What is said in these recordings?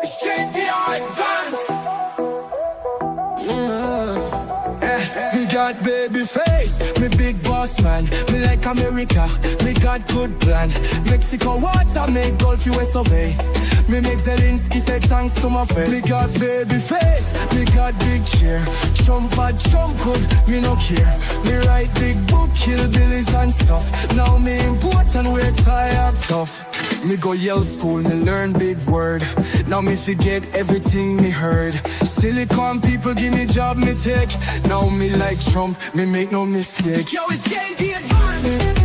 It's JPI Me got baby face, me big boss man. Me like America, me got good plan. Mexico water, make Gulf US survey. Me make Zelensky say thanks to my face. Me got baby face, me got big chair. Trump bad, Trump good, me no care. Me write big book, kill billies and stuff. Now me important, we're tired tough. Me go Yale school, me learn big word. Now me forget everything me heard. Silicon people give me job, me take. Now me like Trump, me make no mistake. Yo, it's JD Advance.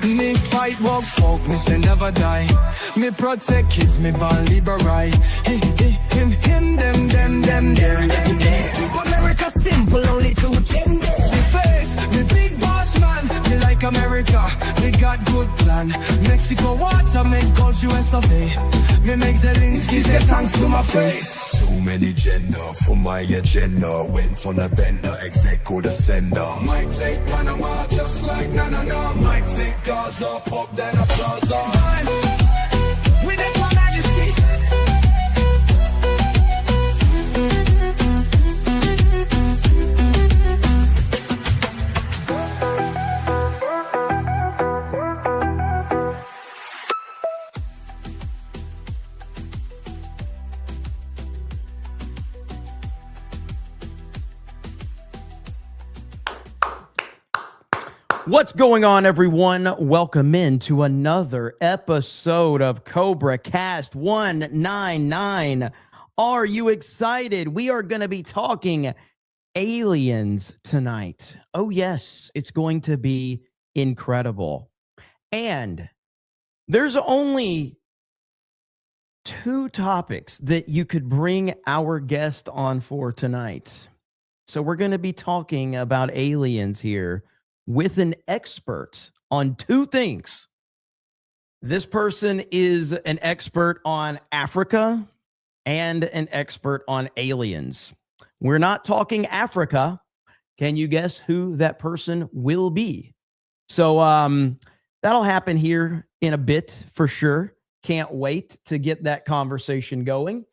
Me fight walk folk, me say never die. Me protect kids, me born liberate. Him, them, there. America simple, only two gender. Me face, me big boss man. Me like America, me got good plan. Mexico water, make Gulf US survey. Me make Zelensky say thanks to my face. Too many gender for my agenda. Went on a bender, execo defender. Might take Panama just like na. Might take Gaza, pop then a plaza. Witness my majesty. What's going on, everyone? Welcome into another episode of Cobra Cast 199. Are you excited? We are going to be talking aliens tonight. Oh, yes, it's going to be incredible. And there's only two topics that you could bring our guest on for tonight. So we're going to be talking about aliens here with an expert on two things. This person is an expert on Africa and an expert on aliens. We're not talking Africa. Can you guess who that person will be? So that'll happen here in a bit for sure. Can't wait to get that conversation going.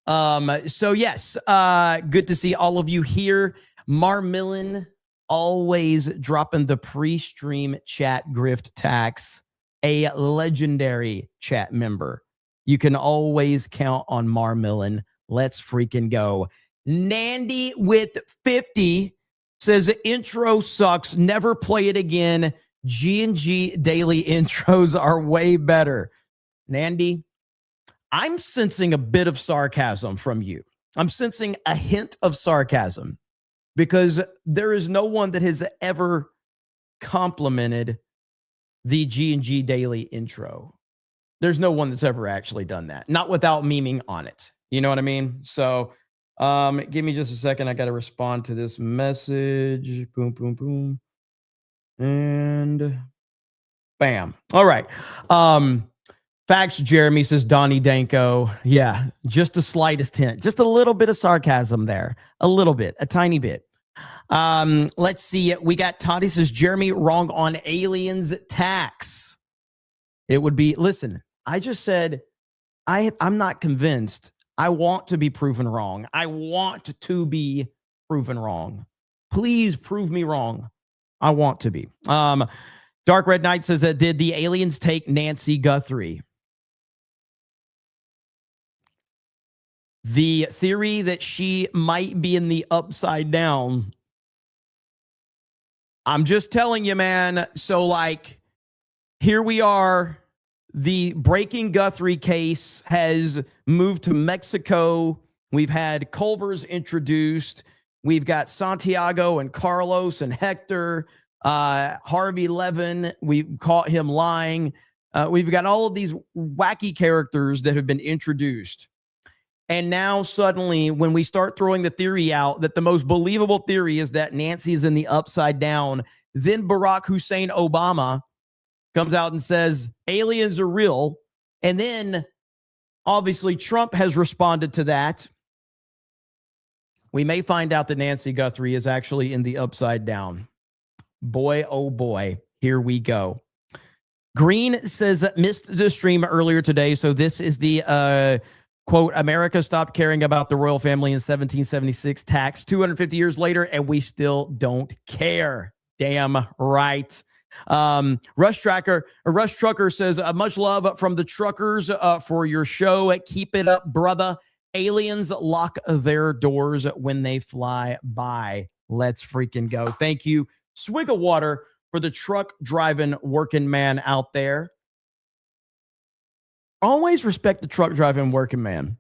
So yes, good to see all of you here. Marmillan always dropping the pre-stream chat grift tax, a legendary chat member. You can always count on Marmillan. Let's freaking go. Nandy with 50 says intro sucks. Never play it again. G&G daily intros are way better. Nandy, I'm sensing a bit of sarcasm from you. I'm sensing a hint of sarcasm, because there is no one that has ever complimented the G&G Daily intro. There's no one that's ever actually done that. Not without memeing on it. You know what I mean? So give me just a second. I got to respond to this message. Boom, boom, boom. And bam. All right. Facts, Jeremy, says Donnie Danko. Yeah, just the slightest hint. Just a little bit of sarcasm there. A little bit. A tiny bit. Let's see. We got Toddy says, Jeremy, wrong on aliens tax. It would be, listen, I just said, I'm not convinced. I want to be proven wrong. I want to be proven wrong. Please prove me wrong. I want to be. Dark Red Knight says that did the aliens take Nancy Guthrie? The theory that she might be in the upside down. I'm just telling you, man. So, like, here we are. The Breaking Guthrie case has moved to Mexico. We've had Culver's introduced. We've got Santiago and Carlos and Hector. Harvey Levin, we caught him lying. We've got all of these wacky characters that have been introduced. And now suddenly, when we start throwing the theory out that the most believable theory is that Nancy is in the upside down, then Barack Hussein Obama comes out and says aliens are real. And then obviously Trump has responded to that. We may find out that Nancy Guthrie is actually in the upside down. Boy, oh boy, here we go. Green says, missed the stream earlier today. So this is the quote, America stopped caring about the royal family in 1776 tax 250 years later, and we still don't care. Damn right. Rush Trucker says, much love from the truckers for your show. Keep it up, brother. Aliens lock their doors when they fly by. Let's freaking go. Thank you. Swig of water for the truck driving working man out there. Always respect the truck driving working man.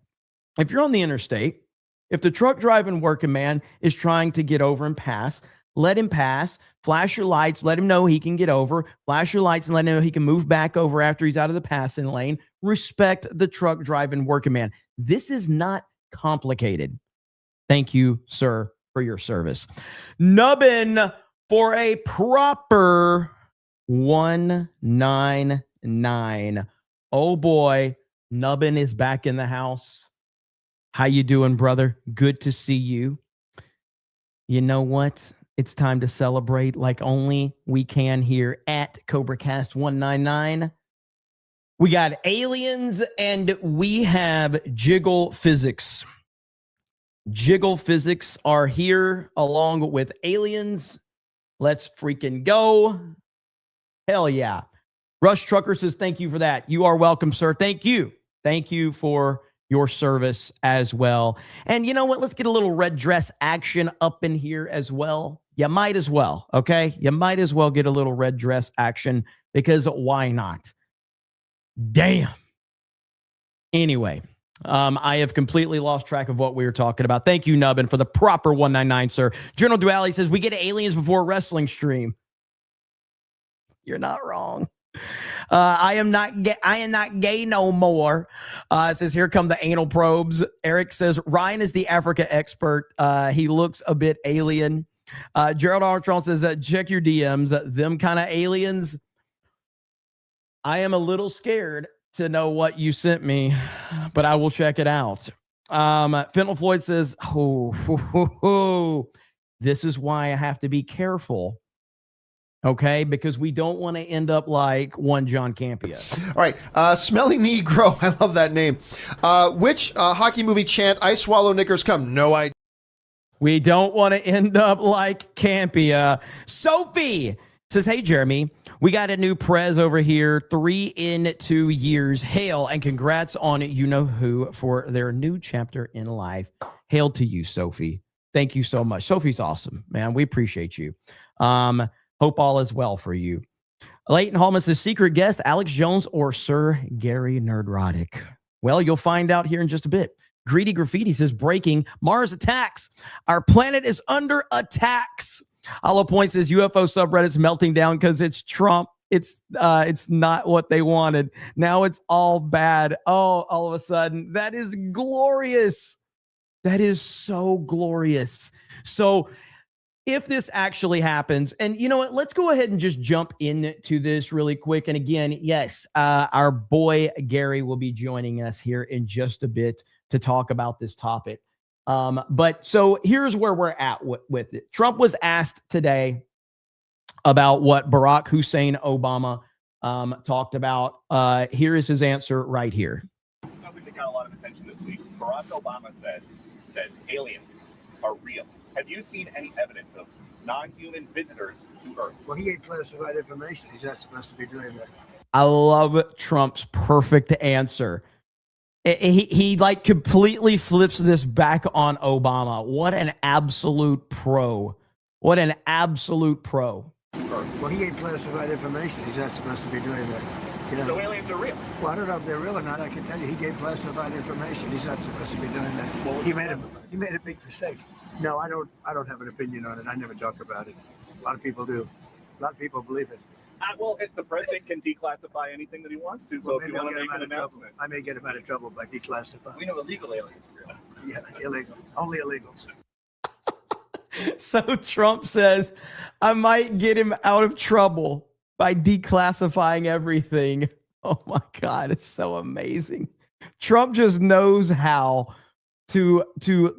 If you're on the interstate, if the truck driving working man is trying to get over and pass, let him pass. Flash your lights. Let him know he can get over. Flash your lights and let him know he can move back over after he's out of the passing lane. Respect the truck driving working man. This is not complicated. Thank you, sir, for your service. Nubbin for a proper 199. Oh boy, Nubbin is back in the house. How you doing, brother? Good to see you. You know what? It's time to celebrate like only we can here at CobraCast 199. We got aliens and we have jiggle physics. Jiggle physics are here along with aliens. Let's freaking go. Hell yeah. Rush Trucker says, thank you for that. You are welcome, sir. Thank you. Thank you for your service as well. And you know what? Let's get a little red dress action up in here as well. You might as well, okay? You might as well get a little red dress action because why not? Damn. Anyway, I have completely lost track of what we were talking about. Thank you, Nubbin, for the proper 199, sir. Journal Duality says, we get aliens before a wrestling stream. You're not wrong. I am not gay no more. Says, here come the anal probes. Eric says, Ryan is the Africa expert. He looks a bit alien. Gerald Armstrong says, check your DMs. Them kind of aliens. I am a little scared to know what you sent me, but I will check it out. Fentanyl Floyd says, this is why I have to be careful. Okay, because we don't want to end up like one John Campea. All right, Smelly Negro, I love that name. Which hockey movie chant, I swallow knickers come? No idea. We don't want to end up like Campea. Sophie says, hey, Jeremy, we got a new prez over here, 3 in 2 years. Hail and congrats on you-know-who for their new chapter in life. Hail to you, Sophie. Thank you so much. Sophie's awesome, man. We appreciate you. Hope all is well for you. Leighton Hallman says, secret guest, Alex Jones or Sir Gary Nerdrotic? Well, you'll find out here in just a bit. Greedy Graffiti says, breaking, Mars attacks. Our planet is under attacks. Hollow Point says, UFO subreddit's melting down because it's Trump. It's not what they wanted. Now it's all bad. Oh, all of a sudden. That is glorious. That is so glorious. So if this actually happens, and you know what, let's go ahead and just jump into this really quick. And again, yes, our boy Gary will be joining us here in just a bit to talk about this topic. But so here's where we're at with it. Trump was asked today about what Barack Hussein Obama talked about. Here is his answer right here. Something that got a lot of attention this week. Barack Obama said that aliens are real. Have you seen any evidence of non-human visitors to Earth? Well, he gave classified information. He's not supposed to be doing that. I love Trump's perfect answer. He like completely flips this back on Obama. What an absolute pro. What an absolute pro. Well, he gave classified information. He's not supposed to be doing that. You know? So aliens are real. Well, I don't know if they're real or not. I can tell you he gave classified information. He's not supposed to be doing that. Well, he made a big mistake. No, I don't have an opinion on it. I never talk about it. A lot of people do. A lot of people believe it. Well, if the president can declassify anything that he wants to, so Well, if you maybe want to I'll make get an him out of trouble. announcement. I may get him out of trouble by declassifying. We know illegal aliens are real. Yeah, illegal. Only illegals. So Trump says, I might get him out of trouble by declassifying everything. Oh my God, it's so amazing. Trump just knows how to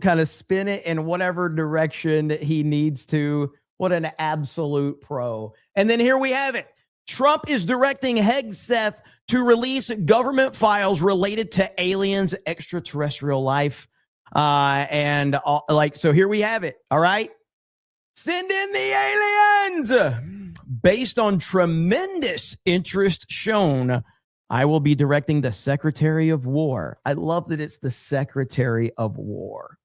kind of spin it in whatever direction he needs to What an absolute pro. And then here we have it. Trump is directing Hegseth to release government files related to aliens, extraterrestrial life. So here we have it. All right. Send in the aliens. Based on tremendous interest shown, I will be directing the Secretary of War. I love that it's the Secretary of War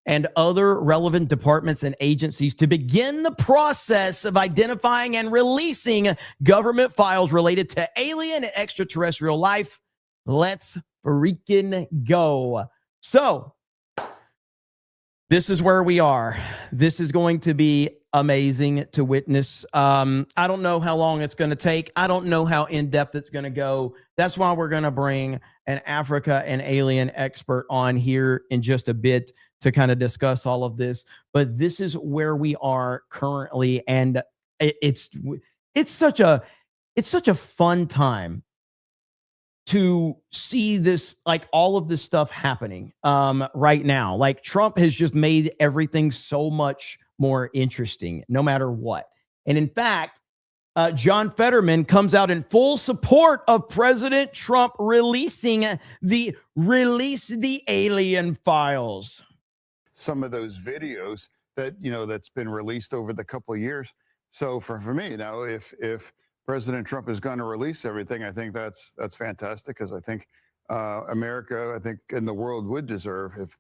and other relevant departments and agencies to begin the process of identifying and releasing government files related to alien and extraterrestrial life. Let's freaking go. So this is where we are. This is going to be amazing to witness. I don't know how long it's going to take. I don't know how in-depth it's going to go. That's why we're going to bring an Africa and alien expert on here in just a bit to kind of discuss all of this. But this is where we are currently, and it's such a fun time to see this, like all of this stuff happening right now. Like Trump has just made everything so much more interesting, no matter what. And in fact, John Fetterman comes out in full support of President Trump releasing the alien files. Some of those videos that, that's been released over the couple of years. So for me, now, if President Trump is going to release everything, I think that's fantastic, because I think America, and the world would deserve if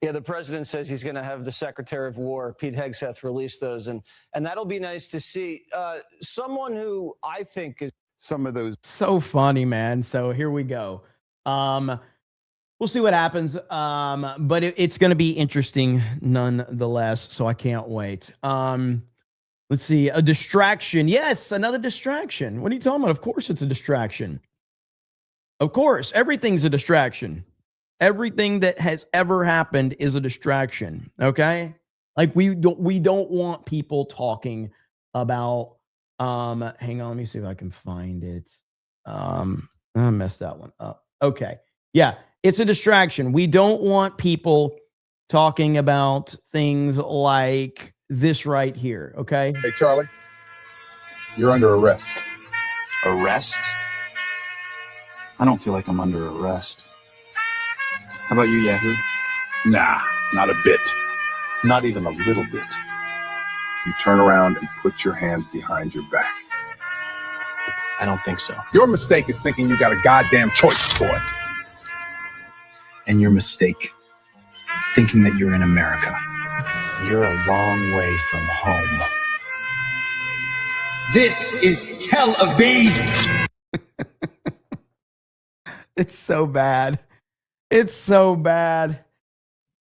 Yeah, the president says he's going to have the Secretary of War, Pete Hegseth, release those, and that'll be nice to see. Someone who I think is some of those. So funny, man. So here we go. We'll see what happens, but it's going to be interesting nonetheless, so I can't wait. Let's see. A distraction. Yes, another distraction. What are you talking about? Of course it's a distraction. Of course. Everything's a distraction. Everything that has ever happened is a distraction. Okay? Like we don't want people talking about hang on, let me see if I can find it. I messed that one up. Okay. Yeah, it's a distraction. We don't want people talking about things like this right here, okay? Hey, Charlie, you're under arrest. Arrest? I don't feel like I'm under arrest. How about you, Yahoo? Nah, not a bit. Not even a little bit. You turn around and put your hands behind your back. I don't think so. Your mistake is thinking you got a goddamn choice, boy. And your mistake, thinking that you're in America. You're a long way from home. This is Tel Aviv. It's so bad. It's so bad.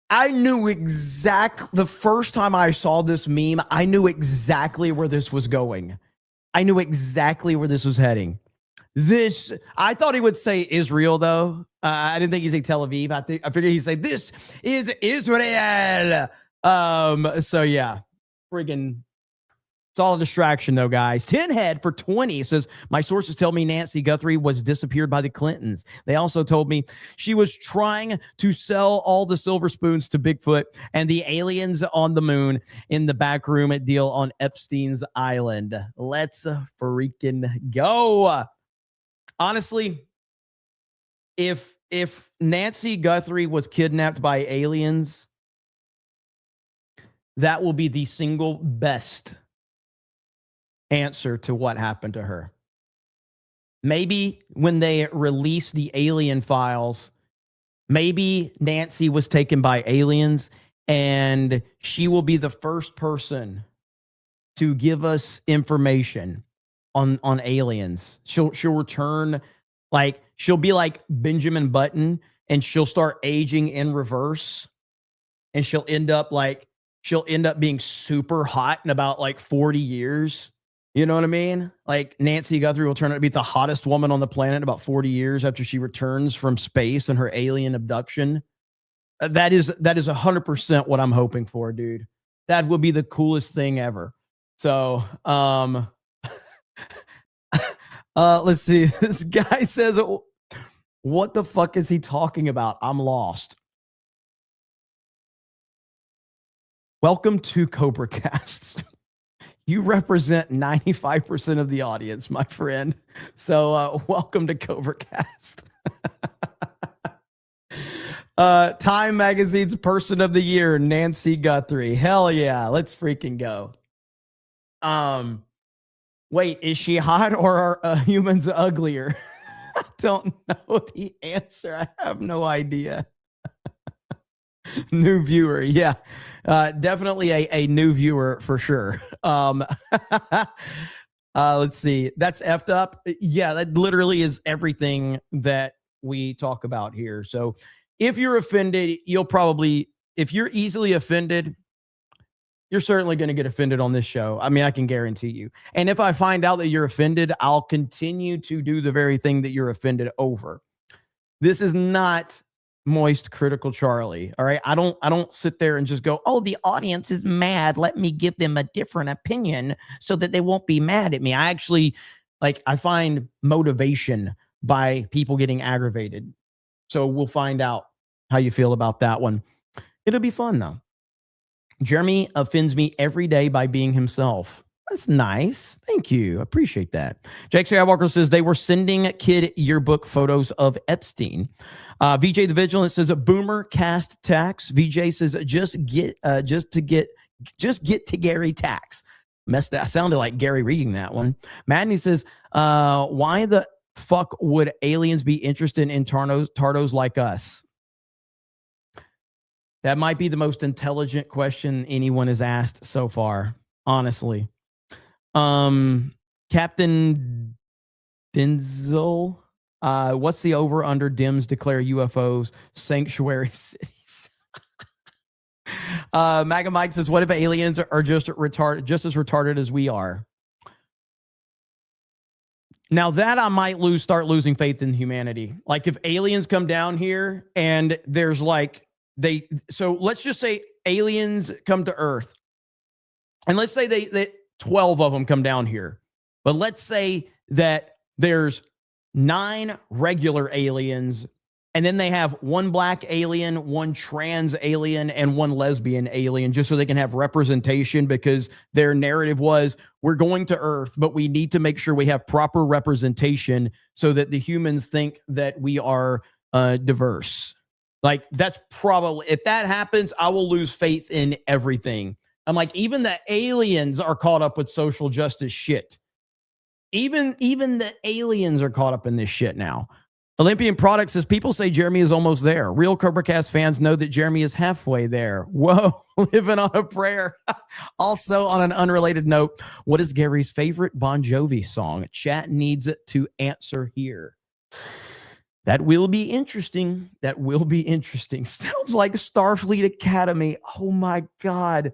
I knew the first time I saw this meme, I knew exactly where this was going. I knew exactly where this was heading. I thought he would say Israel, though. I didn't think he'd say Tel Aviv. I figured he'd say, this is Israel. So yeah, friggin', it's all a distraction though, guys. Tinhead for 20 says, my sources tell me Nancy Guthrie was disappeared by the Clintons. They also told me she was trying to sell all the silver spoons to Bigfoot and the aliens on the moon in the back room at deal on Epstein's Island. Let's freaking go. Honestly, if Nancy Guthrie was kidnapped by aliens, that will be the single best answer to what happened to her. Maybe when they release the alien files, maybe Nancy was taken by aliens and she will be the first person to give us information on aliens. She'll return, like she'll be like Benjamin Button and she'll start aging in reverse, and she'll end up being super hot in about like 40 years. You know what I mean? Like Nancy Guthrie will turn out to be the hottest woman on the planet about 40 years after she returns from space and her alien abduction. That is 100% what I'm hoping for, dude. That would be the coolest thing ever. So, let's see. This guy says, what the fuck is he talking about? I'm lost. Welcome to Cobra Cast. You represent 95% of the audience, my friend. So welcome to Cobra Cast. Time Magazine's Person of the Year, Nancy Guthrie. Hell yeah, let's freaking go. Wait, is she hot or are humans uglier? I don't know the answer. I have no idea. New viewer, yeah. Definitely a new viewer for sure. Let's see. That's effed up. Yeah, that literally is everything that we talk about here. So if you're offended, if you're easily offended, you're certainly going to get offended on this show. I mean, I can guarantee you. And if I find out that you're offended, I'll continue to do the very thing that you're offended over. This is not Moist Critical Charlie. All right. I don't sit there and just go, oh, the audience is mad. Let me give them a different opinion so that they won't be mad at me. I actually I find motivation by people getting aggravated. So we'll find out how you feel about that one. It'll be fun though. Jeremy offends me every day by being himself. That's nice. Thank you. Appreciate that. Jake Skywalker says they were sending kid yearbook photos of Epstein. VJ the Vigilant says a boomer cast tax. VJ says just get to Gary tax. Messed that. I sounded like Gary reading that one. Madney says, why the fuck would aliens be interested in tardos like us? That might be the most intelligent question anyone has asked so far, honestly. Captain Denzel, what's the over under Dims declare UFOs sanctuary cities? Maga Mike says, what if aliens are just as retarded as we are? Now that I might start losing faith in humanity. Like if aliens come down here and there's so let's just say aliens come to Earth and let's say they 12 of them come down here. But let's say that there's 9 regular aliens and then they have 1 black alien, 1 trans alien, and 1 lesbian alien just so they can have representation because their narrative was we're going to Earth, but we need to make sure we have proper representation so that the humans think that we are diverse. That's probably, if that happens, I will lose faith in everything. I'm like, even the aliens are caught up with social justice shit. Even the aliens are caught up in this shit now. Olympian Product says, people say Jeremy is almost there. Real Cobra Cast fans know that Jeremy is halfway there. Whoa, living on a prayer. Also, on an unrelated note, what is Gary's favorite Bon Jovi song? Chat needs to answer here. That will be interesting. That will be interesting. Sounds like Starfleet Academy. Oh my God.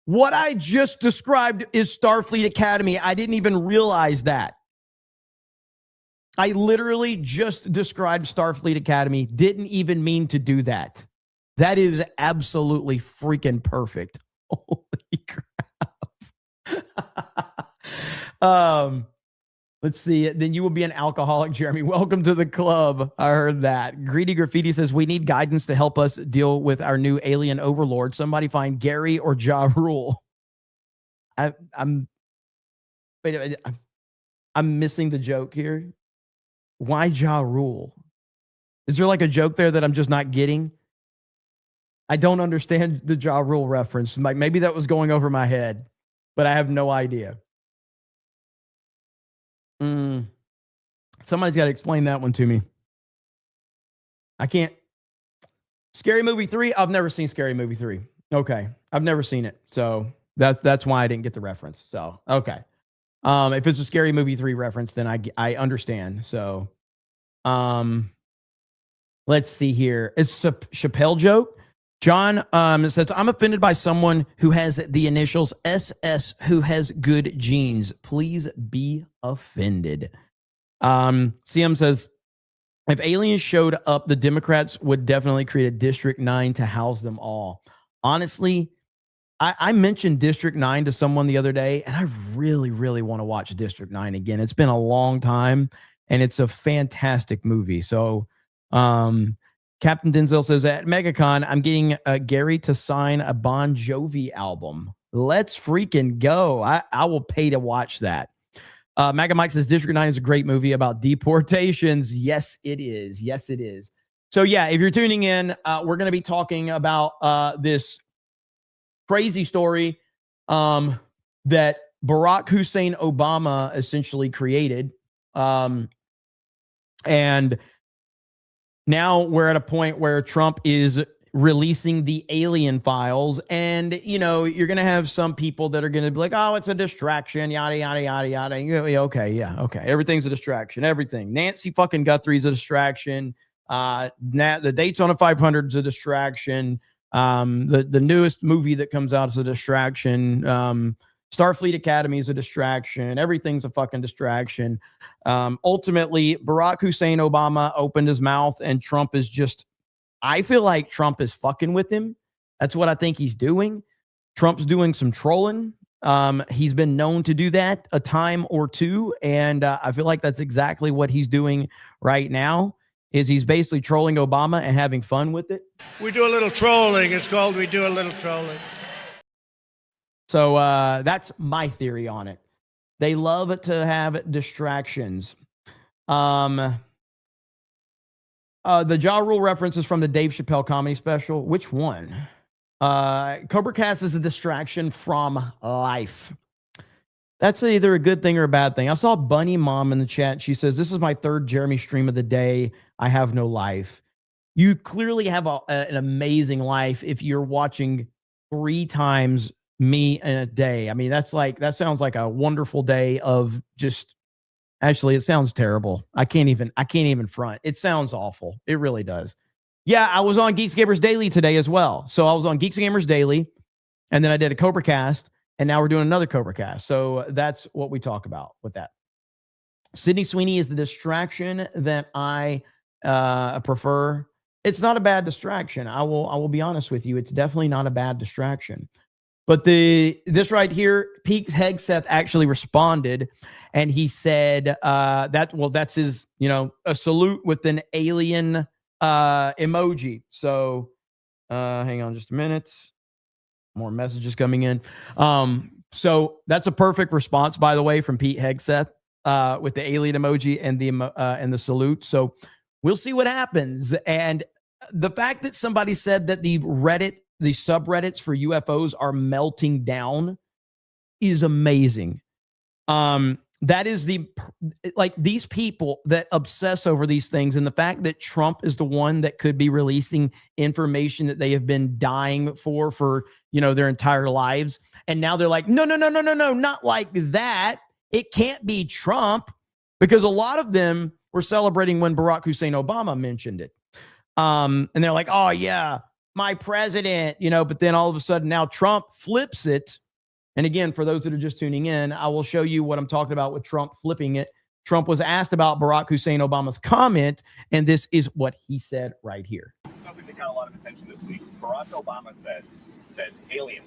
What I just described is Starfleet Academy. I didn't even realize that. I literally just described Starfleet Academy. Didn't even mean to do that. That is absolutely freaking perfect. Holy crap. Let's see. Then you will be an alcoholic, Jeremy. Welcome to the club. I heard that. Greedy Graffiti says we need guidance to help us deal with our new alien overlord. Somebody find Gary or Ja Rule. I'm missing the joke here. Why Ja Rule? Is there a joke there that I'm just not getting? I don't understand the Ja Rule reference. Maybe that was going over my head, but I have no idea. Somebody's got to explain that one to me. I can't. Scary Movie 3? I've never seen Scary Movie 3. Okay. I've never seen it. So that's why I didn't get the reference. So, okay. If it's a Scary Movie 3 reference, then I understand. So, let's see here. It's a Chappelle joke. John says, I'm offended by someone who has the initials SS who has good genes. Please be offended. CM says, if aliens showed up, the Democrats would definitely create a District 9 to house them all. Honestly, I mentioned District 9 to someone the other day, and I really, really want to watch District 9 again. It's been a long time, and it's a fantastic movie. So, Captain Denzel says at MegaCon, I'm getting Gary to sign a Bon Jovi album. Let's freaking go. I will pay to watch that. Maga Mike says District 9 is a great movie about deportations. Yes, it is. Yes, it is. So yeah, if you're tuning in, we're going to be talking about this crazy story that Barack Hussein Obama essentially created. And now we're at a point where Trump is releasing the alien files. And, you know, you're going to have some people that are going to be like, oh, it's a distraction, yada, yada, yada, yada. Okay. Everything's a distraction. Everything. Nancy fucking Guthrie is a distraction. The Daytona 500 is a distraction. The newest movie that comes out is a distraction. Starfleet Academy is a distraction. Everything's a fucking distraction. Ultimately, Barack Hussein Obama opened his mouth and Trump is just, I feel like Trump is fucking with him. That's what I think he's doing. Trump's doing some trolling. He's been known to do that a time or two. And I feel like that's exactly what he's doing right now, is he's basically trolling Obama and having fun with it. We do a little trolling. It's called we do a little trolling. So that's my theory on it. They love to have distractions. The Ja Rule reference is from the Dave Chappelle comedy special. Which one? Cobra Cast is a distraction from life. That's either a good thing or a bad thing. I saw Bunny Mom in the chat. She says, this is my third Jeremy stream of the day. I have no life. You clearly have an amazing life if you're watching 3 times me in a day. I mean, that sounds like a wonderful day of just, actually, it sounds terrible. I can't even front. It sounds awful. It really does. Yeah, I was on Geeks Gamers Daily today as well. So I was on Geeks Gamers Daily, and then I did a Cobra Cast, and now we're doing another Cobra Cast. So that's what we talk about with that. Sydney Sweeney is the distraction that I prefer. It's not a bad distraction. I will be honest with you. It's definitely not a bad distraction. But this right here, Pete Hegseth actually responded, and he said that's his, a salute with an alien emoji. So hang on just a minute. More messages coming in. So that's a perfect response, by the way, from Pete Hegseth with the alien emoji and the salute. So we'll see what happens. And the fact that somebody said that the subreddits for UFOs are melting down is amazing. That is these people that obsess over these things, and the fact that Trump is the one that could be releasing information that they have been dying for their entire lives. And now they're like, no, not like that. It can't be Trump, because a lot of them were celebrating when Barack Hussein Obama mentioned it. And they're like, oh yeah, my president, but then all of a sudden now Trump flips it. And again, for those that are just tuning in, I will show you what I'm talking about with Trump flipping it. Trump was asked about Barack Hussein Obama's comment, and this is what he said right here. Something that got a lot of attention this week. Barack Obama said that aliens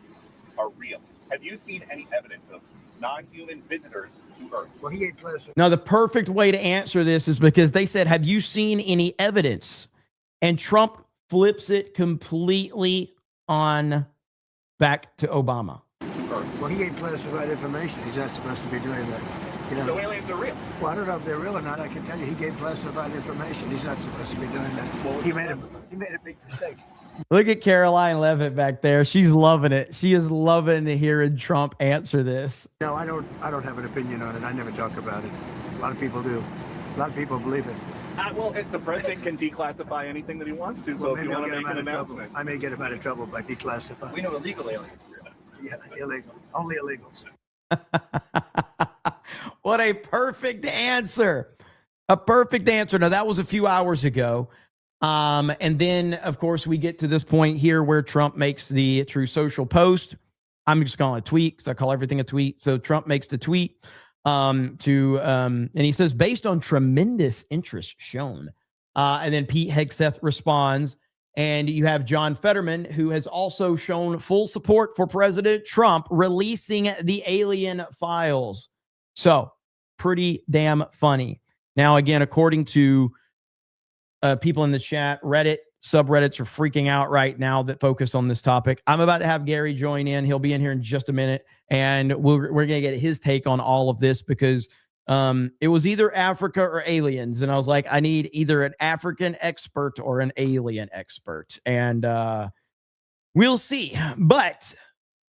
are real. Have you seen any evidence of non-human visitors to Earth? Well, he ain't pleasant. Now, the perfect way to answer this is because they said, have you seen any evidence? And Trump flips it completely on back to Obama. Well, he ain't classified information. He's not supposed to be doing that. So aliens are real? Well, I don't know if they're real or not. I can tell you he gave classified information. He's not supposed to be doing that. Well, he made a big mistake. Look at Caroline Levitt back there. She's loving it. She is loving hearing Trump answer this. No, I don't have an opinion on it. I never talk about it. A lot of people do. A lot of people believe it. Well, the president can declassify anything that he wants to. So if you want to make an announcement, I may get him out of trouble by declassifying. We know illegal aliens. Yeah, illegal. Only illegals. What a perfect answer. A perfect answer. Now, that was a few hours ago. And then, of course, we get to this point here where Trump makes the True Social post. I'm just calling it a tweet because I call everything a tweet. So Trump makes the tweet and he says, based on tremendous interest shown. And then Pete Hegseth responds. And you have John Fetterman, who has also shown full support for President Trump releasing the alien files. So pretty damn funny. Now, again, according to people in the chat, Reddit subreddits are freaking out right now that focus on this topic. I'm about to have Gary join in. He'll be in here in just a minute, and we're going to get his take on all of this because it was either Africa or aliens. And I was like, I need either an African expert or an alien expert. And we'll see. But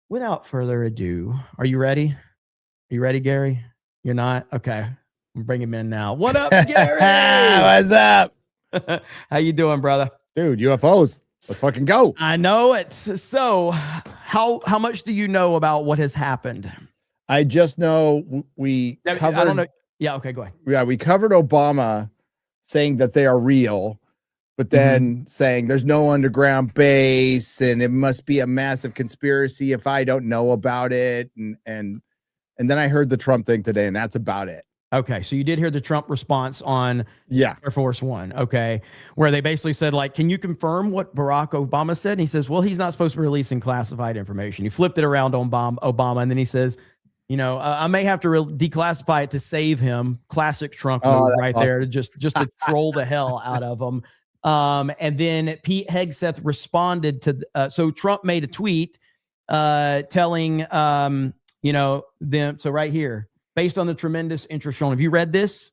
without further ado, are you ready? Are you ready, Gary? You're not? Okay. Bring him in now. What up, Gary? What's up? How you doing, brother? Dude, UFOs. Let's fucking go. I know it. So how much do you know about what has happened? I just know we covered. I don't know. Yeah, okay, go ahead. Yeah, we covered Obama saying that they are real, but then saying there's no underground base and it must be a massive conspiracy if I don't know about it. And then I heard the Trump thing today, and that's about it. Okay, so you did hear the Trump response on Air Force One, okay, where they basically said, like, can you confirm what Barack Obama said? And he says, well, he's not supposed to be releasing classified information. He flipped it around on Obama, and then he says, you know, I may have to declassify it to save him. Classic Trump move right there, just to troll the hell out of him. And then Pete Hegseth responded to, so Trump made a tweet telling, you know, them, so right here, based on the tremendous interest shown. Have you read this?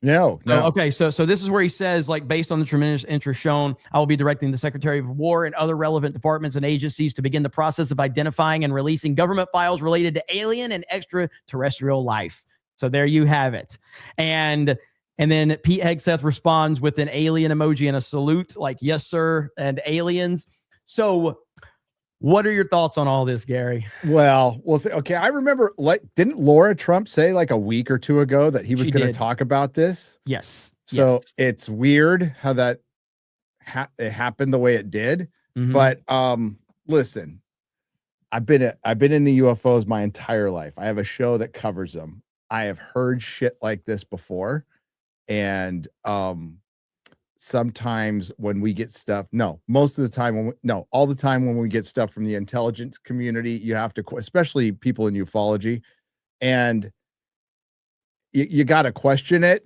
No. Okay, so this is where he says, like, based on the tremendous interest shown, I will be directing the Secretary of War and other relevant departments and agencies to begin the process of identifying and releasing government files related to alien and extraterrestrial life. So there you have it. And then Pete Hegseth responds with an alien emoji and a salute, like, yes, sir, and aliens. So what are your thoughts on all this, Gary? Well, we'll say, okay, I remember, like, didn't Laura Trump say like a week or two ago that he was going to talk about this? Yes. So it's weird how that it happened the way it did. But listen, I've been in the UFOs my entire life. I have a show that covers them. I have heard shit like this before. And sometimes when we get stuff, most of the time, all the time when we get stuff from the intelligence community, you have to, especially people in ufology, and you got to question it.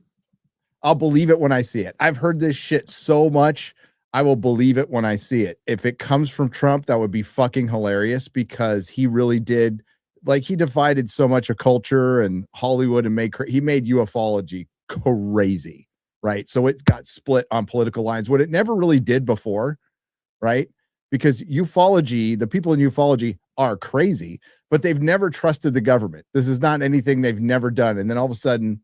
I'll believe it when I see it. I've heard this shit so much. I will believe it when I see it. If it comes from Trump, that would be fucking hilarious, because he really did, like, he divided so much of culture and Hollywood and he made ufology crazy. Right. So it got split on political lines, what it never really did before. Right. Because ufology, the people in ufology are crazy, but they've never trusted the government. This is not anything they've never done. And then all of a sudden,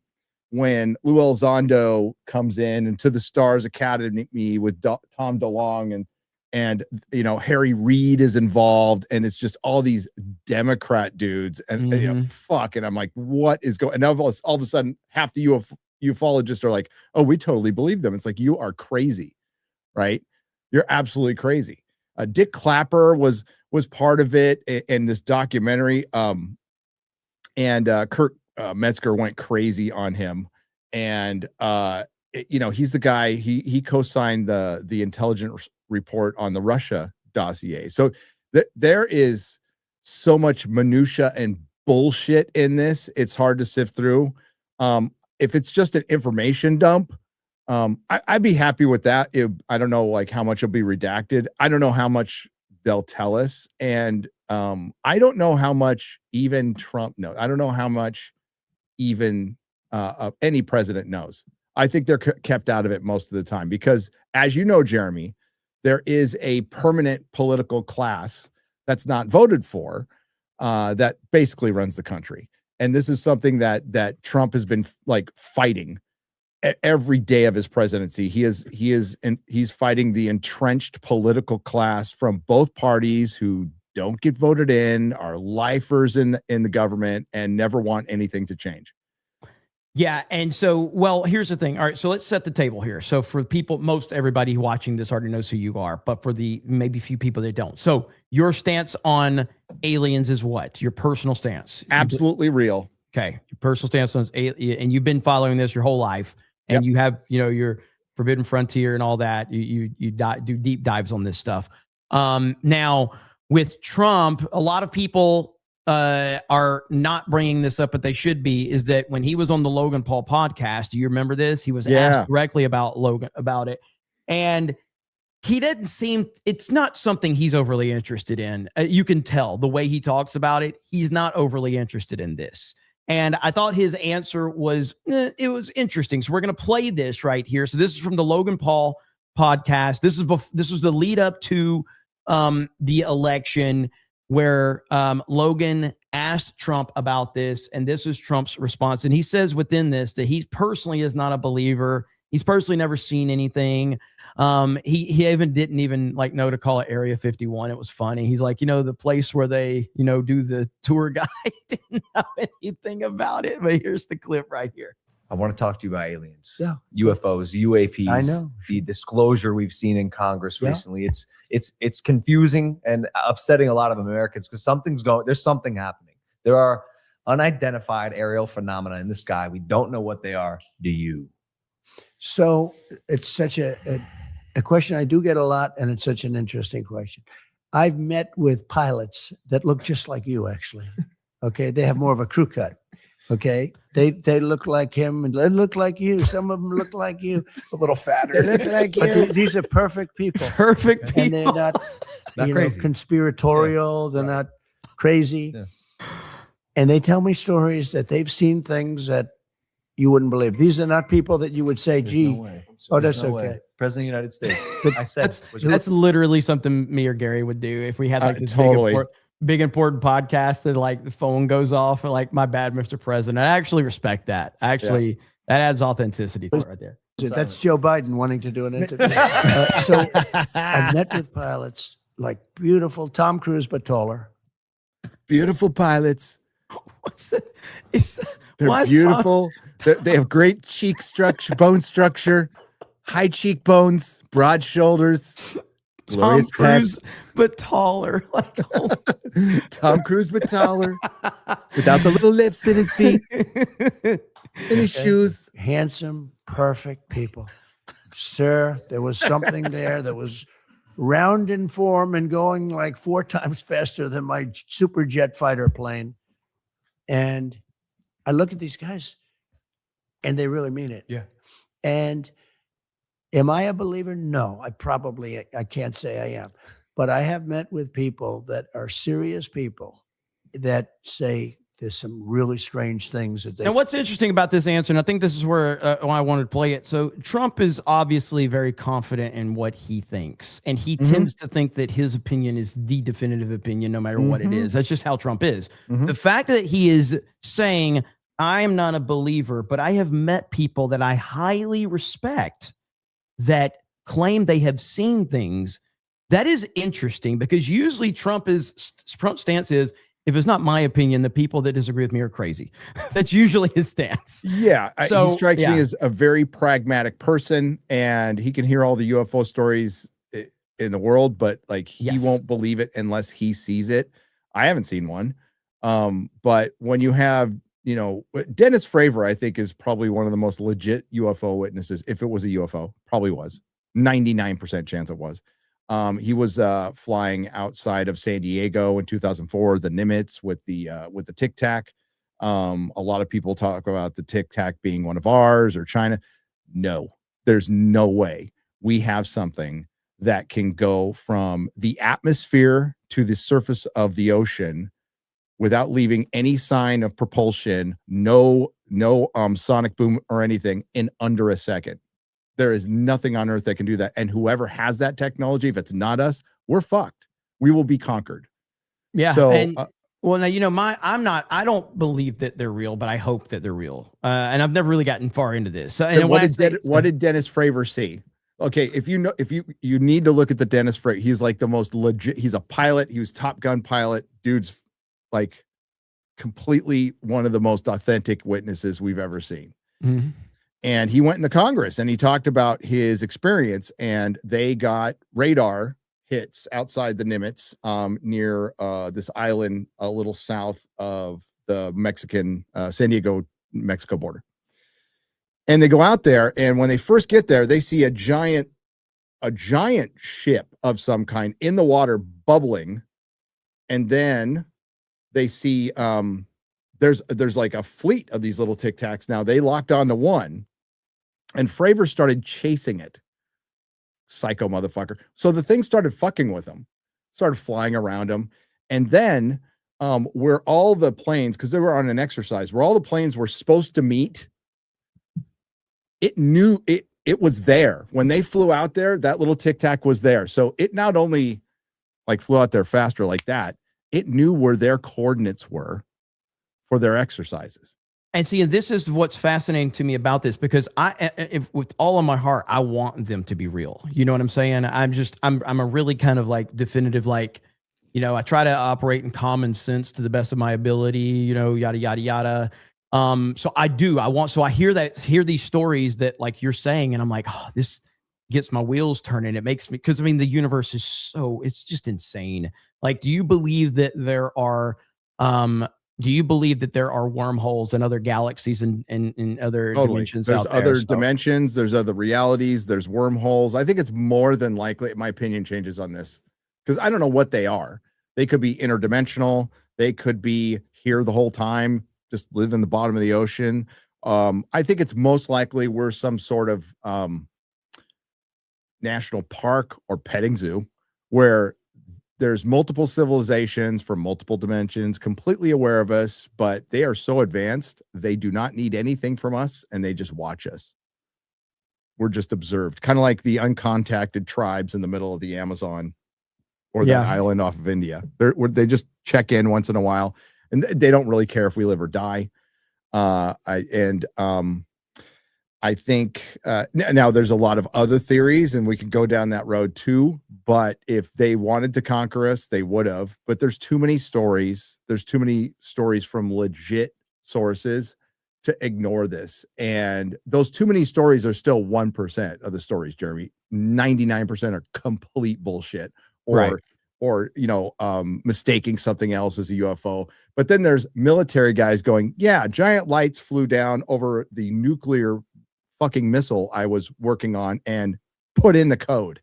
when Lou Elizondo comes in and To the Stars Academy with Tom DeLonge and you know, Harry Reid is involved, and it's just all these Democrat dudes and you know, fuck. And I'm like, what is going? And now all of a sudden, half the ufologists are like, oh, we totally believe them. It's like, you are crazy, right? You're absolutely crazy. Dick Clapper was part of it in this documentary. And Kurt Metzger went crazy on him. And you know, he's the guy, he co-signed the intelligence report on the Russia dossier. So there is so much minutia and bullshit in this. It's hard to sift through. If it's just an information dump, I'd be happy with that. I don't know, like, how much will be redacted. I don't know how much they'll tell us. And I don't know how much even Trump knows. I don't know how much even any president knows. I think they're kept out of it most of the time because, as you know, Jeremy, there is a permanent political class that's not voted for that basically runs the country. And this is something that Trump has been, like, fighting every day of his presidency. He's fighting the entrenched political class from both parties who don't get voted in, are lifers in the government, and never want anything to change. Yeah. And so, well, here's the thing. All right. So let's set the table here. So for people, most everybody watching this already knows who you are, but for the maybe few people that don't. So your stance on aliens is what? Your personal stance? Absolutely real. Okay. Your personal stance on alien, and you've been following this your whole life, and you have, you know, your Forbidden Frontier and all that. You do deep dives on this stuff. Now with Trump, a lot of people are not bringing this up, but they should be, is that when he was on the Logan Paul podcast, do you remember this? He was asked directly about it. And he doesn't seem, it's not something he's overly interested in. You can tell the way he talks about it. He's not overly interested in this. And I thought his answer was, it was interesting. So we're going to play this right here. So this is from the Logan Paul podcast. This was the lead up to the election where Logan asked Trump about this. And this is Trump's response. And he says within this that he personally is not a believer. He's personally never seen anything. He even didn't even like know to call it Area 51. It was funny. He's like, the place where they, do the tour guide. Didn't know anything about it. But here's the clip right here. I want to talk to you about aliens. Yeah. UFOs, UAPs. I know. The disclosure we've seen in Congress recently. It's confusing and upsetting a lot of Americans because there's something happening. There are unidentified aerial phenomena in the sky. We don't know what they are. Do you? So it's such a question I do get a lot, and it's such an interesting question. I've met with pilots that look just like you, actually. Okay, they have more of a crew cut. Okay, they look like him, and they look like you. Some of them look like you, A little fatter. they look like you. These are perfect people, Perfect people. and they're not, crazy. conspiratorial. They're not crazy, and they tell me stories that they've seen things that you wouldn't believe. These are not people that you would say, "Gee, that's okay." President of the United States. I said That's literally something me or Gary would do if we had like this totally. big important podcast that like the phone goes off or like, my bad, Mr. President. I actually respect that. That adds authenticity to it right there. That's Joe Biden wanting to do an interview. So I've met with pilots like beautiful Tom Cruise, but taller. Beautiful pilots. What's it? They're beautiful. They have great cheek structure, bone structure, high cheekbones, broad shoulders, glorious Cruise, pecs. but taller. Like, Tom Cruise, but taller, without the little lifts in his feet, in his shoes. Handsome, perfect people. Sir, there was something there that was round in form and going like 4 times faster than my super jet fighter plane. And I look at these guys and they really mean it. Yeah. And am I a believer? No, I can't say I am. But I have met with people that are serious people that say there's some really strange things that they. And what's interesting about this answer, and I think this is where I wanted to play it. So Trump is obviously very confident in what he thinks, and he tends to think that his opinion is the definitive opinion, no matter what it is. That's just how Trump is. The fact that he is saying, I am not a believer, but I have met people that I highly respect that claim they have seen things. That is interesting because usually Trump's stance is, if it's not my opinion, the people that disagree with me are crazy. That's usually his stance. Yeah. So, he strikes me as a very pragmatic person, and he can hear all the UFO stories in the world, but like he won't believe it unless he sees it. I haven't seen one. But when you have, Dennis Fravor, I think, is probably one of the most legit UFO witnesses. If it was a UFO, probably was 99% chance it was. He was flying outside of San Diego in 2004, the Nimitz with the Tic Tac. A lot of people talk about the Tic Tac being one of ours or China. No, there's no way we have something that can go from the atmosphere to the surface of the ocean without leaving any sign of propulsion, no sonic boom or anything in under a second. There is nothing on earth that can do that. And whoever has that technology, if it's not us, we're fucked. We will be conquered. Yeah. So, and, well, now, I don't believe that they're real, but I hope that they're real. And I've never really gotten far into this. And what did Dennis Fravor see? Okay. If you need to look at the Dennis Fravor, he's like the most legit. He's a pilot. He was Top Gun pilot. Dude's like completely one of the most authentic witnesses we've ever seen. Mm-hmm. And he went in the Congress and he talked about his experience, and they got radar hits outside the Nimitz near this island a little south of the Mexican San Diego, Mexico border. And they go out there, and when they first get there, they see a giant ship of some kind in the water bubbling. And then they see there's like a fleet of these little Tic Tacs. Now they locked on to one, and Fravor started chasing it. psycho motherfucker. So the thing started fucking with him, started flying around him. And then where all the planes, because they were on an exercise, where all the planes were supposed to meet, it knew it was there. When they flew out there, that little tic tac was there. So it not only like flew out there faster like that, it knew where their coordinates were for their exercises. And see, this is what's fascinating to me about this, because with all of my heart, I want them to be real. You know what I'm saying? I'm a really kind of like definitive, like, you know, I try to operate in common sense to the best of my ability, you know, yada, yada, yada. So I hear these stories that like you're saying, and I'm like, oh, this gets my wheels turning. It makes me, because I mean, the universe is it's just insane. Like, do you believe that there are, wormholes and other galaxies and other dimensions There's out there? other dimensions, there's other realities, there's wormholes. I think it's more than likely, my opinion changes on this, because I don't know what they are. They could be interdimensional. They could be here the whole time, just live in the bottom of the ocean. I think it's most likely we're some sort of national park or petting zoo where there's multiple civilizations from multiple dimensions, completely aware of us, but they are so advanced, they do not need anything from us, and they just watch us. We're just observed, kind of like the uncontacted tribes in the middle of the Amazon or that island off of India. They just check in once in a while, and they don't really care if we live or die. I think now there's a lot of other theories, and we can go down that road too. But if they wanted to conquer us, they would have. But there's too many stories. There's too many stories from legit sources to ignore this. And those too many stories are still 1% of the stories, Jeremy. 99% are complete bullshit, or mistaking something else as a UFO. But then there's military guys going, yeah, giant lights flew down over the nuclear fucking missile I was working on and put in the code.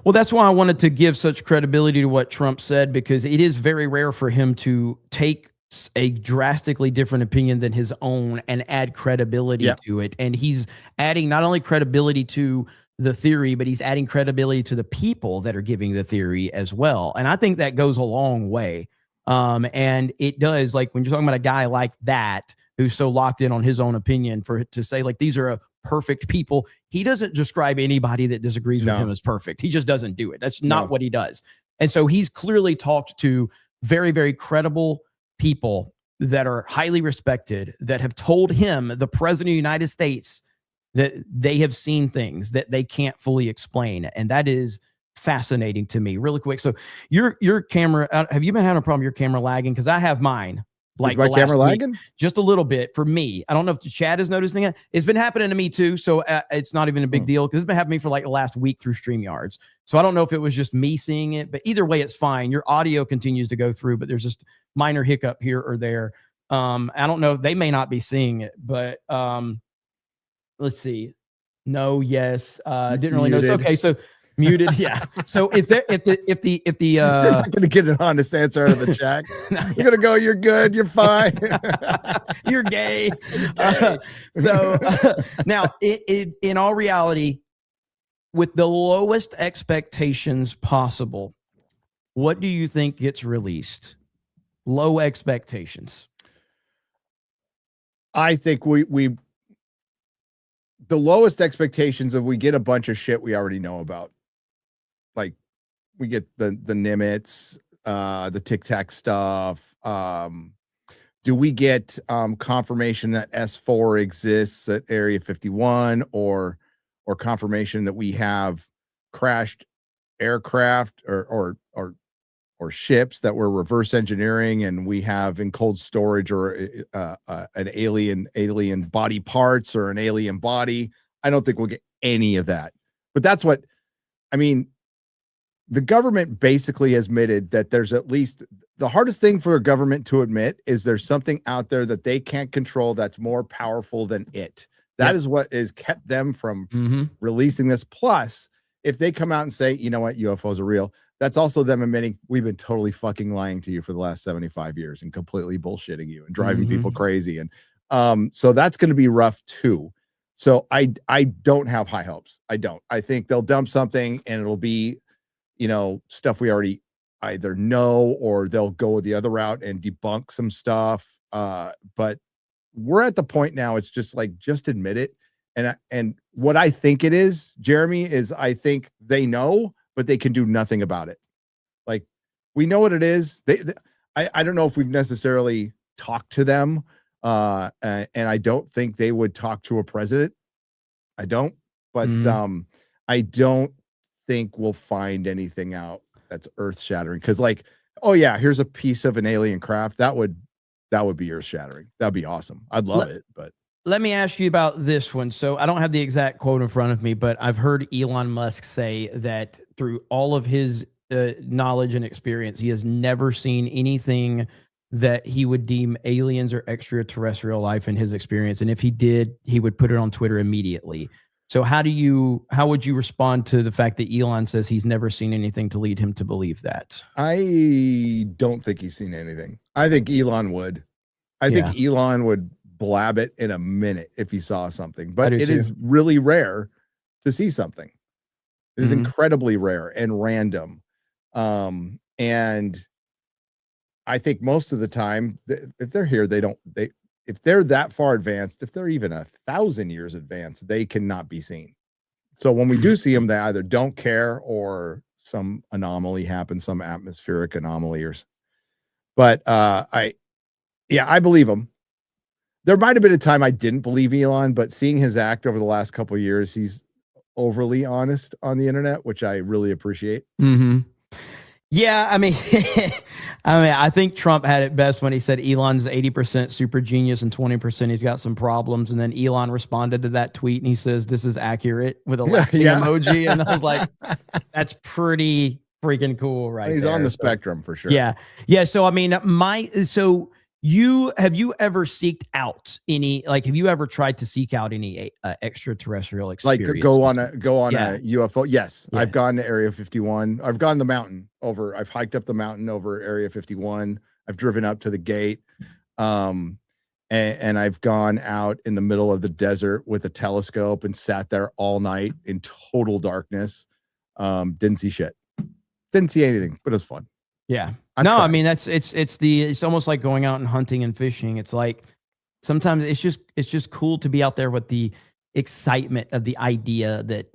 Well, that's why I wanted to give such credibility to what Trump said, because it is very rare for him to take a drastically different opinion than his own and add credibility to it. And he's adding not only credibility to the theory, but he's adding credibility to the people that are giving the theory as well. And I think that goes a long way. And it does, like when you're talking about a guy like that, who's so locked in on his own opinion, for it to say like, these are a perfect people. He doesn't describe anybody that disagrees with him as perfect. He just doesn't do it. That's not what he does. And so he's clearly talked to very, very credible people that are highly respected, that have told him, the president of the United States, that they have seen things that they can't fully explain. And that is fascinating to me. Really quick. So your camera, have you been having a problem with your camera lagging? Because I have mine. Like, is my camera lagging? Just a little bit for me. I don't know if the chat is noticing it. It's been happening to me too. So it's not even a big deal, because it's been happening to me for like the last week through StreamYards. So I don't know if it was just me seeing it, but either way, it's fine. Your audio continues to go through, but there's just minor hiccup here or there. I don't know. They may not be seeing it, but let's see. No, yes. Didn't really notice. Okay, so muted. Yeah. So if the you're not gonna get an honest answer out of the chat. You're gonna go, you're good, you're fine. You're gay. Now in all reality, with the lowest expectations possible, what do you think gets released? Low expectations. I think we the lowest expectations of, we get a bunch of shit we already know about. Like, we get the Nimitz, the Tic Tac stuff. Do we get confirmation that S4 exists at Area 51, or confirmation that we have crashed aircraft or ships that we're reverse engineering, and we have in cold storage, or an alien body parts, or an alien body? I don't think we'll get any of that. But that's what I mean. The government basically has admitted that there's, at least the hardest thing for a government to admit is there's something out there that they can't control that's more powerful than it. That is what has kept them from releasing this. Plus, if they come out and say, you know what, UFOs are real, that's also them admitting, we've been totally fucking lying to you for the last 75 years and completely bullshitting you and driving people crazy. And so that's going to be rough too. So I don't have high hopes. I don't. I think they'll dump something and it'll be, stuff we already either know, or they'll go the other route and debunk some stuff. But we're at the point now, it's just like, just admit it. And what I think it is, Jeremy, is I think they know, but they can do nothing about it. Like, we know what it is. I don't know if we've necessarily talked to them. And I don't think they would talk to a president. I don't, but I don't think we'll find anything out that's earth shattering. Cause like, oh yeah, here's a piece of an alien craft. That would be earth shattering. That'd be awesome. I'd love it, but. Let me ask you about this one. So I don't have the exact quote in front of me, but I've heard Elon Musk say that through all of his knowledge and experience, he has never seen anything that he would deem aliens or extraterrestrial life in his experience. And if he did, he would put it on Twitter immediately. So how would you respond to the fact that Elon says he's never seen anything to lead him to believe that? I don't think he's seen anything. I think Elon would. I think Elon would blab it in a minute if he saw something, but it is really rare to see something. It is incredibly rare and random. And I think most of the time, if they're here, if they're that far advanced, if they're even 1,000 years advanced, they cannot be seen. So when we do see them, they either don't care or some anomaly happens, some atmospheric anomaly but I believe him. There might have been a time I didn't believe Elon, but seeing his act over the last couple of years, he's overly honest on the internet, which I really appreciate. Yeah, I mean, I think Trump had it best when he said Elon's 80% super genius and 20% he's got some problems. And then Elon responded to that tweet and he says, "This is accurate," with a laughing emoji. And I was like, that's pretty freaking cool, right? He's on the spectrum for sure. Yeah. Yeah. So, I mean, have you ever seeked out any, like, have you ever tried to seek out any extraterrestrial experience? Like go on a UFO? Yes. Yeah. I've gone to Area 51. I've gone the mountain over. I've hiked up the mountain over Area 51. I've driven up to the gate. And I've gone out in the middle of the desert with a telescope and sat there all night in total darkness. Didn't see shit. Didn't see anything, but it was fun. Yeah. I mean, it's almost like going out and hunting and fishing. It's like, sometimes it's just cool to be out there with the excitement of the idea that,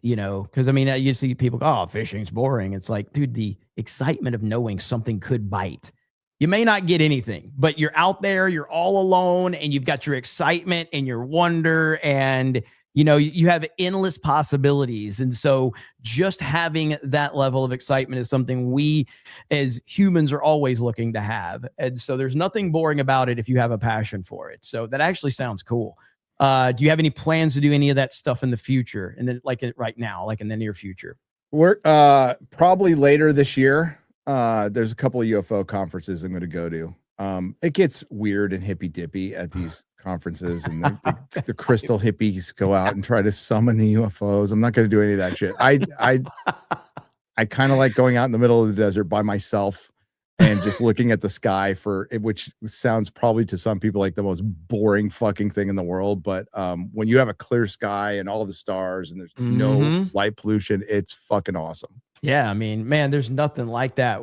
cause I mean, you see people go, "Oh, fishing's boring." It's like, dude, the excitement of knowing something could bite. You may not get anything, but you're out there, you're all alone, and you've got your excitement and your wonder, and you have endless possibilities. And so just having that level of excitement is something we as humans are always looking to have. And so there's nothing boring about it if you have a passion for it. So that actually sounds cool. Do you have any plans to do any of that stuff in the future? And then right now, like in the near future? We're probably later this year. There's a couple of UFO conferences I'm going to go to. It gets weird and hippy dippy at these conferences, and the crystal hippies go out and try to summon the UFOs. I'm not going to do any of that shit. I kind of like going out in the middle of the desert by myself and just looking at the sky which sounds probably to some people like the most boring fucking thing in the world. But when you have a clear sky and all the stars and there's no light pollution, it's fucking awesome. Yeah. I mean, man, there's nothing like that.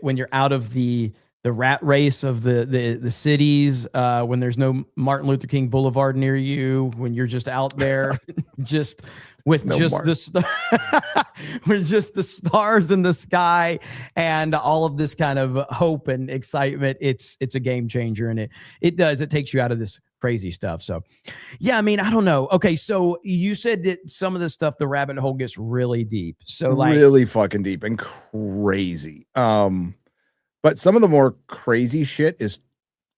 When you're out of the rat race of the cities, when there's no Martin Luther King Boulevard near you, when you're just out there, just with the stars in the sky and all of this kind of hope and excitement, it's a game changer, and it takes you out of this crazy stuff. So yeah, I mean, I don't know. Okay, so you said that some of the stuff, the rabbit hole gets really deep. So like really fucking deep and crazy. But some of the more crazy shit is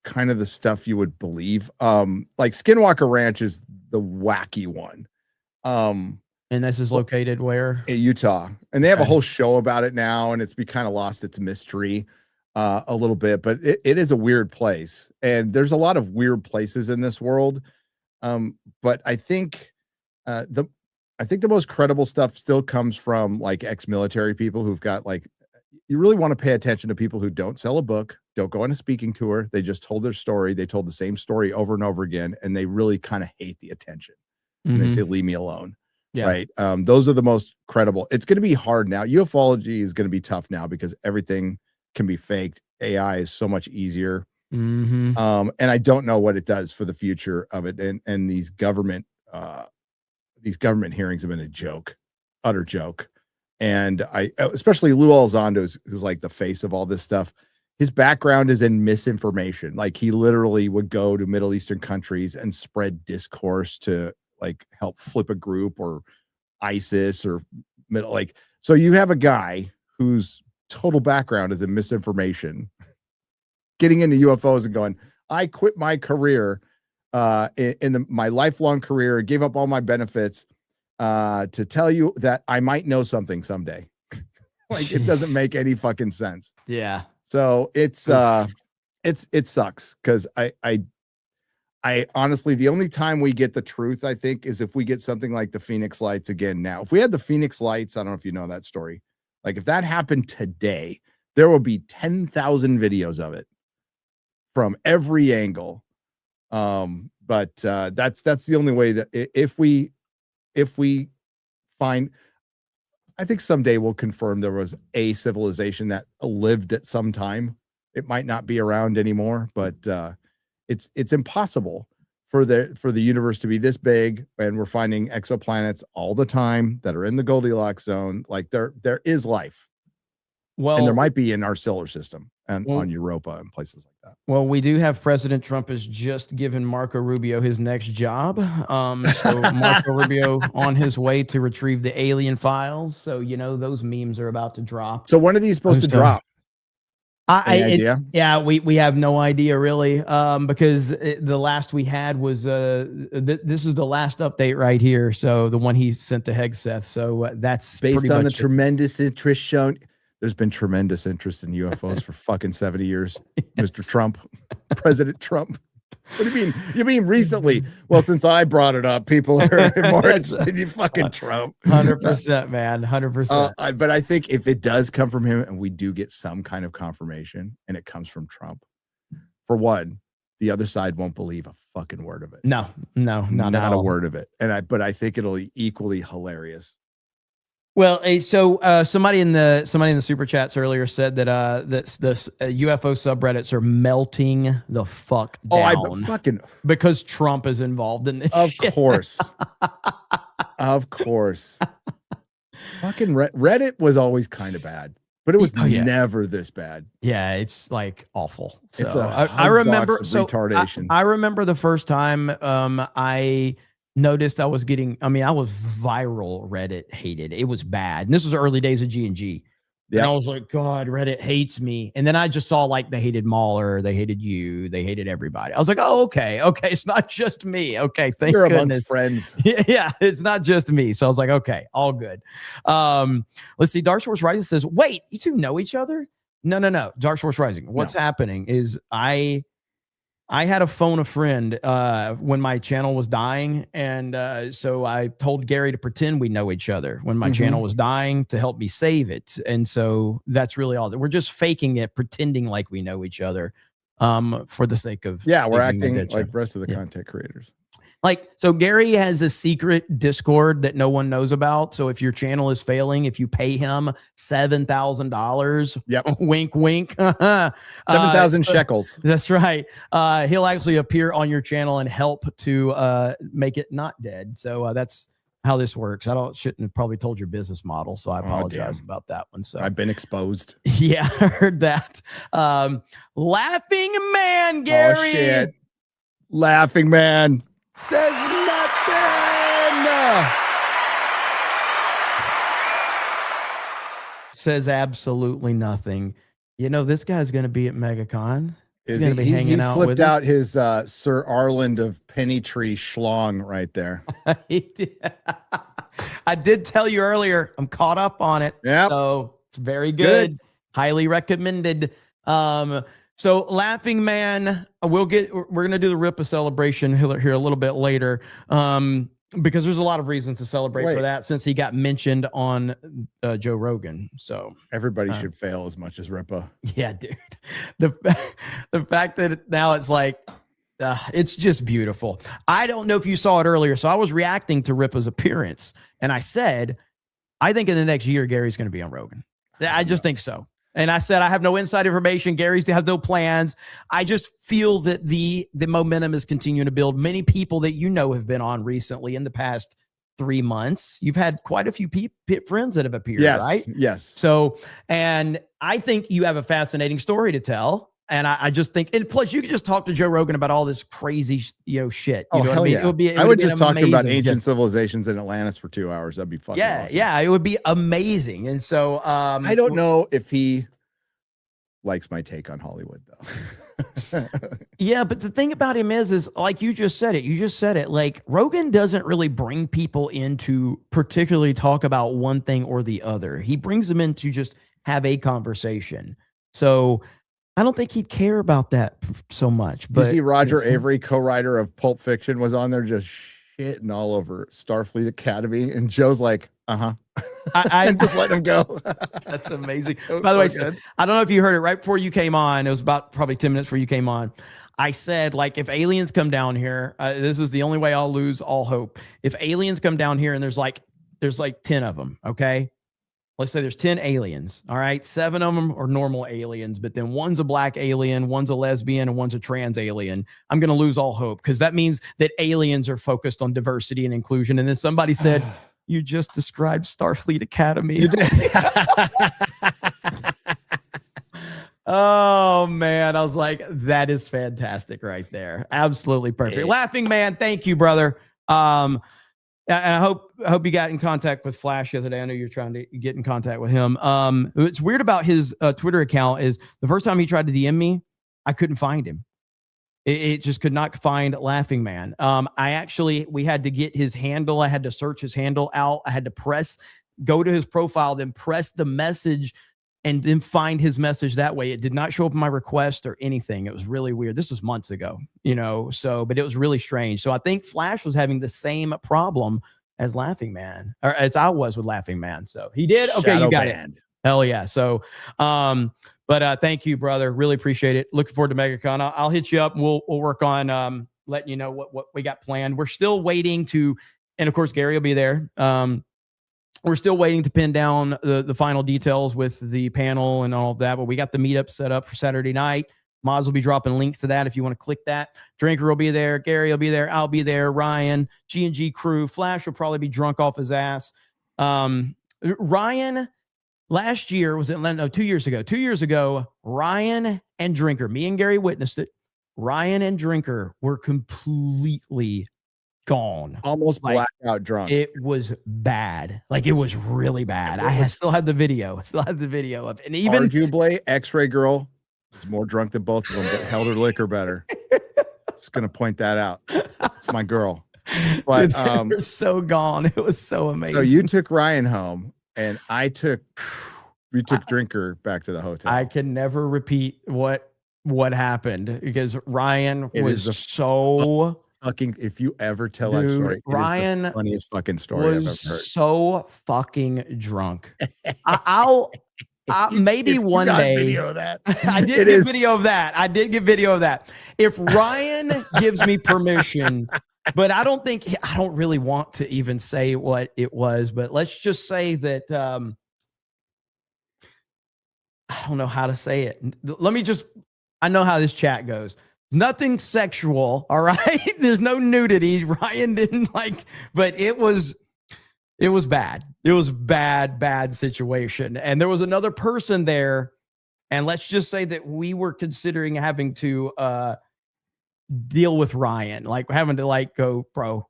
kind of the stuff you would believe. Like Skinwalker Ranch is the wacky one. And this is located where? In Utah. And they have a whole show about it now, and it's kind of lost its mystery a little bit, but it is a weird place. And there's a lot of weird places in this world. But I think the most credible stuff still comes from like ex-military people who've got like, you really want to pay attention to people who don't sell a book, don't go on a speaking tour. They just told their story. They told the same story over and over again, and they really kind of hate the attention. and they Mhm. say, leave me alone. Yeah. Right. Those are the most credible. It's going to be hard now. Ufology is going to be tough now because everything can be faked. AI is so much easier. Mhm. And I don't know what it does for the future of it. And these government hearings have been a joke, utter joke. And especially Lou Elizondo, who's like the face of all this stuff. His background is in misinformation. Like he literally would go to Middle Eastern countries and spread discourse to like help flip a group or ISIS or like, so you have a guy whose total background is in misinformation, getting into UFOs and going, I quit my career, my lifelong career, gave up all my benefits to tell you that I might know something someday. Like it doesn't make any fucking sense. Yeah. So it sucks because I honestly, the only time we get the truth, I think, is if we get something like the Phoenix Lights again. Now, if we had the Phoenix Lights, I don't know if you know that story. Like if that happened today, there will be 10,000 videos of it from every angle. But that's the only way that if we find, I think someday we'll confirm there was a civilization that lived at some time. It might not be around anymore, but it's impossible for the universe to be this big, and we're finding exoplanets all the time that are in the Goldilocks zone. Like there is life. Well, and there might be in our solar system and well, on Europa and places like that. Well, we do have President Trump has just given Marco Rubio his next job. So Marco Rubio on his way to retrieve the alien files. So, you know, those memes are about to drop. So when are these supposed to drop? Any idea? Yeah, we have no idea really, because the last we had was this is the last update right here. So the one he sent to Hegseth. So that's Based on the it. tremendous interest shown. There's been tremendous interest in UFOs for fucking 70 years, Mr. Trump, President Trump. What do you mean? You mean recently? Well, since I brought it up, people are more interested in you fucking Trump. 100%, man. 100%. But I think if it does come from him and we do get some kind of confirmation and it comes from Trump, for one, the other side won't believe a fucking word of it. No, not at a all. word of it. But I think it'll be equally hilarious. Well, so somebody in the super chats earlier said that this UFO subreddits are melting the fuck down. Because Trump is involved in this. Of shit. course, of course. Fucking Reddit was always kind of bad, but it was never this bad. Yeah, it's like awful. So It's I remember retardation. I remember the first time I noticed I was getting, I was viral Reddit hated. It was bad. And this was early days of G&G. Yeah. And I was like, God, Reddit hates me. And then I just saw like they hated Mahler, they hated you, they hated everybody. I was like, oh, okay. It's not just me. Okay, thank You're goodness. amongst friends. Yeah, it's not just me. So I was like, okay, all good. Let's see. Dark Source Rising says, wait, you two know each other? No. Dark Source Rising. What's happening is I had to phone a friend when my channel was dying. And so I told Gary to pretend we know each other when my channel was dying to help me save it. And so that's really all. We're just faking it, pretending like we know each other for the sake of. Yeah, we're acting like the rest of the content creators. Like, so Gary has a secret Discord that no one knows about. So if your channel is failing, if you pay him $7,000, wink, wink, 7,000 shekels. That's right. He'll actually appear on your channel and help to make it not dead. So that's how this works. Shouldn't have probably told your business model. So I apologize about that one. So I've been exposed. Yeah, I heard that. Laughing Man, Gary. Oh, shit. Laughing Man. Says nothing. Says absolutely nothing. You know, this guy's going to be at MegaCon. He's going to be hanging out with us. He flipped out his Sir Arland of Pennytree schlong right there. He did. I did tell you earlier, I'm caught up on it. Yeah. So it's very good. Highly recommended. So Laughing Man, we're going to do the RIPA celebration here a little bit later. Because there's a lot of reasons to celebrate for that since he got mentioned on Joe Rogan. So everybody should fail as much as RIPA. Yeah, dude. The fact that now it's like It's just beautiful. I don't know if you saw it earlier. So I was reacting to Ripa's appearance, and I said, I think in the next year, Gary's going to be on Rogan. I just think so. And I said, I have no inside information. Gary's has no plans. I just feel that the momentum is continuing to build. Many people that you know have been on recently in the past 3 months. You've had quite a few friends that have appeared, right? Yes. So, and I think you have a fascinating story to tell. And I just think, and plus you could just talk to Joe Rogan about all this crazy, shit. You know what I mean? Yeah. I would just talk about ancient civilizations in Atlantis for 2 hours. That'd be fucking awesome. Yeah, it would be amazing. And so, I don't know if he likes my take on Hollywood though. Yeah, but the thing about him is like you just said it. Like Rogan doesn't really bring people in to particularly talk about one thing or the other. He brings them in to just have a conversation. So I don't think he'd care about that so much. But you see Roger Avery, co-writer of Pulp Fiction, was on there just shitting all over Starfleet Academy, and Joe's like, I just let him go. That's amazing. By the way, so, I don't know if you heard it right before you came on. It was about probably 10 minutes before you came on. I said, like, if aliens come down here, this is the only way I'll lose all hope. If aliens come down here and there's like 10 of them, okay? Let's say there's 10 aliens, all right? 7 of them are normal aliens, but then one's a black alien, one's a lesbian, and one's a trans alien. I'm going to lose all hope because that means that aliens are focused on diversity and inclusion. And then somebody said, you just described Starfleet Academy. Oh, man. I was like, that is fantastic right there. Absolutely perfect. Laughing Man, thank you, brother. And I hope you got in contact with Flash the other day. I know you're trying to get in contact with him. What's weird about his Twitter account is the first time he tried to DM me, I couldn't find him. It just could not find Laughing Man. We had to get his handle. I had to search his handle out. I had to go to his profile, then press the message and then find his message that way. It did not show up in my request or anything. It was really weird. This was months ago, but it was really strange. So I think Flash was having the same problem as Laughing Man, or as I was with Laughing Man. So he did. Okay, Shadow you got banned. it. Hell yeah. So, but thank you, brother. Really appreciate it. Looking forward to MegaCon. I'll hit you up. We'll work on letting you know what we got planned. We're still waiting and of course Gary will be there. We're still waiting to pin down the final details with the panel and all of that, but we got the meetup set up for Saturday night. Moz will be dropping links to that if you want to click that. Drinker will be there. Gary will be there. I'll be there. Ryan, G&G crew. Flash will probably be drunk off his ass. Ryan, last year, 2 years ago. 2 years ago, Ryan and Drinker, me and Gary witnessed it. Ryan and Drinker were completely gone, almost blackout drunk. It was bad. Like it was really bad. I still had the video. Of it. And even arguably X-Ray Girl is more drunk than both of them, but held her liquor better. Just gonna point that out. It's my girl. But they were so gone. It was so amazing. So you took Ryan home, and we took Drinker back to the hotel. I can never repeat what happened because Ryan was so fucking, if you ever tell that story, Ryan, the funniest fucking story I've ever heard. So fucking drunk. I'll maybe one day video of that. I did get video of that. I did get video of that. If Ryan gives me permission, but I don't really want to even say what it was, but let's just say that I don't know how to say it. I know how this chat goes. Nothing sexual, all right? There's no nudity. Ryan didn't but it was bad. It was bad situation. And there was another person there, and let's just say that we were considering having to deal with Ryan, having to go, bro,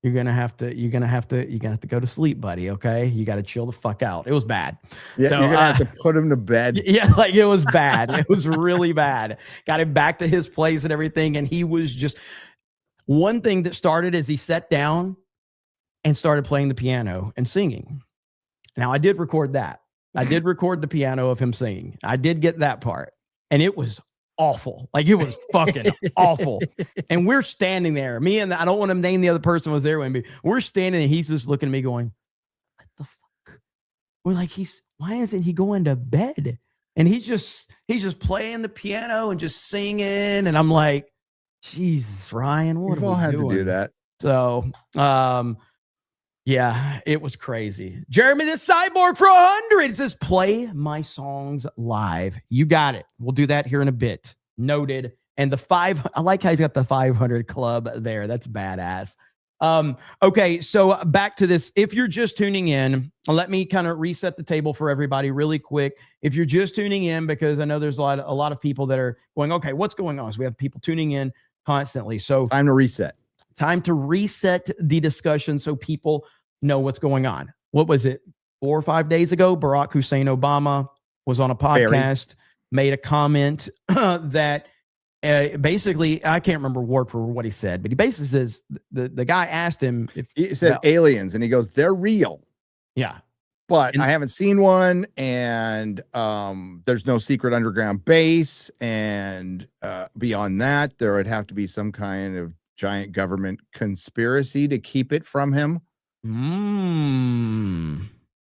you're gonna have to go to sleep, buddy. Okay, you got to chill the fuck out. It was bad. Yeah, so you're gonna have to put him to bed. Yeah, it was bad. It was really bad. Got him back to his place and everything, and he was just one thing that started as he sat down and started playing the piano and singing. Now I did record that. I did record the piano of him singing. I did get that part, and it was awful. It was fucking awful. And we're standing there. Me and I don't want to name the other person was there with me. We're standing and he's just looking at me going, what the fuck? We're like, why isn't he going to bed? and he's just playing the piano and just singing, and I'm like, Jesus, Ryan, what We've are all we had doing? to do that. So, yeah, it was crazy. Jeremy the Cyborg for 100. It says, play my songs live. You got it. We'll do that here in a bit. Noted. And I like how he's got the 500 club there. That's badass. Okay, so back to this. If you're just tuning in, let me kind of reset the table for everybody really quick. If you're just tuning in, because I know there's a lot of people that are going, okay, what's going on? So we have people tuning in constantly. So Time to reset. Time to reset the discussion so people know what's going on. What was it? 4 or 5 days ago, Barack Hussein Obama was on a podcast, made a comment that basically, I can't remember word for what he said, but he basically says the guy asked him if he said aliens, and he goes, they're real. Yeah. But I haven't seen one, and there's no secret underground base. And beyond that, there would have to be some kind of giant government conspiracy to keep it from him.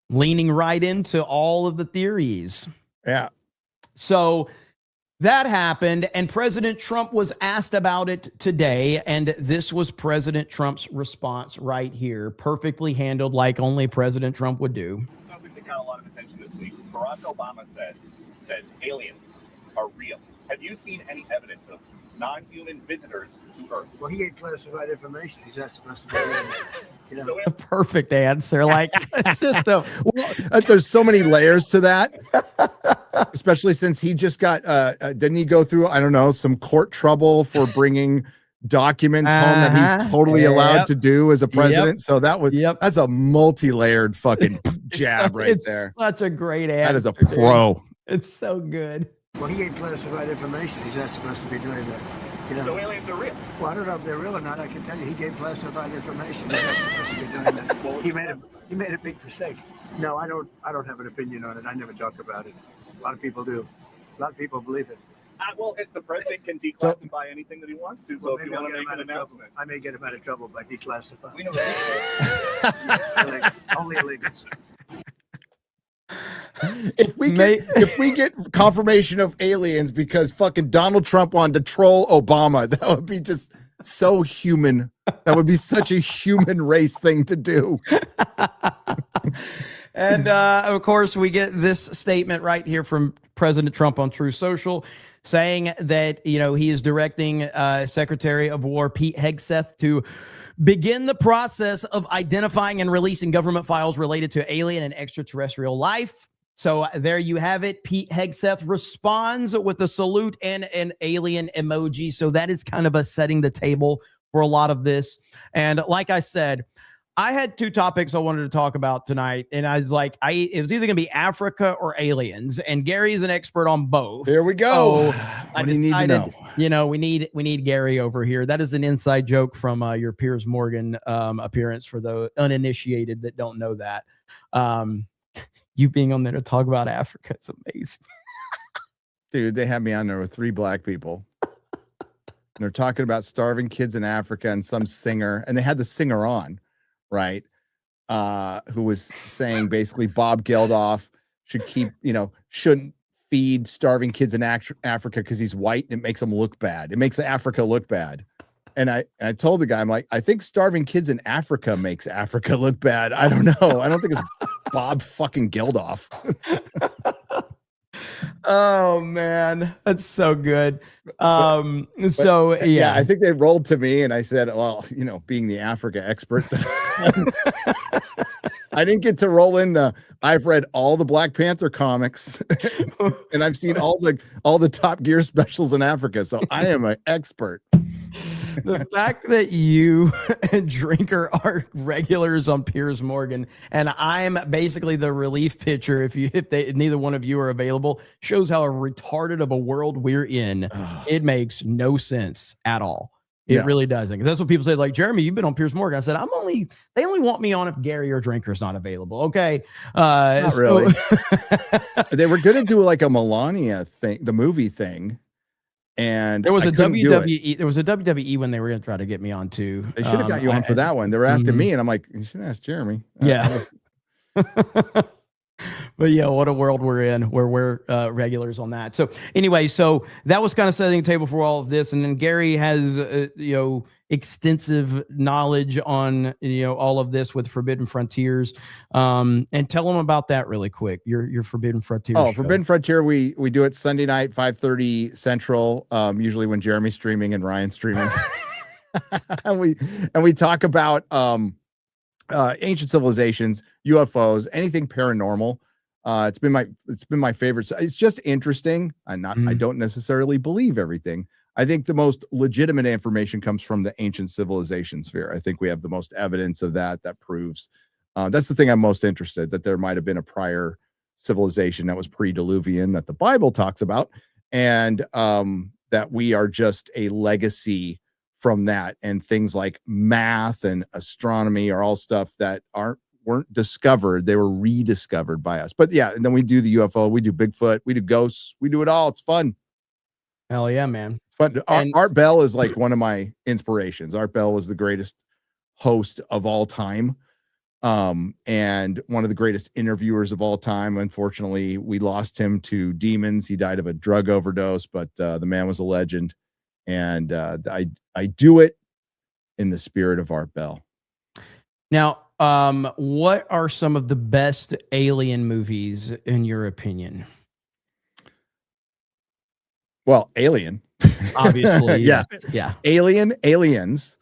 Leaning right into all of the theories. Yeah. So that happened, and President Trump was asked about it today, and this was President Trump's response right here. Perfectly handled like only President Trump would do. Something that got a lot of attention this week. Barack Obama said that aliens are real. Have you seen any evidence of non-human visitors to Earth? Well, he gave classified information. He's not supposed to be doing that. You know? A perfect answer. Like, it's just there's so many layers to that, especially since he just got, didn't he go through, I don't know, some court trouble for bringing documents home that he's totally allowed to do as a president? So that's a multi-layered fucking jab there. Such a great answer. That is a pro. Dude. It's so good. Well, he gave classified information. He's not supposed to be doing that. You know? So aliens are real. Well, I don't know if they're real or not. I can tell you, he gave classified information. He's not supposed to be doing that. He made a big mistake. No, I don't have an opinion on it. I never talk about it. A lot of people do. A lot of people believe it. Well, if the president can declassify anything that he wants to, so if you want to make an announcement. I may get him out of trouble by declassifying. We know only illegals. If we get confirmation of aliens because fucking Donald Trump wanted to troll Obama, that would be just so human. That would be such a human race thing to do. And of course, we get this statement right here from President Trump on True Social, saying that, you know, he is directing Secretary of War Pete Hegseth to begin the process of identifying and releasing government files related to alien and extraterrestrial life. So there you have it. Pete Hegseth responds with a salute and an alien emoji. So that is kind of a setting the table for a lot of this. And like I said, I had 2 topics I wanted to talk about tonight, and I was like, it was either going to be Africa or aliens, and Gary is an expert on both. There we go. So what do you need to know? You know, we need Gary over here. That is an inside joke from your Piers Morgan appearance for the uninitiated that don't know that. You being on there to talk about Africa, it's amazing. Dude, they had me on there with 3 black people. And they're talking about starving kids in Africa and some singer, and they had the singer on, right? Who was saying basically Bob Geldof shouldn't feed starving kids in Africa because he's white and it makes them look bad. It makes Africa look bad. And I told the guy, I'm like, I think starving kids in Africa makes Africa look bad. I don't know. I don't think it's Bob fucking Geldof. Oh man, that's so good. Yeah, I think they rolled to me and I said, well, you know, being the Africa expert, I didn't get to roll in I've read all the Black Panther comics and I've seen all the Top Gear specials in Africa. So I am an expert. The fact that you and Drinker are regulars on Piers Morgan and I'm basically the relief pitcher if neither one of you are available shows how retarded of a world we're in. It makes no sense at all. It really doesn't. That's what people say, like, Jeremy, you've been on Piers Morgan. I said, they only want me on if Gary or Drinker's not available. Okay. Not really. They were going to do like a Melania thing, the movie thing. And there was a WWE. There was a WWE when they were going to try to get me on too. They should have got you on for that one. They were asking me, and I'm like, you should ask Jeremy. Yeah. But yeah, what a world we're in where we're regulars on that. So anyway, so that was kind of setting the table for all of this. And then Gary has, extensive knowledge on, all of this with Forbidden Frontiers. And tell them about that really quick. Your Forbidden Frontiers. Oh, show. Forbidden Frontier. We do it Sunday night, 5:30 Central. Usually when Jeremy's streaming and Ryan's streaming. and we talk about ancient civilizations, UFOs, anything paranormal. It's been my favorite. It's just interesting. I don't necessarily believe everything. I think the most legitimate information comes from the ancient civilization sphere. I think we have the most evidence of that proves. That's the thing I'm most interested, that there might have been a prior civilization that was pre-Diluvian that the Bible talks about, and that we are just a legacy from that. And things like math and astronomy are all stuff that weren't discovered. They were rediscovered by us. But yeah, and then we do the UFO, we do Bigfoot, we do ghosts, we do it all. It's fun. Hell yeah, man. It's fun. Art Bell is like one of my inspirations. Art Bell was the greatest host of all time. And one of the greatest interviewers of all time. Unfortunately, we lost him to demons. He died of a drug overdose, but the man was a legend. And I do it in the spirit of Art Bell. Now, what are some of the best alien movies in your opinion? Well, Alien. Obviously. Yeah. Yeah. Aliens.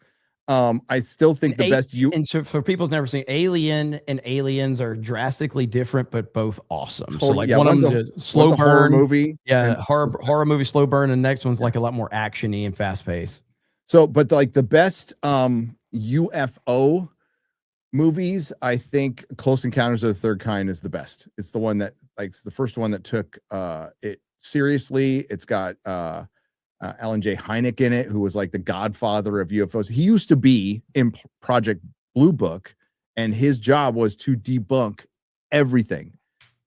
I still think the best and so for people who've never seen, Alien and Aliens are drastically different, but both awesome. Totally, So like yeah, one of one's them is slow burn horror movie. Yeah, and horror movie, slow burn, and the next one's like a lot more actiony and fast paced. So, but like the best UFO movies, I think Close Encounters of the Third Kind is the best. It's the one that, like, it's the first one that took it seriously. It's got Alan J. Hynek in it, who was like the godfather of UFOs. He used to be in Project Blue Book, and his job was to debunk everything.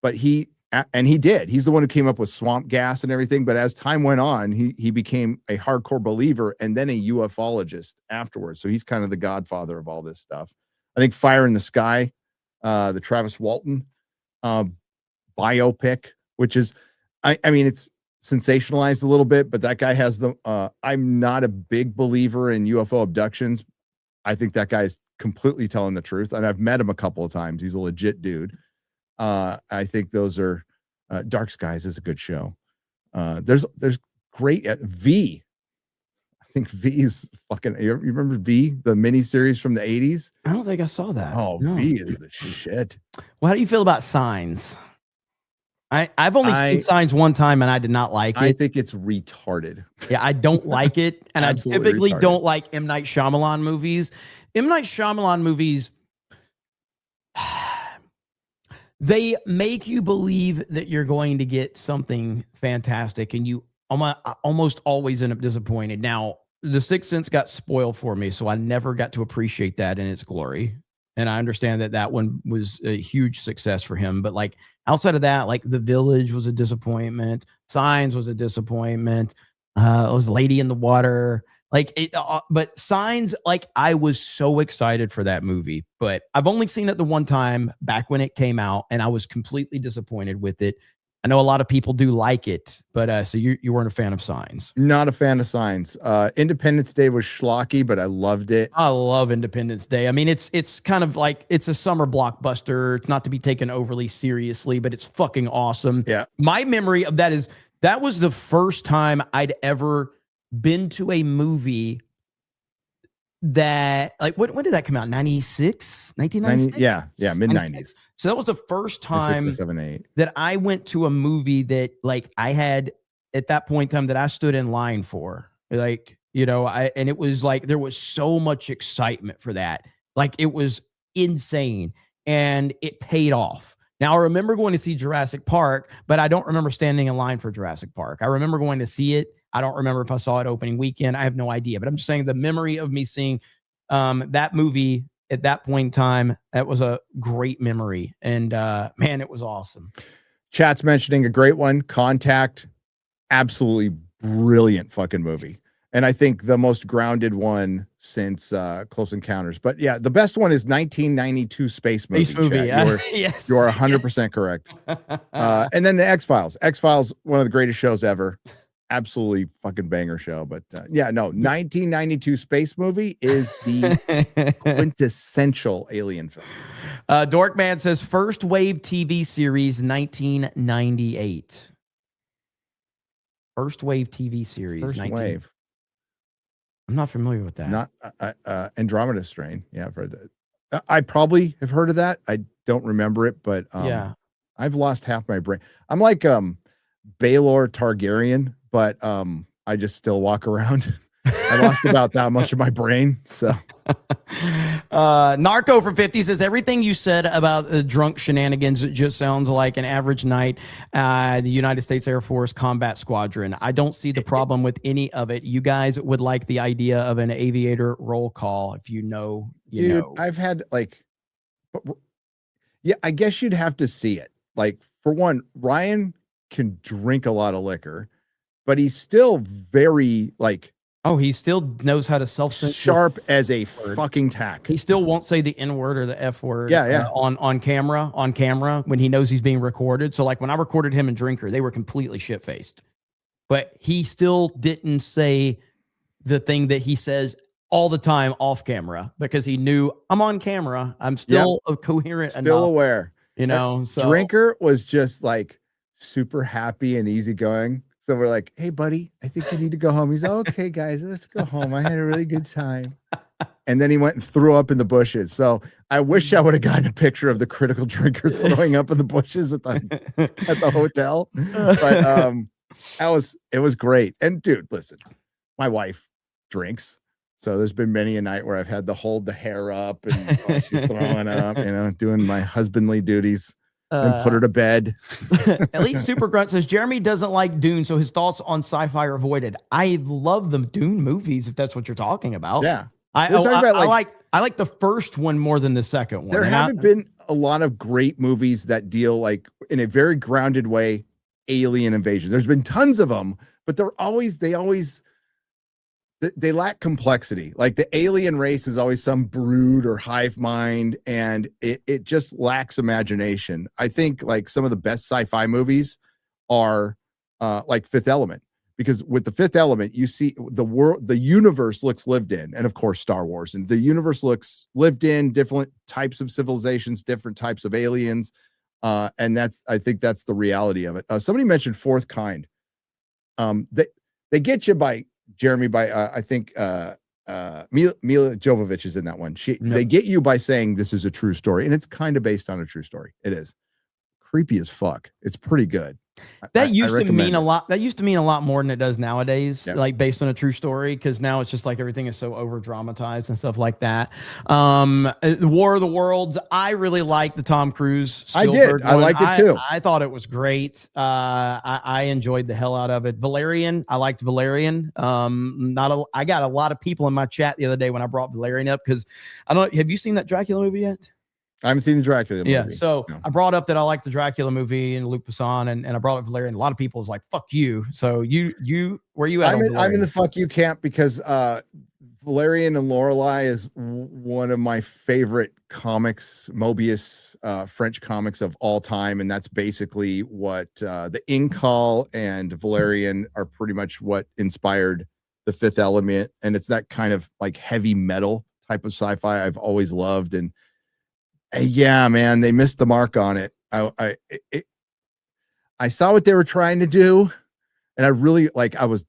But he did. He's the one who came up with swamp gas and everything. But as time went on, he became a hardcore believer and then a ufologist afterwards. So he's kind of the godfather of all this stuff. I think Fire in the Sky, the Travis Walton biopic, which is, I mean, it's sensationalized a little bit, but that guy has I'm not a big believer in UFO abductions. I think that guy's completely telling the truth. And I've met him a couple of times. He's a legit dude. I think those are Dark Skies is a good show. There's great V. I think V is fucking, you remember V, the miniseries from the 80s? I don't think I saw that. Oh, no. V is the shit. Well, how do you feel about Signs? I've only seen Signs one time and I did not like it. I think it's retarded. Yeah, I don't like it. And I typically retarded. don't like M. Night Shyamalan movies. M. Night Shyamalan movies, they make you believe that you're going to get something fantastic, and you almost always end up disappointed. Now, The Sixth Sense got spoiled for me, so I never got to appreciate that in its glory. And I understand that that one was a huge success for him. But like outside of that, like The Village was a disappointment. Signs was a disappointment. It was Lady in the Water. Like it, but Signs, like I was so excited for that movie, but I've only seen it the one time back when it came out, and I was completely disappointed with it. I know a lot of people do like it, but so you weren't a fan of Signs. Not a fan of Signs. Independence Day was schlocky, but I loved it. I love Independence Day. I mean, it's kind of like it's a summer blockbuster. It's not to be taken overly seriously, but it's fucking awesome. Yeah. My memory of that is that was the first time I'd ever been to a movie that, like, when did that come out? 96? 1996? Yeah, mid-90s. So that was the first time 6, 7, 8. that I went to a movie that, like, I had at that point in time that I stood in line for. Like, you know, and it was like there was so much excitement for that. Like, it was insane, and it paid off. Now, I remember going to see Jurassic Park, but I don't remember standing in line for Jurassic Park. I remember going to see it. I don't remember if I saw it opening weekend. I have no idea, but I'm just saying the memory of me seeing that movie at that point in time, that was a great memory. And man, it was awesome. Chat's mentioning a great one, Contact. Absolutely brilliant fucking movie. And I think the most grounded one since Close Encounters. But yeah, the best one is 1992 Space Movie. Space movie, Chat. yeah. Yes. You are 100% correct. And then the X-Files. X-Files, one of the greatest shows ever. Absolutely fucking banger show. But yeah, no, 1992 Space Movie is the quintessential alien film. Dorkman says first wave TV series 1998. First wave TV series. First wave. I'm not familiar with that. Not Andromeda Strain. Yeah, I've heard that. I probably have heard of that. I don't remember it, but yeah, I've lost half my brain. I'm like Baelor Targaryen, but I just still walk around. I lost about that much of my brain. So Narco for 50 says everything you said about the drunk shenanigans just sounds like an average night the United States Air Force Combat Squadron. I don't see the problem with any of it. You guys would like the idea of an aviator roll call. If you know, you dude, know. I've had like, yeah, I guess you'd have to see it. Like, for one, Ryan can drink a lot of liquor, but he's still very like, oh, he still knows how to self-censor. Sharp as a fucking tack. He still won't say the N-word or the F-word on camera when he knows he's being recorded. So like when I recorded him and Drinker, they were completely shit-faced. But he still didn't say the thing that he says all the time off camera because he knew I'm on camera. I'm still coherent still enough, aware. You know, so Drinker was just like super happy and easygoing. So we're like, hey, buddy, I think you need to go home. He's like, okay, guys, let's go home. I had a really good time. And then he went and threw up in the bushes. So I wish I would have gotten a picture of the critical drinker throwing up in the bushes at the hotel. But it was great. And dude, listen, my wife drinks. So there's been many a night where I've had to hold the hair up and she's throwing up, you know, doing my husbandly duties. And put her to bed. Elite Super Grunt says Jeremy doesn't like Dune, so his thoughts on sci-fi are avoided. I love the Dune movies, if that's what you're talking about. Yeah, I like the first one more than the second one. There haven't been a lot of great movies that deal like in a very grounded way alien invasion. There's been tons of them, but they lack complexity. Like the alien race is always some brood or hive mind, and it just lacks imagination. I think like some of the best sci-fi movies are like Fifth Element, because with the Fifth Element, you see the universe looks lived in, and of course Star Wars, and the universe looks lived in, different types of civilizations, different types of aliens, and I think that's the reality of it. Somebody mentioned Fourth Kind. They get you by Jeremy, I think Mila Jovovich is in that one. They get you by saying this is a true story, and it's kind of based on a true story. It is creepy as fuck. It's pretty good. That used to mean a lot. That used to mean a lot more than it does nowadays. Yeah. Like based on a true story, because now it's just like everything is so over dramatized and stuff like that. War of the Worlds. I really like the Tom Cruise. Spielberg I liked it too. I thought it was great. I enjoyed the hell out of it. Valerian. I liked Valerian. I got a lot of people in my chat the other day when I brought Valerian up because I don't. Have you seen that Dracula movie yet? I haven't seen the Dracula movie. Yeah, so no. I brought up that I like the Dracula movie and Luc Besson, and I brought up Valerian. A lot of people was like, "Fuck you." So you, where you at? I'm in the fuck you camp because Valerian and Lorelei is one of my favorite comics, Mobius, French comics of all time, and that's basically what the Incal and Valerian are pretty much what inspired the Fifth Element, and it's that kind of like heavy metal type of sci-fi I've always loved. And yeah, man, they missed the mark on it. I saw what they were trying to do, and I really I was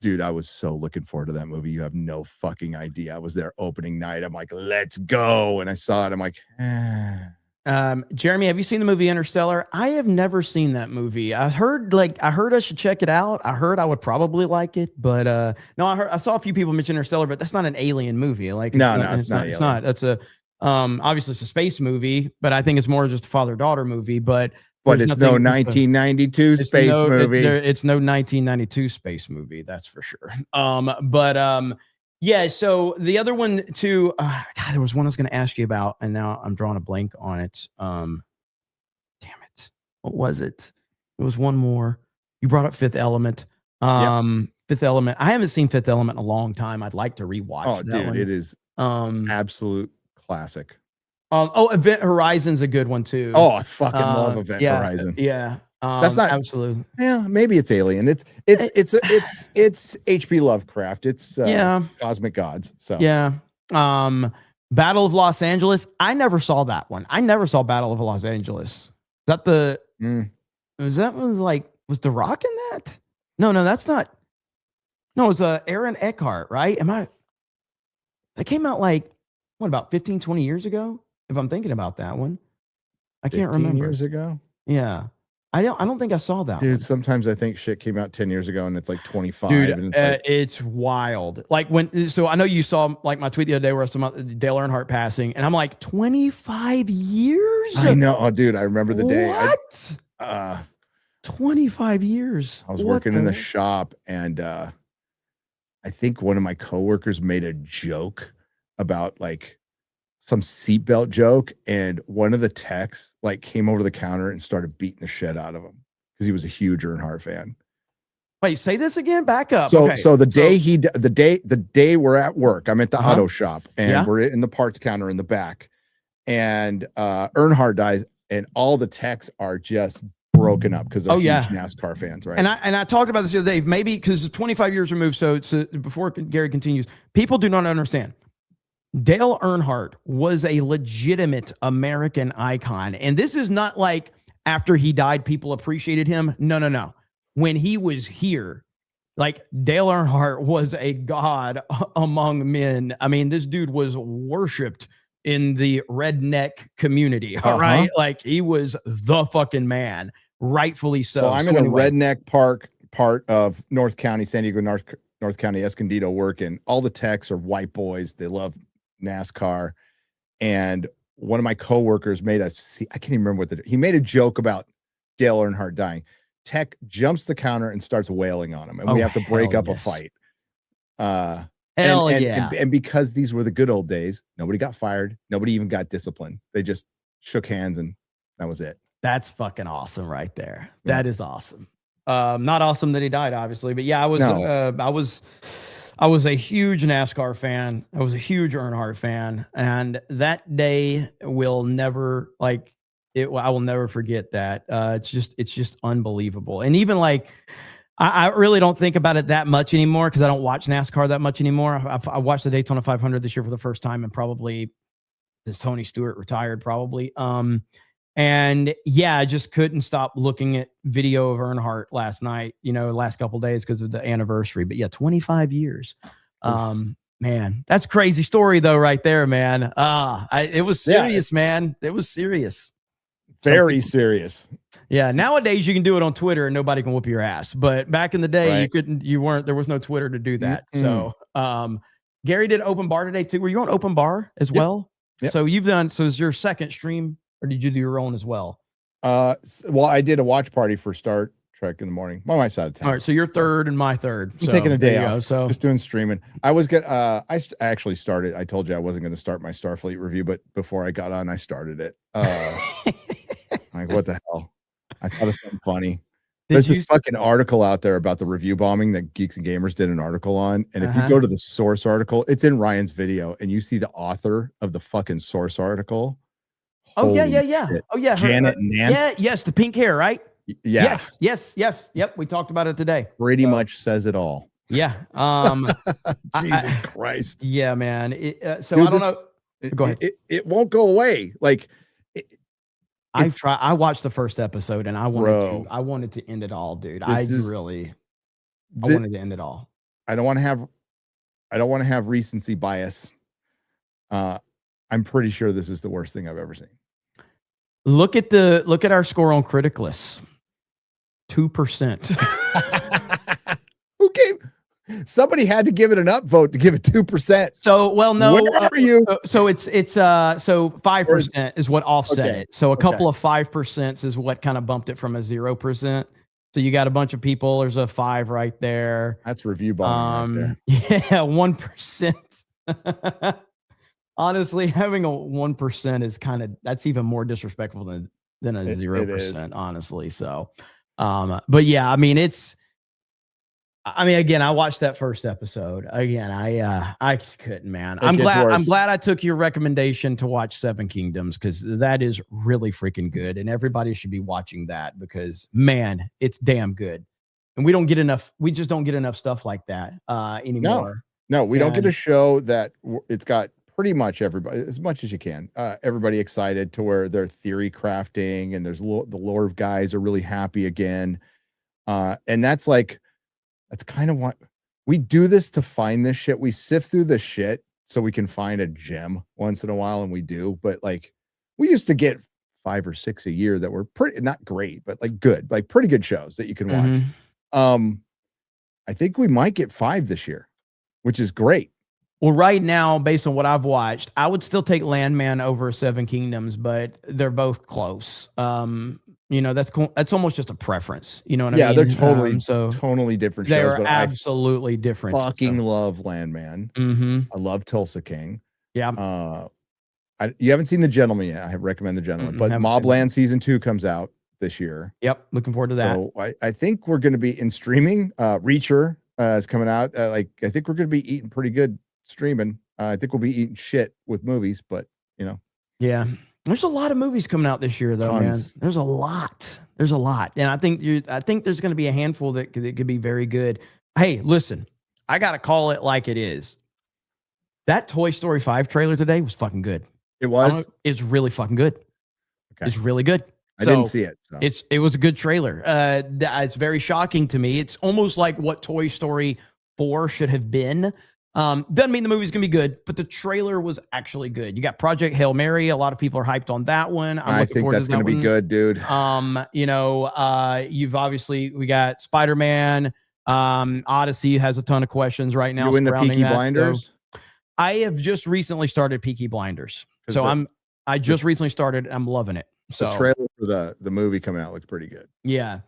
so looking forward to that movie. You have no fucking idea. I was there opening night. I'm like, let's go. And I saw it. I'm like, Jeremy, have you seen the movie Interstellar? I have never seen that movie. I heard I should check it out. I heard I would probably like it, but no, I saw a few people mention Interstellar, but that's not an alien movie. Like, it's not. That's a obviously it's a space movie, but I think it's more just a father-daughter movie. But it's no 1992 space movie. It's no 1992 space movie, that's for sure. Yeah. So the other one too. God, there was one I was going to ask you about, and now I'm drawing a blank on it. Damn it! What was it? It was one more. You brought up Fifth Element. Fifth Element. I haven't seen Fifth Element in a long time. I'd like to rewatch. Oh, dude, one. it is Absolute classic. Event Horizon's a good one too. Oh, I fucking love Event Horizon. Yeah. That's not absolutely. Yeah, maybe it's alien. It's H.P. Lovecraft. It's cosmic gods. So yeah. Battle of Los Angeles. I never saw that one. I never saw Battle of Los Angeles. Is that the was that was like was The Rock in that? No, that's not. No, it was Aaron Eckhart, right? That came out like what about 15, 20 years ago? If I'm thinking about that one. I can't remember. Years ago? Yeah. I don't think I saw that Dude, one. sometimes I think shit came out 10 years ago and it's like 25. Dude, and it's, it's wild. Like so I know you saw like my tweet the other day where I was talking about Dale Earnhardt passing, and I'm like, 25 years? I know. Oh, dude, I remember the day. What? 25 years. I was working in the shop, and I think one of my coworkers made a joke about like some seatbelt joke, and one of the techs like came over the counter and started beating the shit out of him because he was a huge Earnhardt fan. Wait, say this again. Back up. So the day we're at work, I'm at the auto shop, and we're in the parts counter in the back, and Earnhardt dies, and all the techs are just broken up because they're huge NASCAR fans, right? And I talked about this the other day, maybe because 25 years removed. So before Gary continues, people do not understand. Dale Earnhardt was a legitimate American icon. And this is not like after he died, people appreciated him. No. When he was here, like Dale Earnhardt was a god among men. I mean, this dude was worshiped in the redneck community. All right. Like he was the fucking man, rightfully so. So I'm in a redneck part of North County, San Diego, North County, Escondido working. All the techs are white boys. They love NASCAR, and one of my coworkers made I can't even remember he made a joke about Dale Earnhardt dying. Tech jumps the counter and starts wailing on him, and we have to break up a fight. And because these were the good old days, nobody got fired, nobody even got disciplined. They just shook hands, and that was it. That's fucking awesome right there. That is awesome. Not awesome that he died, obviously, but yeah, I was a huge NASCAR fan. I was a huge Earnhardt fan, and that day will never I will never forget that. It's just unbelievable. And even like, I really don't think about it that much anymore because I don't watch NASCAR that much anymore. I watched the Daytona 500 this year for the first time, and probably as Tony Stewart retired, probably. And yeah, I just couldn't stop looking at video of Earnhardt last night, last couple of days because of the anniversary. But yeah, 25 years. Man, that's crazy story though, right there, man. It was serious, man. It was serious. Very serious. Yeah. Nowadays you can do it on Twitter and nobody can whoop your ass. But back in the day, there was no Twitter to do that. So Gary did open bar today too. Were you on open bar as well? Yep. So is your second stream? Or did you do your own as well? Well, I did a watch party for Star Trek in the morning. On my side of town. All right, so you're third and my third. I'm taking a day off. So just doing streaming. I was good. I actually started. I told you I wasn't going to start my Starfleet review, but before I got on, I started it. Like what the hell? I thought of something funny. There's this fucking article out there about the review bombing that Geeks and Gamers did an article on. And if you go to the source article, it's in Ryan's video, and you see the author of the fucking source article. Oh, yeah. Shit. Oh, yeah. Janet Nance. Yes, the pink hair, right? Yeah. Yes. Yep, we talked about it today. Pretty much says it all. Yeah. Jesus Christ. Yeah, man. Dude, I don't know. Go ahead. It won't go away. Like, I watched the first episode, and I wanted to end it all, dude. I wanted to end it all. I don't want to have recency bias. I'm pretty sure this is the worst thing I've ever seen. Look at our score on Criticless. 2%. Who gave? Somebody had to give it an upvote to give it 2%. So, well, no. Where are you? So it's 5% is what offset it. So a couple of 5% is what kind of bumped it from a 0%. So you got a bunch of people. There's a 5 right there. That's review bombing right there. Yeah, 1%. Honestly, having a 1% is that's even more disrespectful than a 0%, honestly. So, but yeah, I mean, I mean, again, I watched that first episode. Again, I just couldn't, man. It I'm gets glad. I'm worse. glad I took your recommendation to watch Seven Kingdoms, because that is really freaking good, and everybody should be watching that because, man, it's damn good. And we don't get enough. We just don't get enough stuff like that anymore. No, we don't get And- a show that it's got pretty much everybody, as much as you can, everybody excited to where they're theory crafting and there's the lore of guys are really happy again. And that's kind of what we do this to find this shit. We sift through the shit so we can find a gem once in a while, and we do. But like, we used to get 5 or 6 a year that were pretty, not great, but like good, like pretty good shows that you can watch. I think we might get 5 this year, which is great. Well, right now, based on what I've watched, I would still take Landman over Seven Kingdoms, but they're both close. That's cool. That's almost just a preference. You know what I mean? Yeah, they're totally so totally different they shows. are But absolutely different. I fucking love Landman. I love Tulsa King. Yeah. You haven't seen The Gentleman yet. I recommend The Gentleman, but Mobland season 2 comes out this year. Yep, looking forward to that. So I think we're going to be in streaming. Reacher is coming out. I think we're going to be eating pretty good streaming. I think we'll be eating shit with movies, but yeah. There's a lot of movies coming out this year, though, Tons. man. There's a lot. And I think there's going to be a handful that could be very good. Hey, listen, I got to call it like it is. That Toy Story 5 trailer today was fucking good. It was. It's really fucking good. Okay. It's really good. I didn't see it. So. It was a good trailer. It's very shocking to me. It's almost like what Toy Story 4 should have been. Doesn't mean the movie's gonna be good, but the trailer was actually good. You got Project Hail Mary. A lot of people are hyped on that one. I think that's gonna be good, dude. You've we got Spider-Man. Odyssey has a ton of questions right now. You in the surrounding Peaky that, Blinders? so I have just recently started Peaky Blinders. So I just recently started. I'm loving it. So the trailer for the movie coming out looks pretty good. Yeah.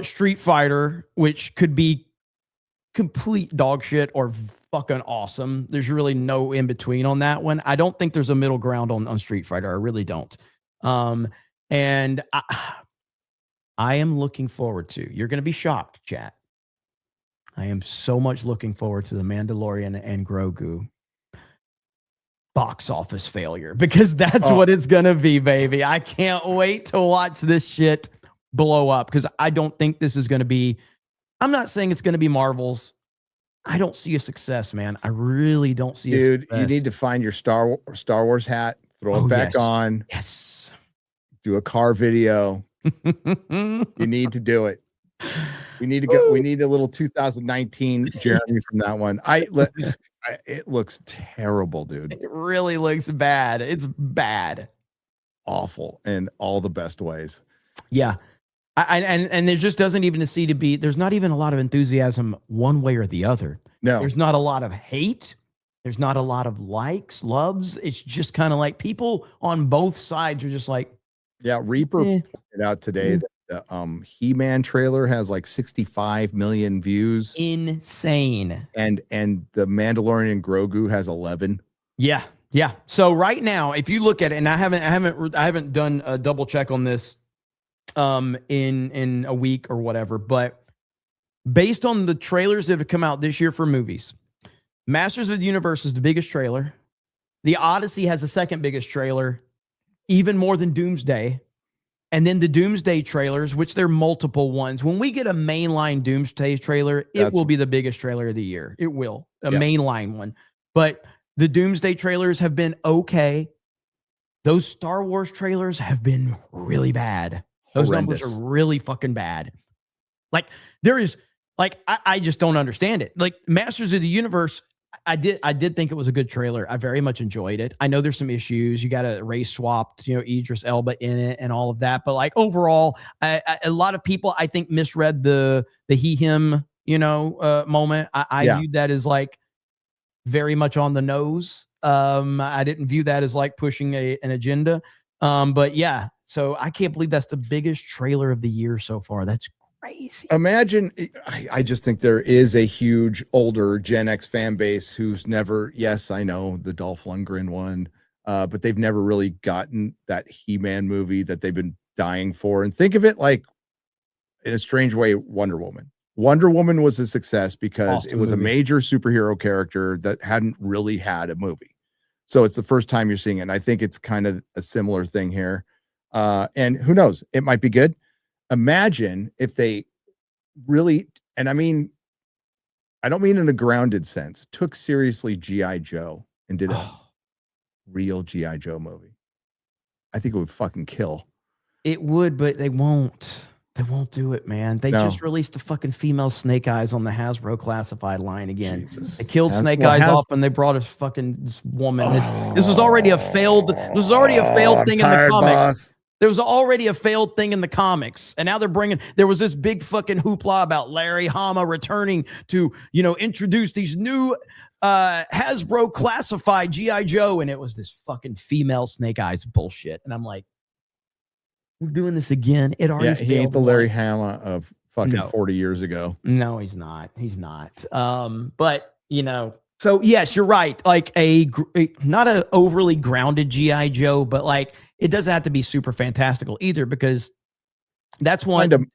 Street Fighter, which could be complete dog shit or fucking awesome. There's really no in between on that one. I don't think there's a middle ground on Street Fighter. I really don't. And I am looking forward to, you're going to be shocked, chat. I am so much looking forward to The Mandalorian and Grogu box office failure, because that's what it's going to be, baby. I can't wait to watch this shit blow up, because I don't think this is going to be, I'm not saying it's going to be Marvel's. I don't see a success, man. I really don't see a success. Dude, you need to find your Star Wars hat, throw it back on. Yes. Do a car video. You need to do it. We need to go. We need a little 2019 Jeremy from that one. It looks terrible, dude. It really looks bad. It's bad. Awful in all the best ways. Yeah. And there just doesn't even seem to be, there's not even a lot of enthusiasm one way or the other. No. There's not a lot of hate. There's not a lot of likes, loves. It's just kind of like people on both sides are just like. Yeah. Reaper pointed out today that the He-Man trailer has like 65 million views. Insane. And the Mandalorian and Grogu has 11. Yeah. Yeah. So right now, if you look at it, and I haven't done a double check on this in a week or whatever, but based on the trailers that have come out this year for movies, Masters of the Universe is the biggest trailer. The Odyssey has the second biggest trailer, even more than Doomsday. And then the Doomsday trailers, which they're multiple ones. When we get a mainline Doomsday trailer, it will be the biggest trailer of the year. It will. A mainline one. But the Doomsday trailers have been okay. Those Star Wars trailers have been really bad. Those numbers are really fucking bad. Like, there is, like, I just don't understand it. Like, Masters of the Universe, I did think it was a good trailer. I very much enjoyed it. I know there's some issues. You got a race swapped, Idris Elba in it and all of that. But like overall, a lot of people, I think, misread the he/him, moment. I viewed that as like very much on the nose. I didn't view that as like pushing an agenda. But yeah, so I can't believe that's the biggest trailer of the year so far. That's crazy. Imagine, I just think there is a huge older Gen X fan base who's never, yes, I know the Dolph Lundgren one, but they've never really gotten that He-Man movie that they've been dying for. And think of it like, in a strange way, Wonder Woman. Wonder Woman was a success because Awesome it was movie. a major superhero character that hadn't really had a movie. So it's the first time you're seeing it. And I think it's kind of a similar thing here. And who knows? It might be good. Imagine if they really, and I mean, I don't mean in a grounded sense, took seriously G.I. Joe and did a real G.I. Joe movie. I think it would fucking kill. It would, but they won't. They won't do it, man. They just released the fucking female Snake Eyes on the Hasbro classified line again. Jesus. They killed Snake Eyes off, and they brought this woman. This was already a failed. This was already a failed thing in the comics. There was already a failed thing in the comics, and now they're bringing. There was this big fucking hoopla about Larry Hama returning to, introduce these new Hasbro classified GI Joe, and it was this fucking female Snake Eyes bullshit. And I'm like, we're doing this again. It already he ain't failed the Larry once. Hama of fucking 40 years ago. No, he's not. He's not. But so yes, you're right. Like not a overly grounded GI Joe, but like it doesn't have to be super fantastical either, because that's one.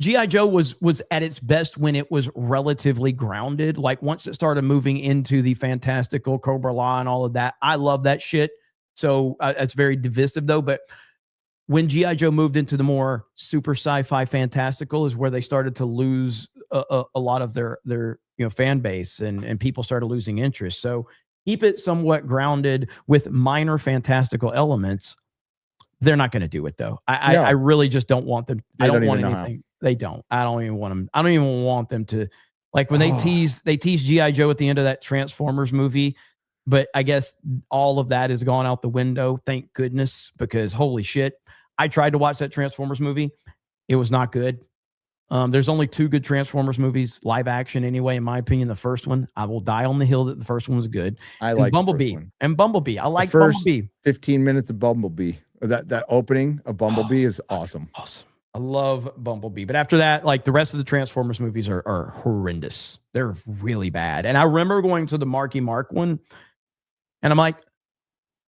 GI Joe was at its best when it was relatively grounded. Like once it started moving into the fantastical Cobra Law and all of that, I love that shit. So it's very divisive though. But when G.I. Joe moved into the more super sci-fi fantastical is where they started to lose a lot of their fan base, and people started losing interest. So keep it somewhat grounded with minor fantastical elements. They're not going to do it though. I really just don't want them. I don't want anything. They don't. I don't even want them. I don't even want them to, like when they tease G.I. Joe at the end of that Transformers movie. But I guess all of that has gone out the window. Thank goodness, because holy shit. I tried to watch that Transformers movie. It was not good. There's only 2 good Transformers movies, live action anyway, in my opinion. The first one, I will die on the hill that the first one was good. I like Bumblebee. And Bumblebee. I like first Bumblebee. 15 minutes of Bumblebee. That opening of Bumblebee is awesome. Awesome. I love Bumblebee. But after that, like the rest of the Transformers movies are horrendous. They're really bad. And I remember going to the Marky Mark one, and I'm like,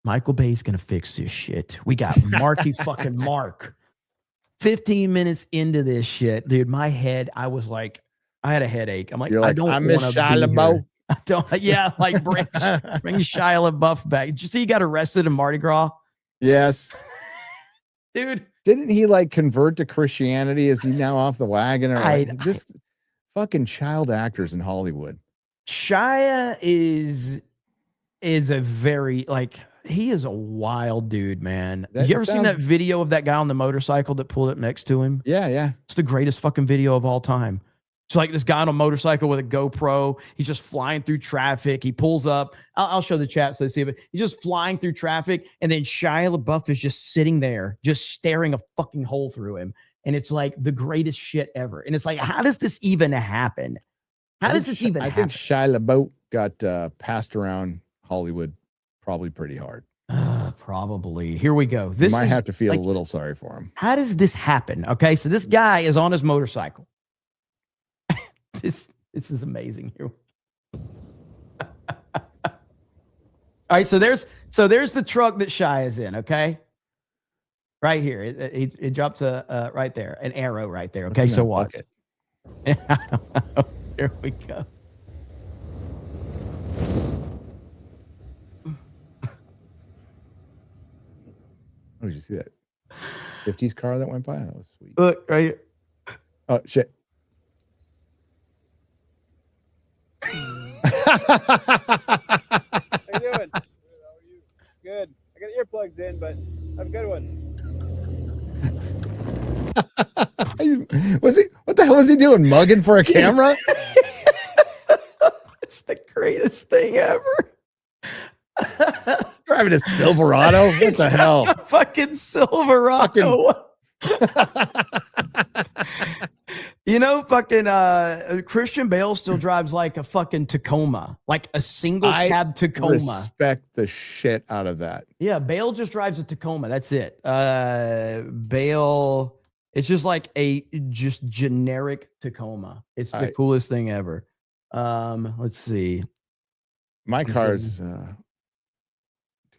Michael Bay's going to fix this shit. We got Marky fucking Mark. 15 minutes into this shit, dude, my head, I was like, I had a headache. I'm like, I don't want to be here. I don't, yeah, like bring Shia LaBeouf back. Did you see he got arrested in Mardi Gras? Yes. Dude. Didn't he like convert to Christianity? Is he now off the wagon? Or just fucking child actors in Hollywood. Shia is a very, like, he is a wild dude, man. You ever seen that video of that guy on the motorcycle that pulled up next to him? Yeah. It's the greatest fucking video of all time. It's like this guy on a motorcycle with a GoPro. He's just flying through traffic. He pulls up. I'll show the chat so they see it. He's just flying through traffic. And then Shia LaBeouf is just sitting there, just staring a fucking hole through him. And it's like the greatest shit ever. And it's like, how does this even happen? How does this even happen? I think Shia LaBeouf got passed around Hollywood probably pretty hard. Probably. Here we go. You might have to feel a little sorry for him. How does this happen? Okay, so this guy is on his motorcycle. This is amazing. Here. All right, so there's the truck that Shia is in. Okay, right here. It drops right there, an arrow right there. Okay, so watch it. Here we go. Oh, did you see that 50s car that went by? That was sweet. Look right here. Oh shit. How you doing? Good. How are you? Good. I got earplugs in, but I have a good one. What the hell was he doing? Mugging for a camera? It's the greatest thing ever. Driving a Silverado? What the hell? Fucking Silverado. You know, fucking Christian Bale still drives like a fucking Tacoma, like a single cab Tacoma. Respect the shit out of that. Yeah, Bale just drives a Tacoma. That's it. Bale, it's just like a just generic Tacoma. It's the coolest thing ever. Let's see. My car's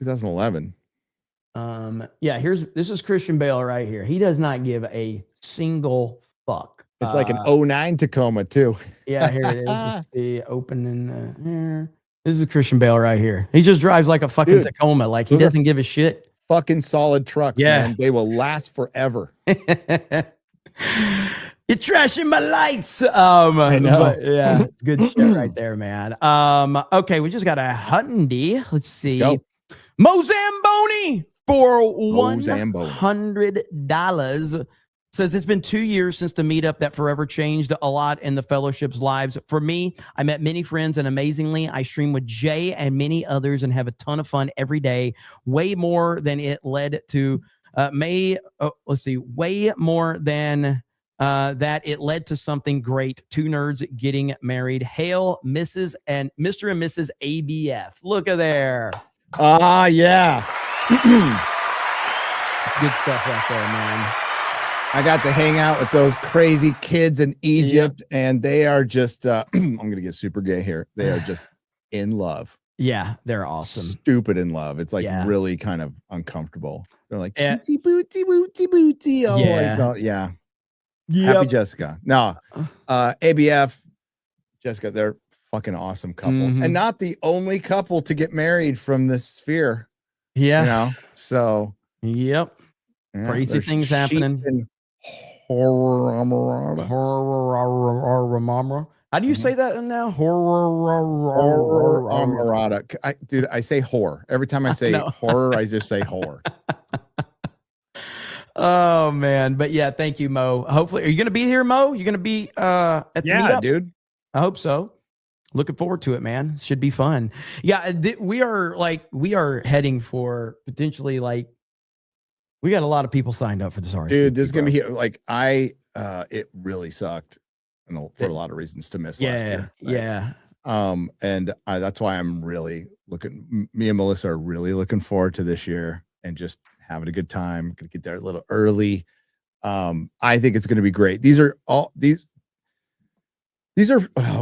2011. Yeah, this is Christian Bale right here. He does not give a single fuck It's like an 09 Tacoma too. Yeah, here it is. Let's see, opening here. This is Christian Bale right here. He just drives like a fucking Tacoma, like he doesn't give a shit. Fucking solid trucks, man. They will last forever. You're trashing my lights. I know. But yeah, it's good shit right there, man. Okay, we just got a Hyundai. Let's see. Mozamboni for $100. Says it's been 2 years since the meetup that forever changed a lot in the fellowship's lives. For me, I met many friends, and amazingly, I stream with Jay and many others and have a ton of fun every day. Way more than it led to. Way more than that it led to something great. 2 nerds getting married. Hail, Mrs. and Mr. and Mrs. ABF. Look at there. Yeah. Good stuff right there, man. I got to hang out with those crazy kids in Egypt, and they are just, I'm going to get super gay here. They are just in love. Yeah, they're awesome. Stupid in love. It's like really kind of uncomfortable. They're like, booty, booty, booty, booty. Oh, yeah. Happy Jessica. No, ABF, Jessica, they're fucking awesome couple. And not the only couple to get married from this sphere. Yeah. You know, so. Yep. Yeah, crazy things happening. Horror. How do you say that now? Horror. Dude, I say horror. Every time I say horror, I just say horror. Oh man. But yeah, thank you, Mo. Hopefully, are you gonna be here, Mo? You're gonna be at the meetup? Dude. I hope so. Looking forward to it, man. Should be fun. Yeah, we are heading for potentially like we got a lot of people signed up for this RSVP. Dude, this is gonna be like it really sucked for a lot of reasons to miss last year. Right? Yeah. And that's why I'm really me and Melissa are really looking forward to this year and just having a good time. Gonna get there a little early. I think it's gonna be great. These are oh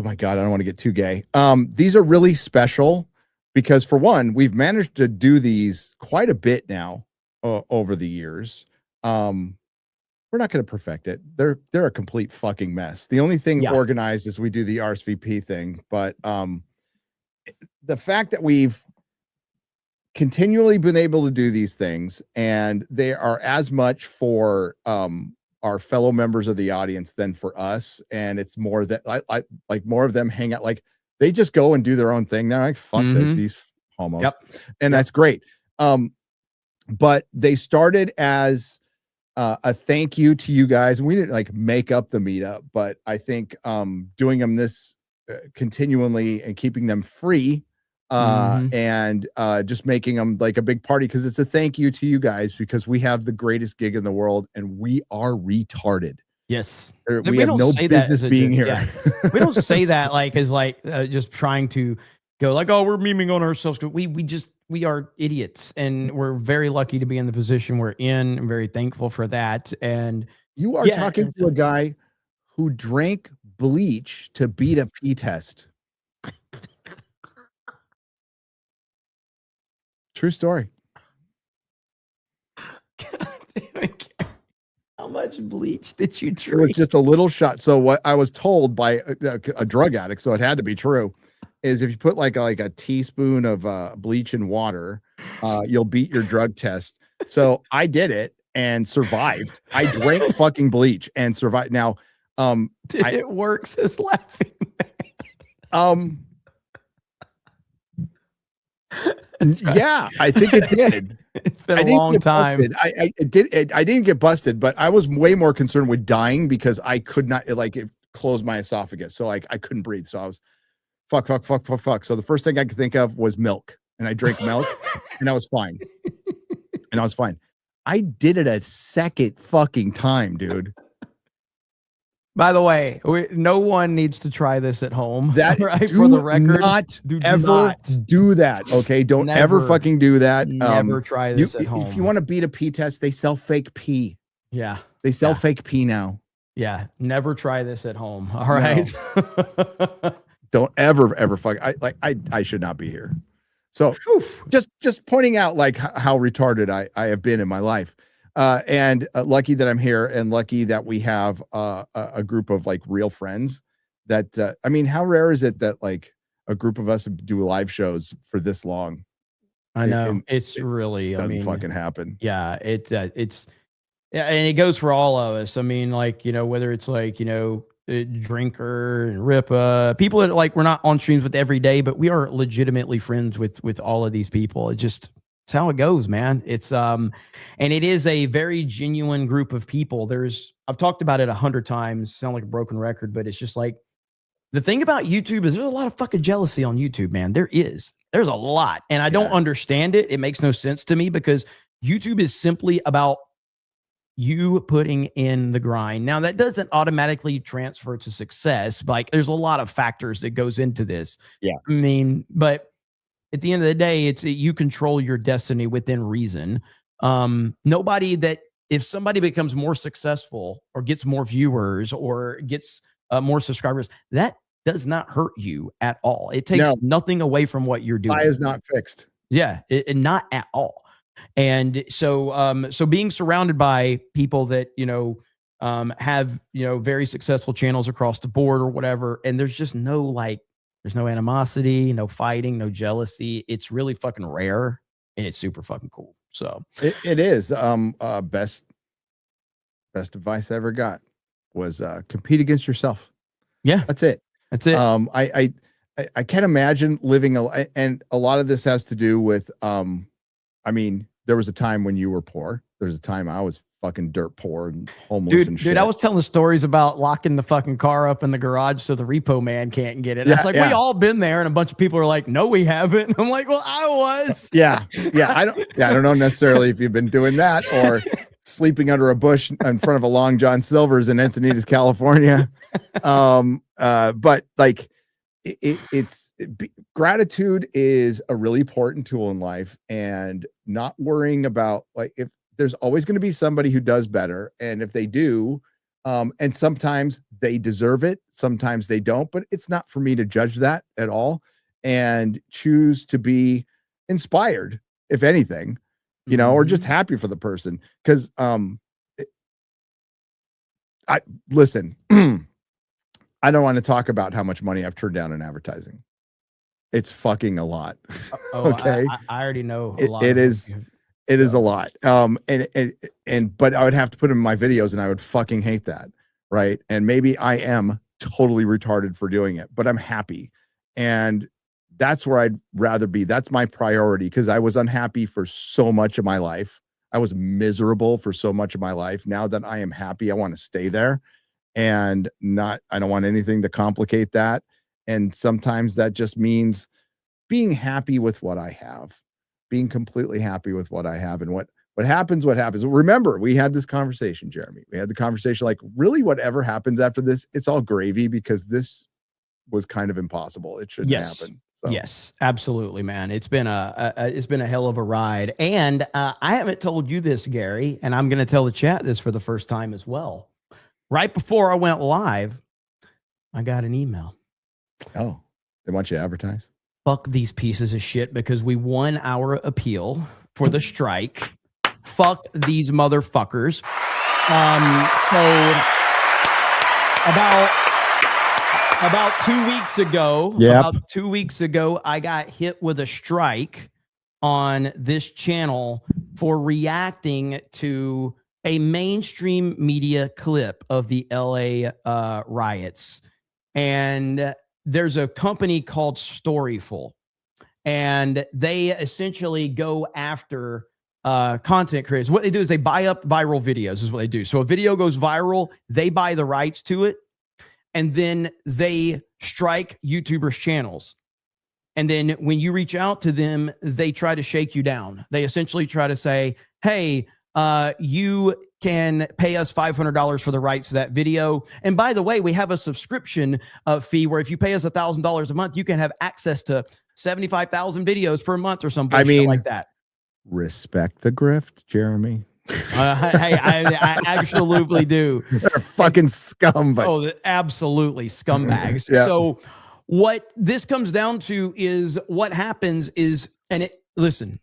my God, I don't want to get too gay. These are really special because for one, we've managed to do these quite a bit now. Over the years, we're not going to perfect it. They're a complete fucking mess. The only thing organized is we do the RSVP thing, but the fact that we've continually been able to do these things, and they are as much for our fellow members of the audience than for us, and it's more that I like more of them hang out, like they just go and do their own thing. They're like, fuck these homos, and that's great. But they started as a thank you to you guys. We didn't like make up the meetup, but I think doing them this continually and keeping them free and just making them like a big party because it's a thank you to you guys because we have the greatest gig in the world and we are retarded. Yes. We have no business being here. Yeah. We don't say that like as like just trying to go like, oh, we're memeing on ourselves. We are idiots and we're very lucky to be in the position we're in. I'm very thankful for that. And you are talking to a guy who drank bleach to beat a pee test. True story. God damn it. How much bleach did you drink? It was just a little shot. So what I was told by a drug addict, so it had to be true, is if you put like a teaspoon of bleach in water, you'll beat your drug test. So I did it and survived. I drank fucking bleach and survived. Now, did it work? Says laughing. Yeah, I think it did. It's been a long time. I didn't get busted, but I was way more concerned with dying because I could not it closed my esophagus. So like I couldn't breathe. So I was fuck. So the first thing I could think of was milk. And I drank milk and I was fine. I did it a second fucking time, dude. By the way, no one needs to try this at home. That right for the record. Do not do that. Okay, don't ever fucking do that. Never try this at home. If you want to beat a pee test, they sell fake pee. Yeah, they sell fake pee now. Yeah, never try this at home. All right. No. Don't ever fuck. I should not be here. So just pointing out like how retarded I have been in my life. And lucky that I'm here, and lucky that we have a group of like real friends that, I mean, how rare is it that like a group of us do live shows for this long? I know. It's really, I doesn't mean, fucking happen. Yeah, it's yeah, and it goes for all of us. I mean, like, you know, whether it's like, you know, Drinker and Ripa, people that like we're not on streams with every day, but we are legitimately friends with all of these people. It's how it goes, man. It's and it is a very genuine group of people. I've talked about it 100 times, sound like a broken record, but it's just like the thing about YouTube is there's a lot of fucking jealousy on YouTube, man. There's a lot, and I don't understand it. It makes no sense to me because YouTube is simply about you putting in the grind. Now, that doesn't automatically transfer to success. Like, there's a lot of factors that goes into this. Yeah. I mean, but at the end of the day, you control your destiny within reason. If somebody becomes more successful or gets more viewers or gets more subscribers, that does not hurt you at all. It takes nothing away from what you're doing. Why is not fixed? Yeah, not at all. And so, so being surrounded by people that, you know, have, you know, very successful channels across the board or whatever, and there's just there's no animosity, no fighting, no jealousy. It's really fucking rare, and it's super fucking cool. So it is. Best advice I ever got was compete against yourself. Yeah, that's it. That's it. I can't imagine living and a lot of this has to do with I mean, there was a time when you were poor. There was a time I was fucking dirt poor and homeless and shit. Dude, I was telling stories about locking the fucking car up in the garage so the repo man can't get it. And it's like, we all been there, and a bunch of people are like, no, we haven't. And I'm like, well, I was. Yeah. I don't know necessarily if you've been doing that or sleeping under a bush in front of a Long John Silver's in Encinitas, California. But like, gratitude is a really important tool in life, and not worrying about like if there's always going to be somebody who does better, and if they do, and sometimes they deserve it, sometimes they don't, but it's not for me to judge that at all, and choose to be inspired, if anything, you know, or just happy for the person. Because I listen. I don't want to talk about how much money I've turned down in advertising. It's fucking a lot. Okay. I already know a lot. It is a lot. But I would have to put them in my videos, and I would fucking hate that. Right. And maybe I am totally retarded for doing it, but I'm happy. And that's where I'd rather be. That's my priority, because I was unhappy for so much of my life. I was miserable for so much of my life. Now that I am happy, I want to stay there. And I don't want anything to complicate that. And sometimes that just means being happy with what I have, being completely happy with what I have. And what happens. Remember, we had this conversation, Jeremy. We had the conversation like, really, whatever happens after this, it's all gravy, because this was kind of impossible. It shouldn't happen. So. Yes, absolutely, man. It's been a hell of a ride. And I haven't told you this, Gary, and I'm going to tell the chat this for the first time as well. Right before I went live, I got an email. Oh, they want you to advertise? Fuck these pieces of shit, because we won our appeal for the strike. Fuck these motherfuckers. So about 2 weeks ago, about 2 weeks ago, I got hit with a strike on this channel for reacting to a mainstream media clip of the LA riots. And there's a company called Storyful, and they essentially go after content creators. What they do is they buy up viral videos is what they do. So a video goes viral, they buy the rights to it, and then they strike YouTubers' channels. And then when you reach out to them, they try to shake you down. They essentially try to say, hey, you can pay us $500 for the rights to that video. And by the way, we have a subscription fee where if you pay us $1,000 a month, you can have access to 75,000 videos per month or some bullshit like that. Respect the grift, Jeremy. I absolutely do. They're fucking scum. But absolutely scumbags. Yeah. So what this comes down to is what happens is, listen,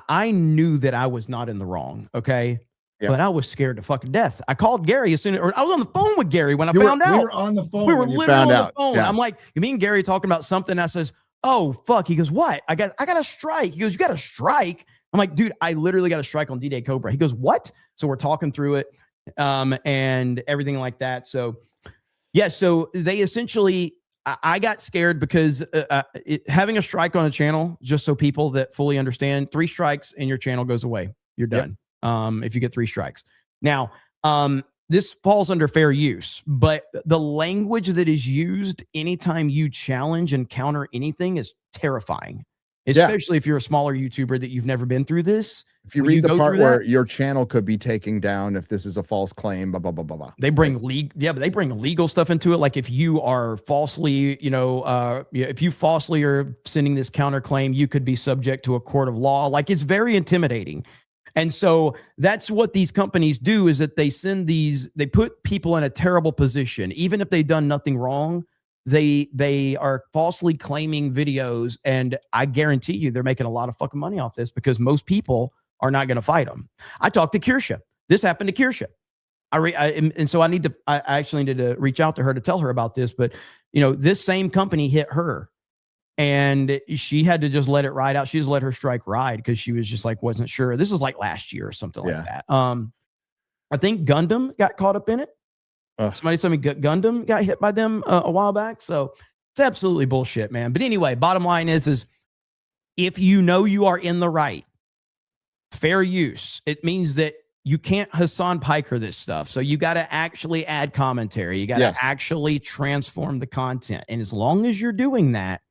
I knew that I was not in the wrong. Okay. but I was scared to fucking death. I called Gary as soon as, or I was on the phone with Gary when I found out. We were on the phone. We were when you literally found on out. the phone. Yeah. I'm like, you mean Gary talking about something? I says, oh fuck. He goes, what? I got a strike. He goes, you got a strike? I'm like, dude, I literally got a strike on D-Day Cobra. He goes, what? So we're talking through it, and everything like that. So yeah, so they essentially, I got scared because having a strike on a channel, just so people that fully understand, 3 strikes and your channel goes away. You're done. If you get 3 strikes. Now, this falls under fair use, but the language that is used anytime you challenge and counter anything is terrifying, especially if you're a smaller YouTuber that you've never been through this. If you read the part where your channel could be taken down if this is a false claim, blah, blah, blah, blah, blah. They bring but they bring legal stuff into it. Like if you are falsely, if you falsely are sending this counterclaim, you could be subject to a court of law. Like it's very intimidating. And so that's what these companies do, is that they they put people in a terrible position. Even if they've done nothing wrong, they are falsely claiming videos. And I guarantee you they're making a lot of fucking money off this, because most people are not going to fight them. I talked to Kirsha. This happened to Kirsha. And so I actually needed to reach out to her to tell her about this. But, this same company hit her. And she had to just let it ride out. She just let her strike ride because she was just like, wasn't sure. This was like last year or something like that. I think Gundam got caught up in it. Somebody told me Gundam got hit by them a while back. So it's absolutely bullshit, man. But anyway, bottom line is if you know you are in the right, fair use, it means that you can't Hassan Piker this stuff. So you got to actually add commentary. You got to actually transform the content. And as long as you're doing that,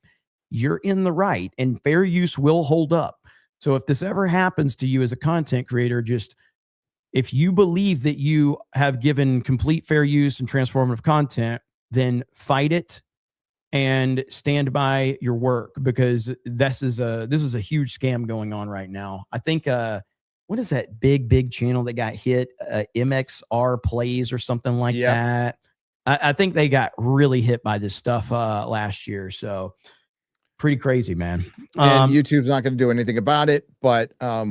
you're in the right, and fair use will hold up. So if this ever happens to you as a content creator, if you believe that you have given complete fair use and transformative content, then fight it and stand by your work, because this is a huge scam going on right now. I think what is that big channel that got hit? MXR Plays or something like that. I think they got really hit by this stuff last year. So pretty crazy, man. And YouTube's not going to do anything about it, but a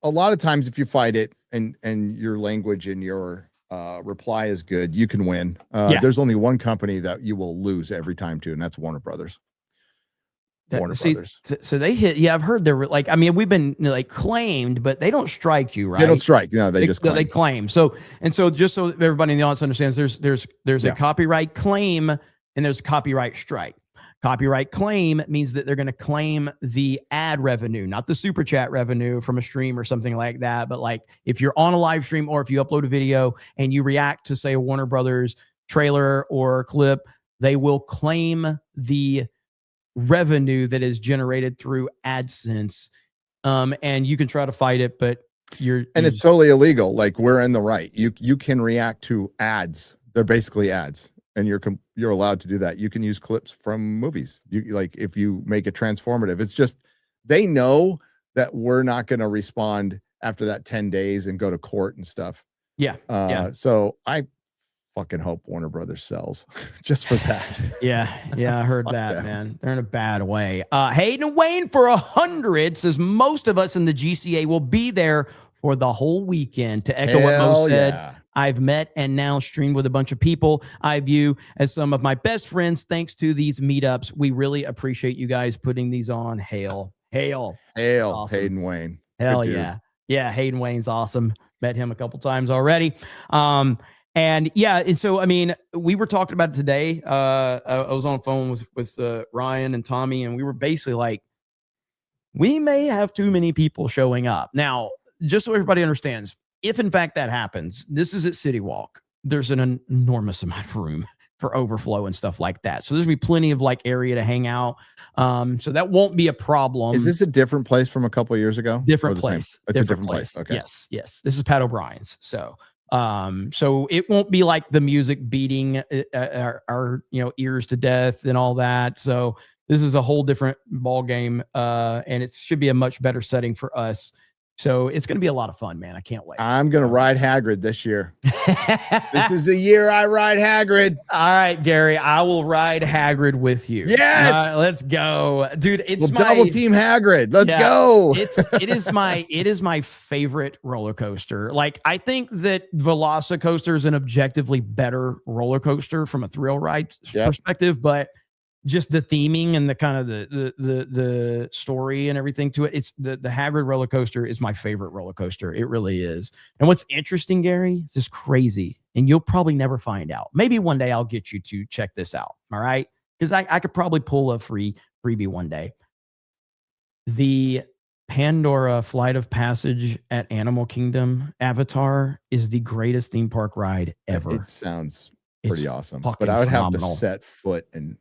lot of times if you fight it and your language and your reply is good, you can win. There's only one company that you will lose every time to, and that's Warner Brothers. Brothers. So they hit. Yeah, I've heard they're like, I mean, we've been like claimed, but they don't strike you, right? They don't strike. No, they just claim. They claim. So just so everybody in the audience understands, there's a copyright claim and there's a copyright strike. Copyright claim means that they're going to claim the ad revenue, not the super chat revenue from a stream or something like that. But like if you're on a live stream or if you upload a video and you react to, say, a Warner Brothers trailer or clip, they will claim the revenue that is generated through AdSense. And you can try to fight it, but it's totally illegal. Like, we're in the right. You can react to ads. They're basically ads. And you're allowed to do that. You can use clips from movies. If you make it transformative, it's just, they know that we're not going to respond after that 10 days and go to court and stuff. So I fucking hope Warner Brothers sells just for that. I heard that, man. They're in a bad way. Hayden Wayne for 100 says most of us in the GCA will be there for the whole weekend. To echo what Mo said, I've met and now streamed with a bunch of people I view as some of my best friends thanks to these meetups. We really appreciate you guys putting these on. Hail. Awesome. Hayden Wayne. Hell yeah. Yeah, Hayden Wayne's awesome. Met him a couple times already. And so, I mean, we were talking about it today. I was on the phone with Ryan and Tommy, and we were basically like, we may have too many people showing up. Now, just so everybody understands, if in fact that happens, this is at City Walk. There's an enormous amount of room for overflow and stuff like that. So there's gonna be plenty of like area to hang out. So that won't be a problem. Is this a different place from a couple of years ago? Different place. It's a different place. Okay. Yes. This is Pat O'Brien's. So it won't be like the music beating our ears to death and all that. So this is a whole different ball game, and it should be a much better setting for us So it's going to be a lot of fun, man. I can't wait. I'm going to ride Hagrid this year. This is the year I ride Hagrid. All right, Gary, I will ride Hagrid with you. Yes. Let's go. Dude, it's we'll double team Hagrid. Let's go. it is my favorite roller coaster. Like, I think that Velocicoaster is an objectively better roller coaster from a thrill ride perspective, but just the theming and the kind of the story and everything to it. It's the Hagrid roller coaster is my favorite roller coaster. It really is. And what's interesting, Gary, it's just crazy. And you'll probably never find out. Maybe one day I'll get you to check this out. All right. Because I could probably pull a freebie one day. The Pandora Flight of Passage at Animal Kingdom Avatar is the greatest theme park ride ever. It sounds pretty awesome. But fucking I would phenomenal. have to set foot in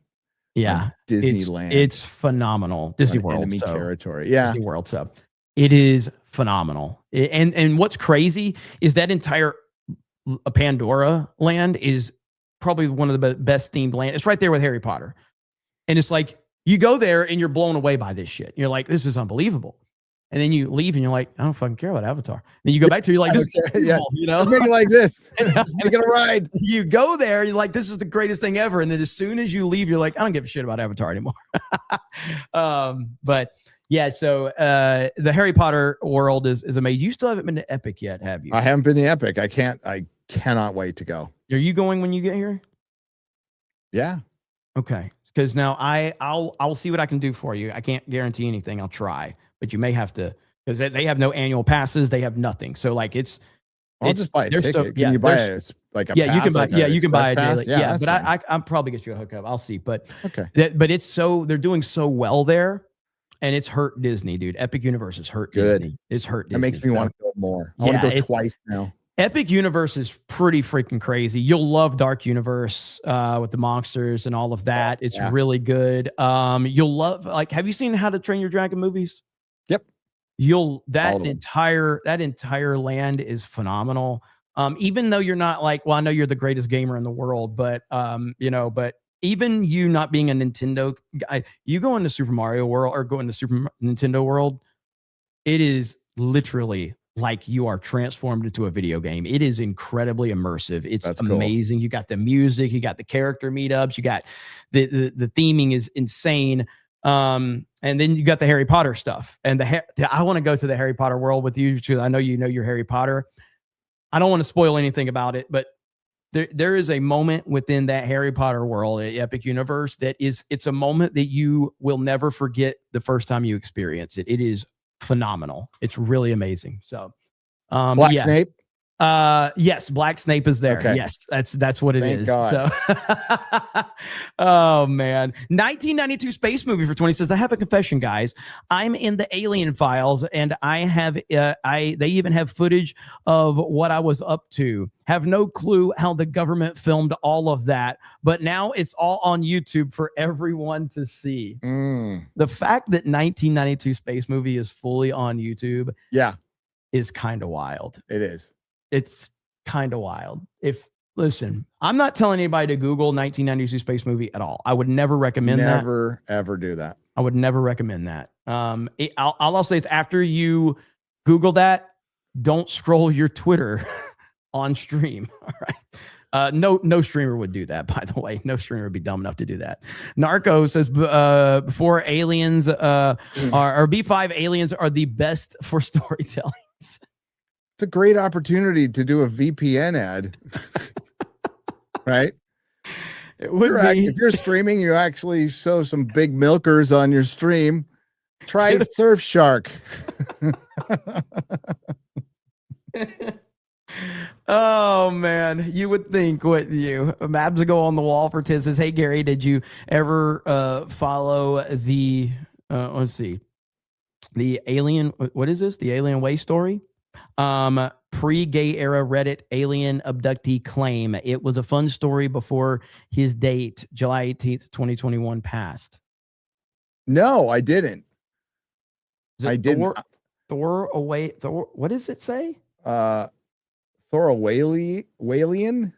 Disneyland. It's phenomenal. Disney World enemy territory. Yeah. Disney World. So it is phenomenal. And what's crazy is that entire Pandora land is probably one of the best themed land. It's right there with Harry Potter. And it's like, you go there and you're blown away by this shit. You're like, this is unbelievable. And then you leave and you're like, I don't fucking care about Avatar. Then you go back to, you're like, this is beautiful, you know? Just make it like this. Just make it a ride. You go there, you're like, this is the greatest thing ever. And then as soon as you leave, you're like, I don't give a shit about Avatar anymore. But yeah, so the Harry Potter world is amazing. You still haven't been to Epic yet, have you? I haven't been to Epic. I cannot wait to go. Are you going when you get here? Yeah. Okay. Because now I'll see what I can do for you. I can't guarantee anything. I'll try. But you may have to, because they have no annual passes. They have nothing. So like I'll just buy a ticket. Can you buy it like a pass, you can buy you can buy a pass? daily. Yeah, but I'll probably get you a hookup. I'll see. But okay. But it's they're doing so well there, and it's hurt Disney, dude. Epic Universe has hurt Disney. It's hurt Disney. That makes me want to go more. I want to go twice now. Epic Universe is pretty freaking crazy. You'll love Dark Universe with the monsters and all of that. It's really good. You'll love, like, have you seen How to Train Your Dragon movies? Yep. That entire land is phenomenal. Even though you're not like, well, I know you're the greatest gamer in the world, but but even you not being a Nintendo guy, you go into Super Mario World or go into Super Nintendo World, it is literally like you are transformed into a video game. It is incredibly immersive. It's amazing. Cool. You got the music, you got the character meetups, you got the theming is insane. And then you got the Harry Potter stuff. And I want to go to the Harry Potter world with you too. I know you know your Harry Potter. I don't want to spoil anything about it, but there is a moment within that Harry Potter world at Epic Universe it's a moment that you will never forget the first time you experience it. It is phenomenal. It's really amazing. So Black Snape. Yes, Black Snape is there. Okay. Yes, that's what it Thank is. God. So oh man. 1992 space movie for 20 says, I have a confession, guys. I'm in the alien files and I have they even have footage of what I was up to. Have no clue how the government filmed all of that, but now it's all on YouTube for everyone to see. The fact that 1992 space movie is fully on YouTube is kind of wild. It is. It's kind of wild. Listen, I'm not telling anybody to Google 1992 space movie at all. I would never recommend that. Never, ever do that. I would never recommend that. I'll say it's after you Google that, don't scroll your Twitter on stream. All right. No streamer would do that, by the way. No streamer would be dumb enough to do that. Narco says before aliens or B5 aliens are the best for storytelling. It's a great opportunity to do a VPN ad. Right? It would be. If you're streaming, you actually show some big milkers on your stream. Try Surfshark. Oh man, you would think, wouldn't you? Mabs go on the wall for Tiz says, hey Gary, did you ever follow the let's see, the alien, what is this? The Alien Way story? Pre-gay era Reddit alien abductee claim. It was a fun story before his date, July 18th, 2021 passed. No, I didn't. I didn't. Thor, what does it say? Thorowalian?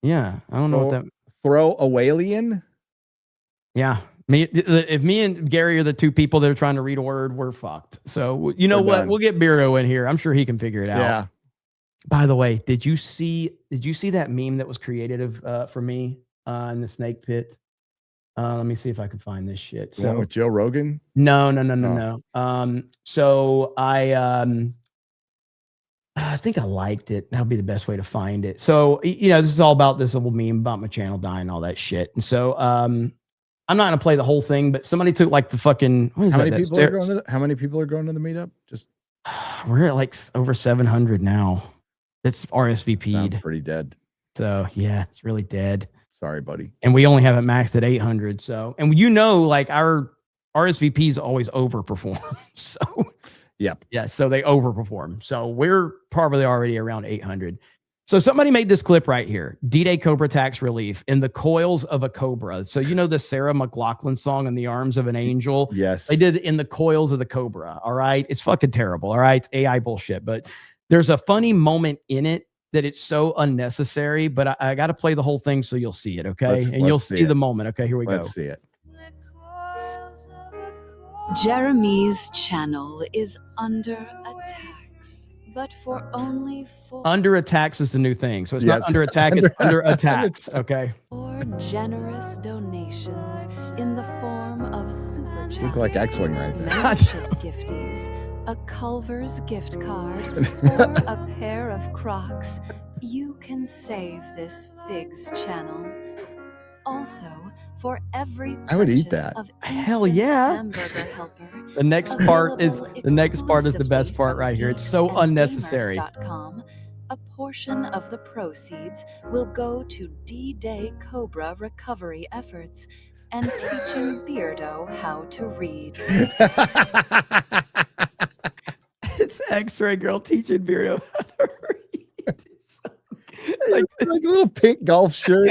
Yeah, I don't know what that. Throwawalian? Yeah, If me and Gary are the two people that are trying to read a word, we're fucked. So you know We're what? done. We'll get Beardo in here. I'm sure he can figure it out. Yeah. By the way, did you see that meme that was created for me in the snake pit? Let me see if I can find this shit. The one with Joe Rogan? No. So I think I liked it. That'll be the best way to find it. So, this is all about this little meme about my channel dying and all that shit. And so, I'm not going to play the whole thing, but somebody took like the fucking, How many people are going to the meetup? Just we're at like over 700 now. It's RSVP'd. Sounds pretty dead. So yeah, it's really dead. Sorry, buddy. And we only have it maxed at 800. So, and like our RSVPs always overperform. So yep. Yeah. So they overperform. So we're probably already around 800. So somebody made this clip right here. D-Day Cobra tax relief in the coils of a cobra. So the Sarah McLachlan song, In the Arms of an Angel? Yes. They did In the Coils of the Cobra. All right. It's fucking terrible. All right. It's AI bullshit. But there's a funny moment in it that it's so unnecessary. But I got to play the whole thing so you'll see it. Okay. And you'll see the moment. Okay. Here we go. Let's see it. Jeremy's channel is under attacks, but for only 4 Under attacks is the new thing. So it's not under attack, it's under attacks. Okay. generous donations in the form of super chats, Look like X-Wing right there. membership gifties, a Culver's gift card, or a pair of Crocs, you can save this Figs channel. Also, for every I would eat purchase that. of Hell instant yeah. hamburger helper, The next part is the best part right here. It's so unnecessary. gamers.com, a portion of the proceeds will go to D-Day Cobra recovery efforts and teaching Beardo how to read. It's X-Ray Girl teaching Beardo how to read. like a little pink golf shirt.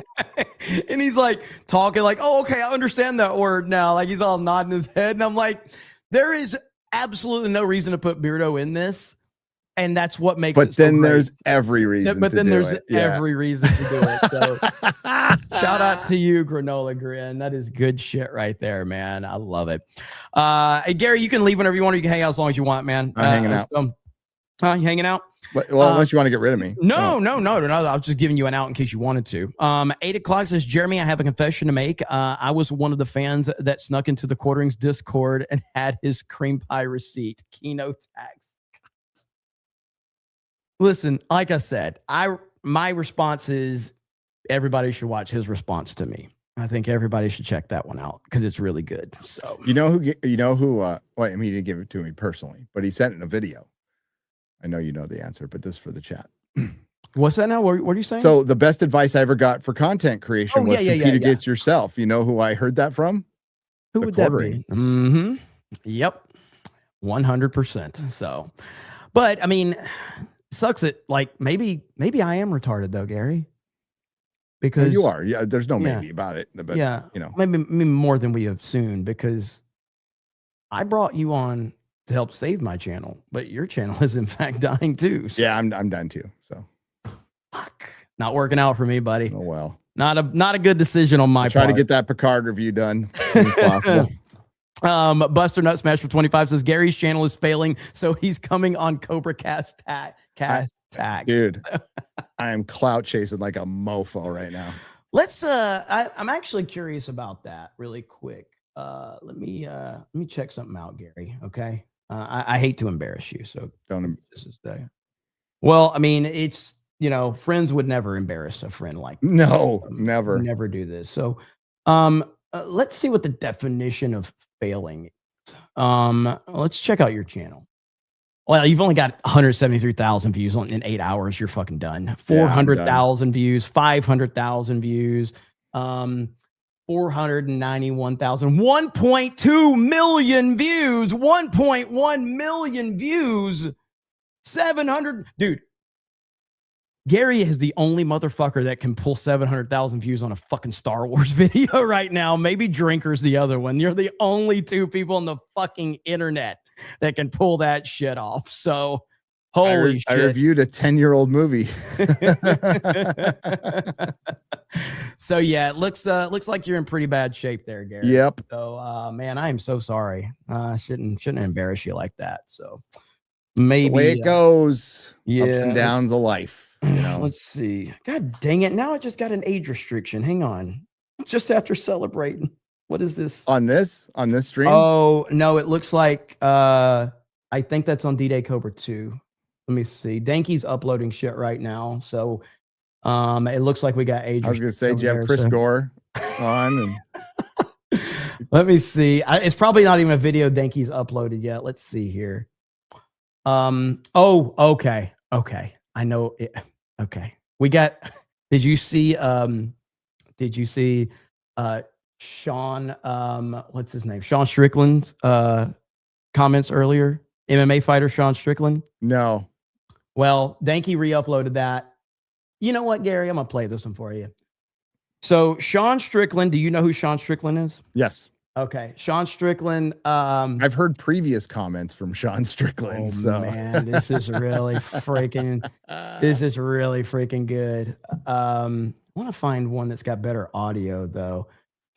And he's like talking like, oh, okay, I understand that word now. Like he's all nodding his head. And I'm like, there is absolutely no reason to put Beardo in this. And that's what makes it so then great. there's every reason But to then do there's it. Yeah. every reason to do it. So shout out to you, Granola Grin. That is good shit right there, man. I love it. Hey, Gary, you can leave whenever you want. Or you can hang out as long as you want, man. I'm hanging out. You hanging out? Well, unless you want to get rid of me. No. I was just giving you an out in case you wanted to. 8 o'clock says, Jeremy, I have a confession to make. I was one of the fans that snuck into the Quarterings Discord and had his cream pie receipt. Keno tax. Listen, like I said, my response is everybody should watch his response to me. I think everybody should check that one out because it's really good. So You know who well, I mean, he didn't give it to me personally, but he sent it in a video. I know you know the answer, but this is for the chat. What's that now? What are you saying? So the best advice I ever got for content creation was compete against yourself. You know who I heard that from? Who would that be? Mm-hmm. Yep. 100%. So, but I mean, sucks it. Like maybe I am retarded though, Gary. Because you are. Yeah. There's no maybe about it. But maybe more than we assumed because I brought you on to help save my channel, but your channel is in fact dying too. So. Yeah, I'm done too. So fuck. Not working out for me, buddy. Oh well. Not a good decision on my part. Try to get that Picard review done as soon as possible. Buster Nut Smash for 25 says Gary's channel is failing, so he's coming on Cobra Cast tax. Dude, I am clout chasing like a mofo right now. Let's I'm actually curious about that really quick. Let me check something out, Gary. Okay. I hate to embarrass you, so don't. This is well, I mean, it's friends would never embarrass a friend like this. No, never do this. So, let's see what the definition of failing is. Let's check out your channel. Well, you've only got 173,000 views in 8 hours. You're fucking done. 400,000 views, 500,000 views, 491,000, 1.2 million views, 1.1 million views, 700. Dude, Gary is the only motherfucker that can pull 700,000 views on a fucking Star Wars video right now. Maybe Drinker's the other one. You're the only two people on the fucking internet that can pull that shit off. So Holy I shit. reviewed a 10-year-old movie. So yeah, it looks like you're in pretty bad shape there, Gary. Yep. So man, I am so sorry. Shouldn't embarrass you like that. So It's maybe the way it goes. yeah. Ups and downs of life. You know. Let's see. God dang it. Now I just got an age restriction. Hang on. Just after celebrating. What is this? On this stream? Oh, no, it looks like I think that's on D-Day Cobra 2. Let me see. Danky's uploading shit right now. So it looks like we got age. I was gonna say, do you have Chris Gore on? And let me see. It's probably not even a video Danky's uploaded yet. Let's see here. Oh, okay. I know it. Okay. We got did you see Sean what's his name? Sean Strickland's comments earlier? MMA fighter Sean Strickland? No. Well, Danky re-uploaded that. You know what, Gary? I'm gonna play this one for you. So Sean Strickland, do you know who Sean Strickland is? Yes. Okay. Sean Strickland. I've heard previous comments from Sean Strickland. So man, this is really freaking good. I want to find one that's got better audio though.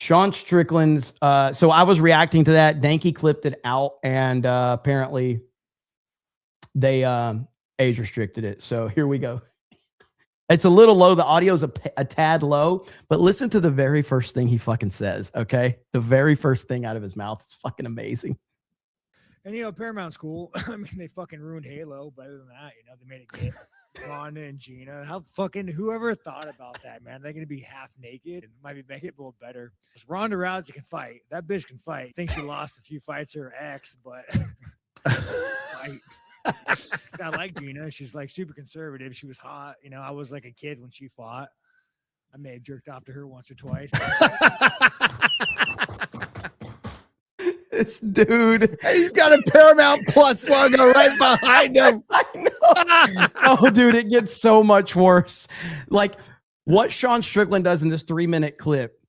Sean Strickland's so I was reacting to that. Danky clipped it out and apparently they age restricted it. So here we go. It's a little low. The audio's a tad low, but listen to the very first thing he fucking says, okay? The very first thing out of his mouth is fucking amazing. And, Paramount's cool. I mean, they fucking ruined Halo, but other than that, they made it gay. Ronda and Gina. Whoever thought about that, man? They're going to be half naked and might be making it a little better. Because Ronda Rousey can fight. That bitch can fight. I think she lost a few fights to her ex, but fight. I like Gina. She's like super conservative. She was hot. I was like a kid when she fought. I may have jerked off to her once or twice. This dude, he's got a Paramount Plus logo right behind him. I know. Oh, dude, it gets so much worse. Like what Sean Strickland does in this 3-minute clip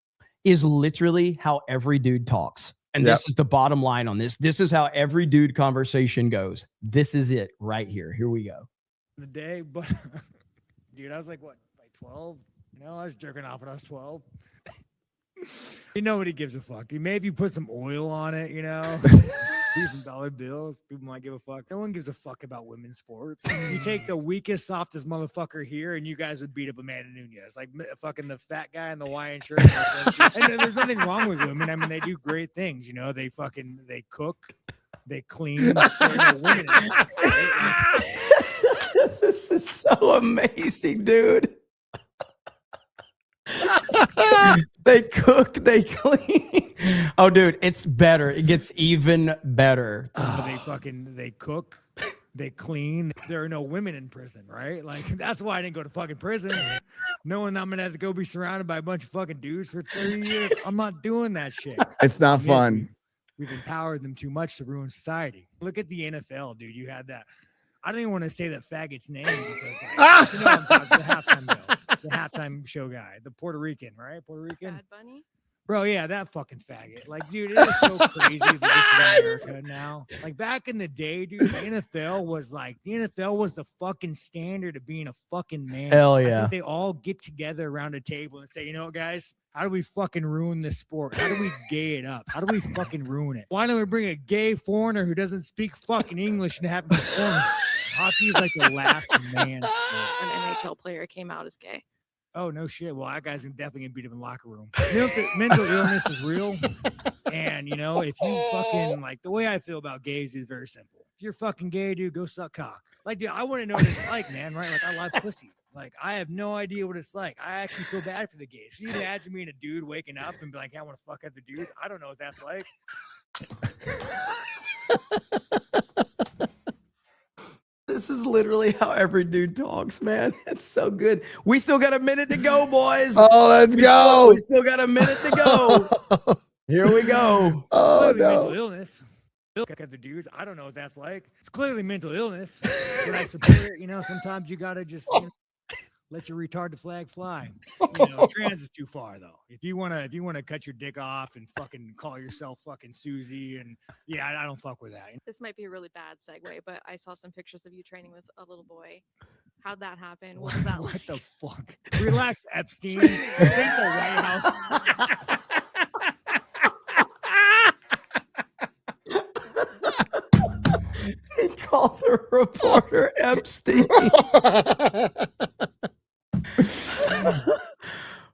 is literally how every dude talks. And this is the bottom line on this. This is how every dude conversation goes. This is it right here. Here we go. The day, but dude, I was like, what, like 12? I was jerking off when I was 12. Nobody gives a fuck. Dude, maybe you put some oil on it, do some dollar bills. People might give a fuck. No one gives a fuck about women's sports. You take the weakest, softest motherfucker here, and you guys would beat up Amanda Nunes. Like fucking the fat guy in the Hawaiian shirt. And there's nothing wrong with women. I mean, they do great things. They cook, they clean. This is so amazing, dude. They cook, they clean. Oh, dude, it's better. It gets even better. They cook, they clean. There are no women in prison, right? Like that's why I didn't go to fucking prison. Knowing I'm gonna have to go be surrounded by a bunch of fucking dudes for 30 years. I'm not doing that shit. It's not fun. We've empowered them too much to ruin society. Look at the NFL, dude. You had that. I don't even want to say that faggot's name because I'm talking the halftime show guy, the Puerto Rican, right? Puerto Rican. Bad Bunny. Bro, yeah, that fucking faggot. Like, dude, it is so crazy that this is America now. Like back in the day, dude, the NFL was the fucking standard of being a fucking man. Hell yeah. I think they all get together around a table and say, you know what, guys, how do we fucking ruin this sport? How do we gay it up? How do we fucking ruin it? Why don't we bring a gay foreigner who doesn't speak fucking English and have him perform? Hockey is like the last man sport. An NHL player came out as gay. Oh, no shit. Well, that guy's definitely going to beat him in the locker room. Mental illness is real. And, if you fucking, like, the way I feel about gays is very simple. If you're fucking gay, dude, go suck cock. Like, dude, I want to know what it's like, man, right? Like, I love pussy. Like, I have no idea what it's like. I actually feel bad for the gays. Can you imagine being a dude waking up and be like, I want to fuck other dudes? I don't know what that's like. This is literally how every dude talks, man. It's so good. We still got a minute to go, boys. Oh, let's go. We still got a minute to go. Here we go. Oh, no. Mental illness. Look at the dudes. I don't know what that's like. It's clearly mental illness. But I support it. Sometimes you got to just let your retarded flag fly. You know, trans is too far though. If you wanna cut your dick off and fucking call yourself fucking Susie, and yeah, I don't fuck with that. This might be a really bad segue, but I saw some pictures of you training with a little boy. How'd that happen? What was that What like? the fuck? Relax, Epstein. This ain't the White House. He called the reporter Epstein.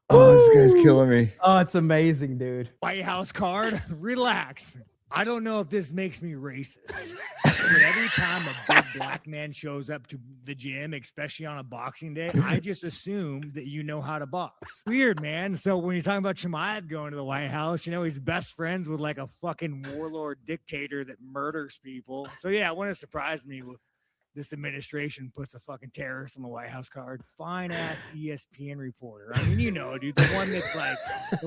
Oh, this guy's killing me. Oh, it's amazing, dude. White House card. Relax. I don't know if this makes me racist, but every time a big black man shows up to the gym, especially on a boxing day, I just assume that you know how to box. Weird, man. So when you're talking about Chimaev going to the White House, you know, he's best friends with like a fucking warlord dictator that murders people. So yeah, it wouldn't surprise me with this administration puts a fucking terrorist on the White House card. Fine ass ESPN reporter. I mean, you know, dude, the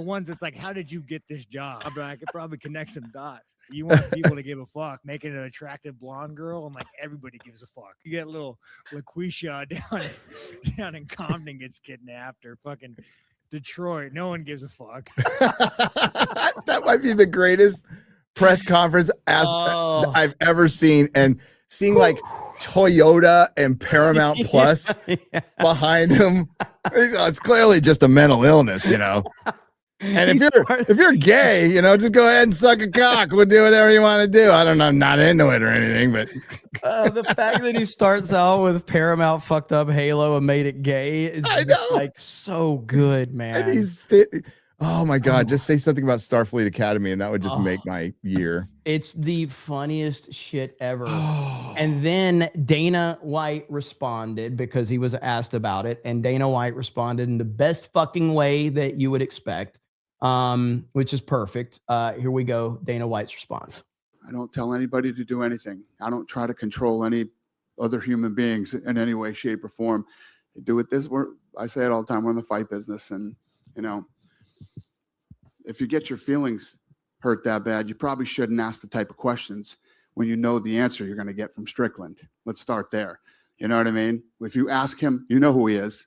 ones that's like, how did you get this job? But I could probably connect some dots. You want people to give a fuck, make it an attractive blonde girl, and like everybody gives a fuck. You get little LaQuisha down in Compton gets kidnapped, or fucking Detroit. No one gives a fuck. That might be the greatest press conference I've ever seen, and seeing like Toyota and Paramount Plus behind him. It's clearly just a mental illness, you know. And if you're gay, you know, just go ahead and suck a cock. We'll do whatever you want to do. I don't know, I'm not into it or anything, but the fact that he starts out with Paramount fucked up Halo and made it gay is just like so good, man. And oh my God, just say something about Starfleet Academy and that would just make my year. It's the funniest shit ever. And then Dana White responded because he was asked about it. And Dana White responded in the best fucking way that you would expect, which is perfect. Here we go. Dana White's response. I don't tell anybody to do anything. I don't try to control any other human beings in any way, shape, or form. They do it I say it all the time. We're in the fight business. And, you know, if you get your feelings hurt that bad, you probably shouldn't ask the type of questions when you know the answer you're going to get from Strickland. Let's start there. You know what I mean? If you ask him, you know who he is.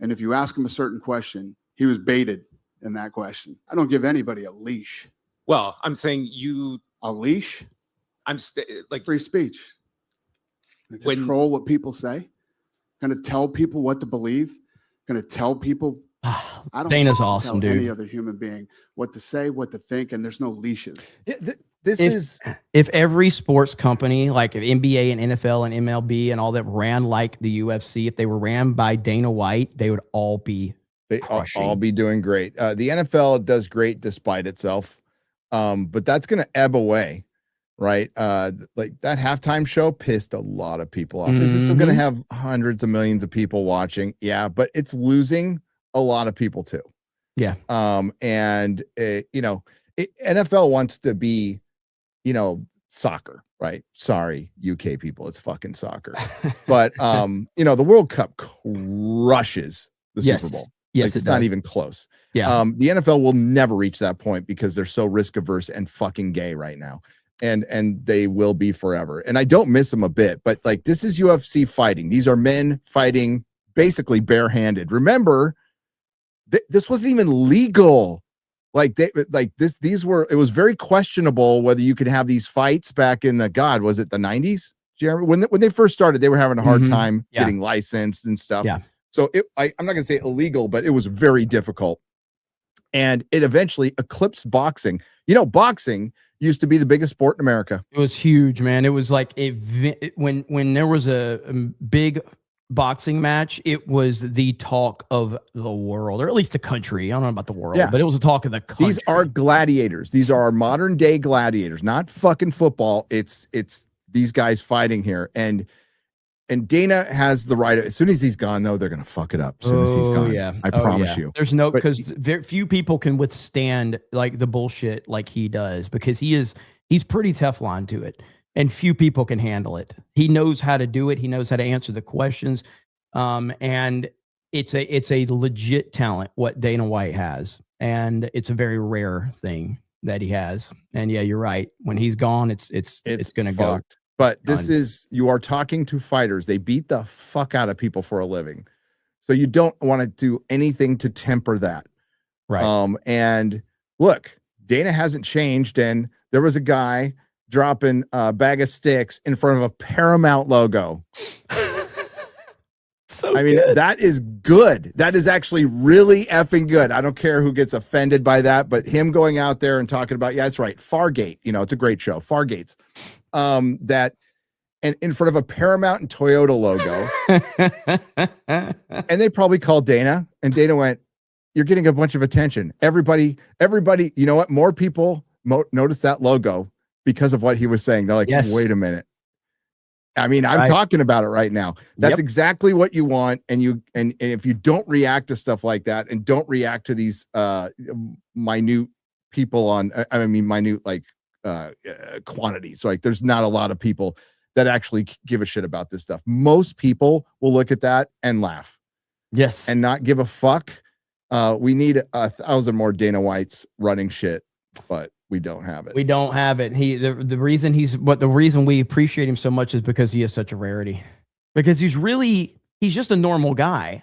And if you ask him a certain question, he was baited in that question. I don't give anybody a leash. Well, I'm saying a leash? I'm like free speech. Control what people say. Going to tell people what to believe. Going to tell people. I don't Dana's awesome, tell dude. any other human being what to say, what to think, and there's no leashes. If every sports company, like if NBA and NFL and MLB and all that ran like the UFC, if they were ran by Dana White, they would all be all be doing great. The NFL does great despite itself, but that's going to ebb away, right? Like that halftime show pissed a lot of people off. Is it still going to have hundreds of millions of people watching? Yeah, but it's losing a lot of people too. Yeah. And you know, NFL wants to be, you know, soccer, right? Sorry, UK people, it's fucking soccer. But you know, the World Cup crushes the Super Bowl. Yes, like, it's not even close. Yeah. The NFL will never reach that point because they're so risk averse and fucking gay right now. And they will be forever. And I don't miss them a bit, but like this is UFC fighting. These are men fighting basically barehanded. Remember, this wasn't even legal. It was very questionable whether you could have these fights back in was it the 90s? Jeremy, when they first started, they were having a hard time getting licensed and stuff. Yeah. So I'm not going to say illegal, but it was very difficult. And it eventually eclipsed boxing. You know, boxing used to be the biggest sport in America. It was huge, man. It was like when there was a big boxing match, it was the talk of the world, or at least the country. I don't know about the world, but it was the talk of the country. These are gladiators. These are our modern day gladiators, not fucking football. It's these guys fighting here. And Dana has the right. As soon as he's gone, though, they're going to fuck it up. As soon as he's gone. Yeah. I promise you. There's no, because very few people can withstand like the bullshit like he does, because he's pretty Teflon to it. And few people can handle it. He knows how to do it. He knows how to answer the questions. And it's a legit talent what Dana White has. And it's a very rare thing that he has. And yeah, you're right. When he's gone, it's going to go. But you are talking to fighters. They beat the fuck out of people for a living. So you don't want to do anything to temper that. Right. And look, Dana hasn't changed. And there was a guy dropping a bag of sticks in front of a Paramount logo. So I mean, good. that is good. That is actually really effing good. I don't care who gets offended by that, but him going out there and talking about, yeah, that's right, Fargate. You know, it's a great show, Fargates. That and in front of a Paramount and Toyota logo. And they probably called Dana, and Dana went, "You're getting a bunch of attention. Everybody, you know what? More people noticed that logo because of what he was saying." They're like, Yes. wait a minute. I mean, I'm Right. talking about it right now. That's Yep. exactly what you want. And if you don't react to stuff like that and don't react to these minute people on, minute like quantities, like there's not a lot of people that actually give a shit about this stuff. Most people will look at that and laugh. Yes. And not give a fuck. We need 1,000 more Dana Whites running shit, but we don't have it. We don't have it. The reason we appreciate him so much is because he is such a rarity. Because he's just a normal guy.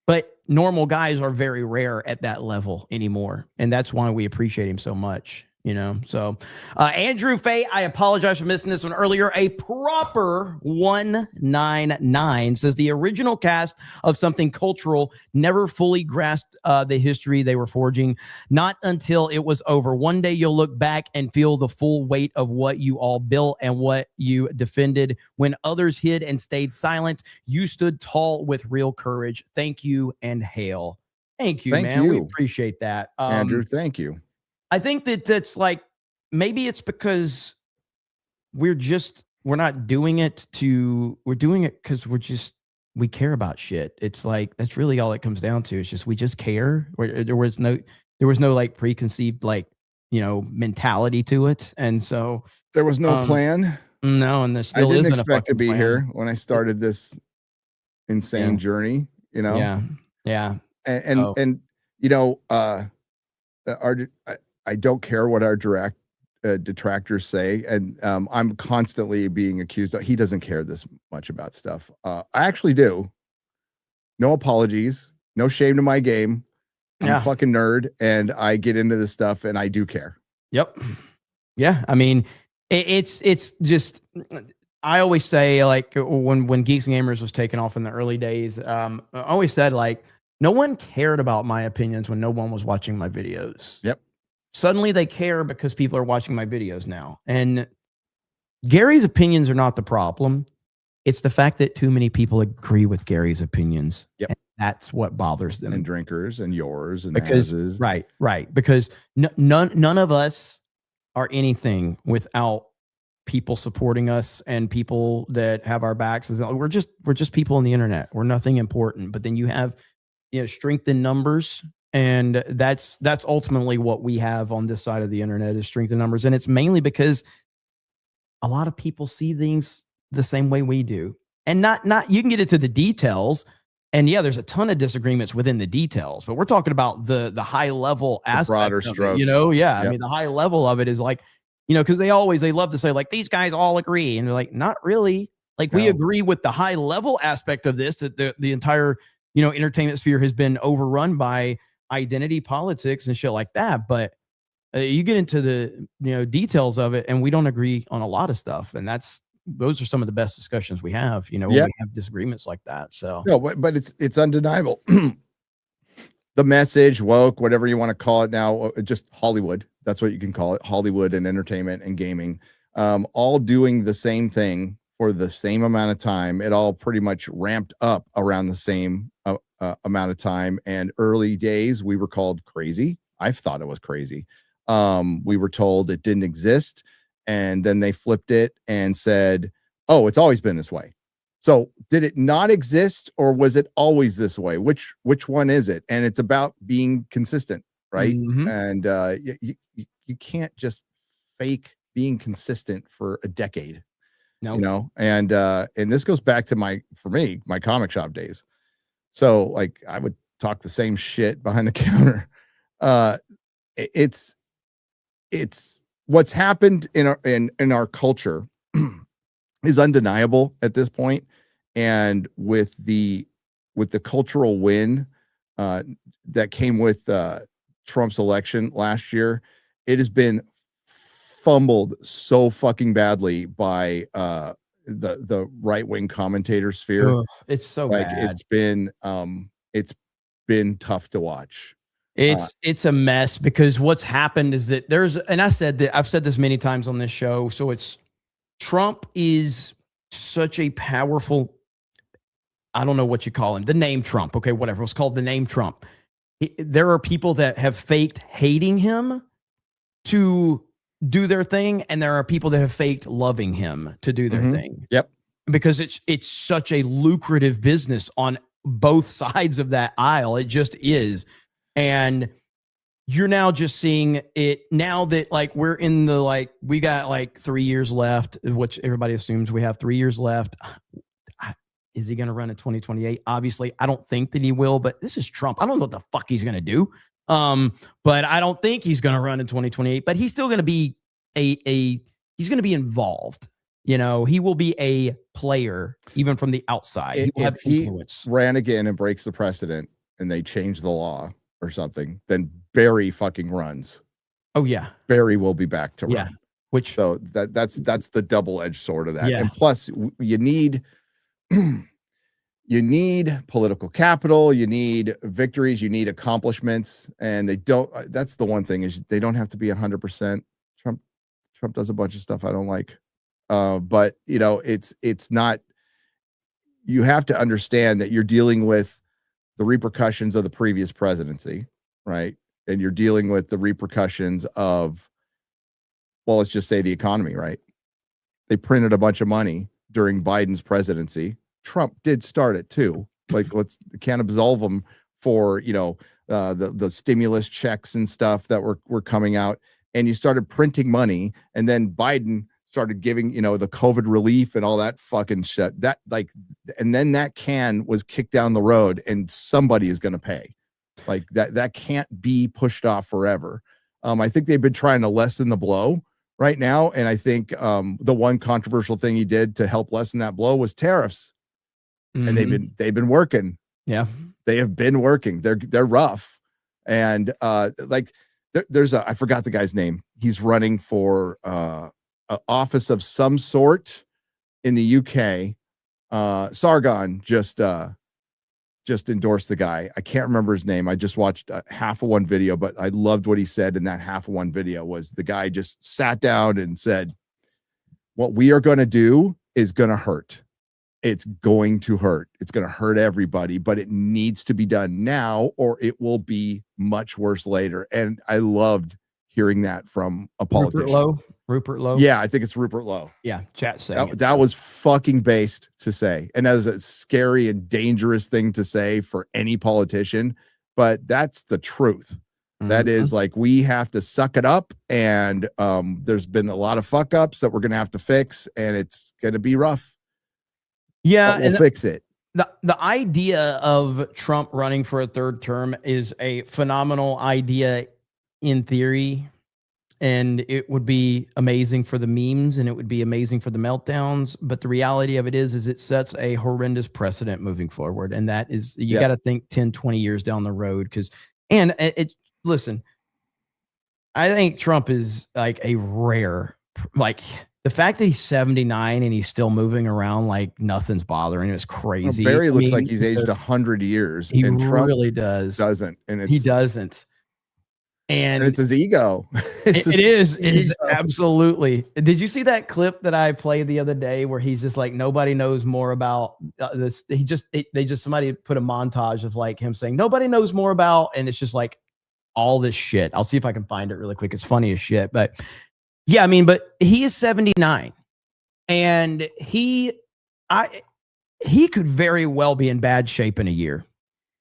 But normal guys are very rare at that level anymore. And that's why we appreciate him so much. You know, so Andrew Fay, I apologize for missing this one earlier. A proper 199 says the original cast of something cultural never fully grasped the history they were forging. Not until it was over. One day you'll look back and feel the full weight of what you all built and what you defended. When others hid and stayed silent, you stood tall with real courage. Thank you and hail. Thank you, Thank man. you. We appreciate that. Andrew, thank you. I think that's like, maybe it's because we're not doing it we're doing it because we care about shit. It's like, that's really all it comes down to. It's just, we just care. There was no like preconceived, like, mentality to it. And so there was no plan. No. And there still I didn't isn't expect a to be plan. here when I started this insane journey, Yeah. And I don't care what our detractors say, and I'm constantly being accused of, he doesn't care this much about stuff. I actually do. No apologies, no shame to my game. I'm a fucking nerd, and I get into this stuff, and I do care. Yep. Yeah. I mean, it's just, I always say, like, when Geeks and Gamers was taken off in the early days, I always said, like, no one cared about my opinions when no one was watching my videos. Yep. Suddenly they care because people are watching my videos now. And Gary's opinions are not the problem. It's the fact that too many people agree with Gary's opinions. Yep. And that's what bothers them. And drinkers and yours and Because, asses. right. Because none of us are anything without people supporting us and people that have our backs. We're just people on the internet. We're nothing important. But then you have, strength in numbers. And that's ultimately what we have on this side of the internet, is strength in numbers. And it's mainly because a lot of people see things the same way we do. And not you can get into the details. And yeah, there's a ton of disagreements within the details, but we're talking about the high level aspect, broader of it, strokes. Yeah. Yep. I mean, the high level of it is like, because they love to say, like, these guys all agree. And they're like, not really. Like, we agree with the high level aspect of this, that the entire, entertainment sphere has been overrun by identity politics and shit like that. But you get into the details of it, and we don't agree on a lot of stuff. And those are some of the best discussions we have, when we have disagreements like that. So no, but it's undeniable. The message, woke, whatever you want to call it now, just Hollywood. That's what you can call it. Hollywood and entertainment and gaming, all doing the same thing for the same amount of time. It all pretty much ramped up around the same amount of time. And early days, we were called crazy. I thought it was crazy. We were told it didn't exist. And then they flipped it and said, oh, it's always been this way. So did it not exist, or was it always this way? Which one is it? And it's about being consistent, right? Mm-hmm. And you can't just fake being consistent for a decade. No. And this goes back to my comic shop days. So like, I would talk the same shit behind the counter. It's what's happened in our culture is undeniable at this point. And with the the cultural win that came with Trump's election last year, it has been fumbled so fucking badly by the right-wing commentator sphere. Ugh, it's so like bad. it's been tough to watch. It's a mess because what's happened is that and I said that I've said this many times on this show. So Trump is such a powerful, I don't know what you call him, the name Trump. Okay, whatever. It's called the name Trump. There are people that have faked hating him to do their thing, and there are people that have faked loving him to do their thing. Yep. Because it's such a lucrative business on both sides of that aisle. It just is. And you're now just seeing it now that like we're in the we got like 3 years left, which everybody assumes we have 3 years left. Is he going to run in 2028? Obviously, I don't think that he will, but this is Trump. I don't know what the fuck he's going to do. But I don't think he's going to run in 2028, but he's still going to be he's going to be involved. You know, he will be a player even from the outside. He will have influence. He ran again and breaks the precedent and they change the law or something, then Barry fucking runs. Oh yeah. Barry will be back to run. Which so that's the double-edged sword of that. Yeah. And plus you need political capital, you need victories, you need accomplishments, and that's the one thing is they don't have to be 100%. Trump does a bunch of stuff I don't like. But you know, it's not, you have to understand that you're dealing with the repercussions of the previous presidency, right? And you're dealing with the repercussions of, well, let's just say the economy, right? They printed a bunch of money during Biden's presidency. Trump did start it too. Like, can't absolve him for, you know, the stimulus checks and stuff that were coming out, and you started printing money, and then Biden started giving, you know, the COVID relief and all that fucking shit. And then that can was kicked down the road, and somebody is going to pay. Like that can't be pushed off forever. I think they've been trying to lessen the blow right now, and I think the one controversial thing he did to help lessen that blow was tariffs. And they've been working. Yeah, they have been working. They're rough, and there's I forgot the guy's name. He's running for office of some sort in the UK. Sargon just endorsed the guy. I can't remember his name. I just watched half of one video, but I loved what he said in that half of one video. Was the guy just sat down and said, what we are going to do is going to hurt. It's going to hurt. It's going to hurt everybody, but it needs to be done now or it will be much worse later. And I loved hearing that from a politician. Rupert Lowe. Yeah, I think it's Rupert Lowe. Yeah, chat saying that was fucking based to say. And that was a scary and dangerous thing to say for any politician, but that's the truth. That is like, we have to suck it up, and there's been a lot of fuck ups that we're going to have to fix, and it's going to be rough. Yeah, we'll fix it. The idea of Trump running for a third term is a phenomenal idea in theory, and it would be amazing for the memes and it would be amazing for the meltdowns. But the reality of it is it sets a horrendous precedent moving forward. And that is, you got to think 10, 20 years down the road. Listen, I think Trump is like a rare, like, the fact that he's 79 and he's still moving around like nothing's bothering him is crazy. Well, Barry looks like he's aged 100 years. He and Trump really doesn't. And he doesn't. And it's his ego. It is absolutely. Did you see that clip that I played the other day where he's just like, nobody knows more about this? Somebody put a montage of like him saying nobody knows more about, and it's just like all this shit. I'll see if I can find it really quick. It's funny as shit, but yeah, I mean, but he is 79 and he could very well be in bad shape in a year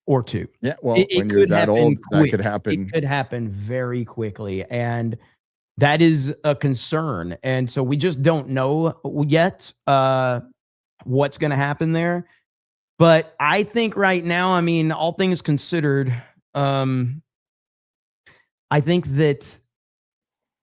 or two. Yeah. Well, when you're that old, that could happen. It could happen very quickly. And that is a concern. And so we just don't know yet what's going to happen there. But I think right now, I mean, all things considered, I think that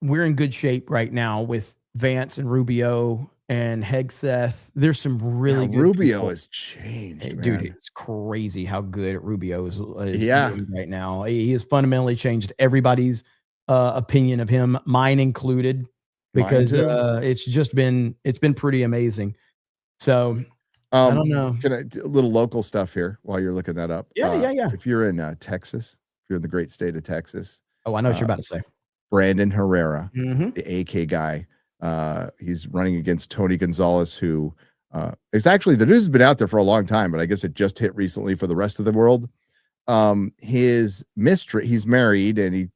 we're in good shape right now with Vance and Rubio and Hegseth. There's some really good Rubio people. has changed, Dude, man. it's crazy how good Rubio is Yeah. doing right now. He has fundamentally changed everybody's opinion of him, mine included, because it's been pretty amazing. So I don't know. Can I do a little local stuff here while you're looking that up? Yeah. If you're in Texas, if you're in the great state of Texas. Oh, I know what you're about to say. Brandon Herrera, Mhm. the AK guy. He's running against Tony Gonzalez, who it's actually, the news has been out there for a long time, but I guess it just hit recently for the rest of the world. His mistress, he's married, and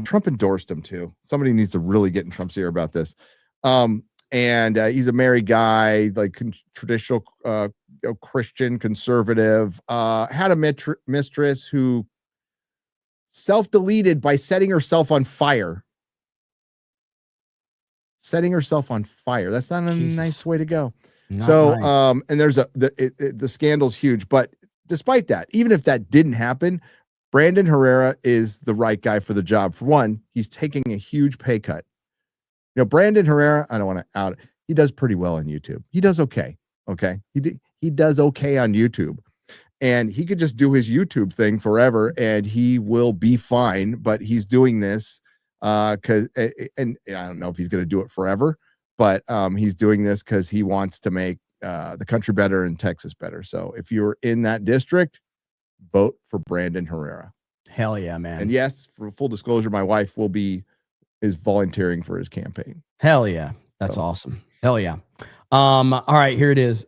Trump endorsed him too. Somebody needs to really get in Trump's ear about this. And he's a married guy, like traditional Christian conservative, had a mistress who self-deleted by setting herself on fire. Setting herself on fire. That's not a nice way to go. And there's the scandal's huge, but despite that, even if that didn't happen, Brandon Herrera is the right guy for the job. For one, he's taking a huge pay cut. You know, Brandon Herrera, I don't want to out it. He does pretty well on YouTube. He does okay. Okay. He does okay on YouTube. And he could just do his YouTube thing forever and he will be fine. But he's doing this because, and I don't know if he's going to do it forever, but he's doing this because he wants to make the country better and Texas better. So if you're in that district, vote for Brandon Herrera. Hell yeah, man. And yes, for full disclosure, my wife is volunteering for his campaign. Hell yeah. That's awesome. Hell yeah. All right, here it is.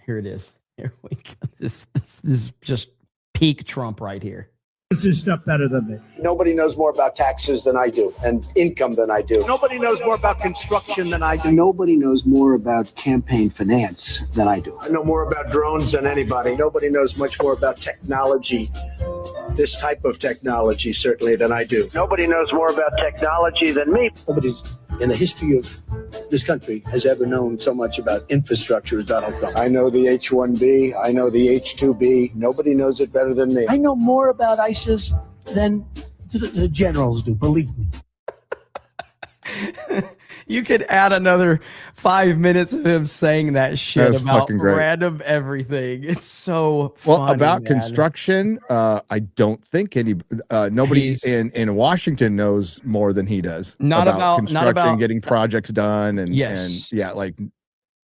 Here it is. Here we go. This is just peak Trump right here. This is stuff better than me. Nobody knows more about taxes than I do and income than I do. Nobody knows more about construction than I do. Nobody knows more about campaign finance than I do. I know more about drones than anybody. Nobody knows much more about technology, this type of technology, certainly, than I do. Nobody knows more about technology than me. Nobody in the history of this country has ever known so much about infrastructure as Donald Trump. I know the H-1B. I know the H-2B. Nobody knows it better than me. I know more about ISIS than the generals do, believe me. You could add another 5 minutes of him saying that shit That's about fucking great. random everything. It's so Well, funny, about man. construction, I don't think nobody He's- in Washington knows more than he does. Not about- construction, getting projects done, and Yes. and yeah, like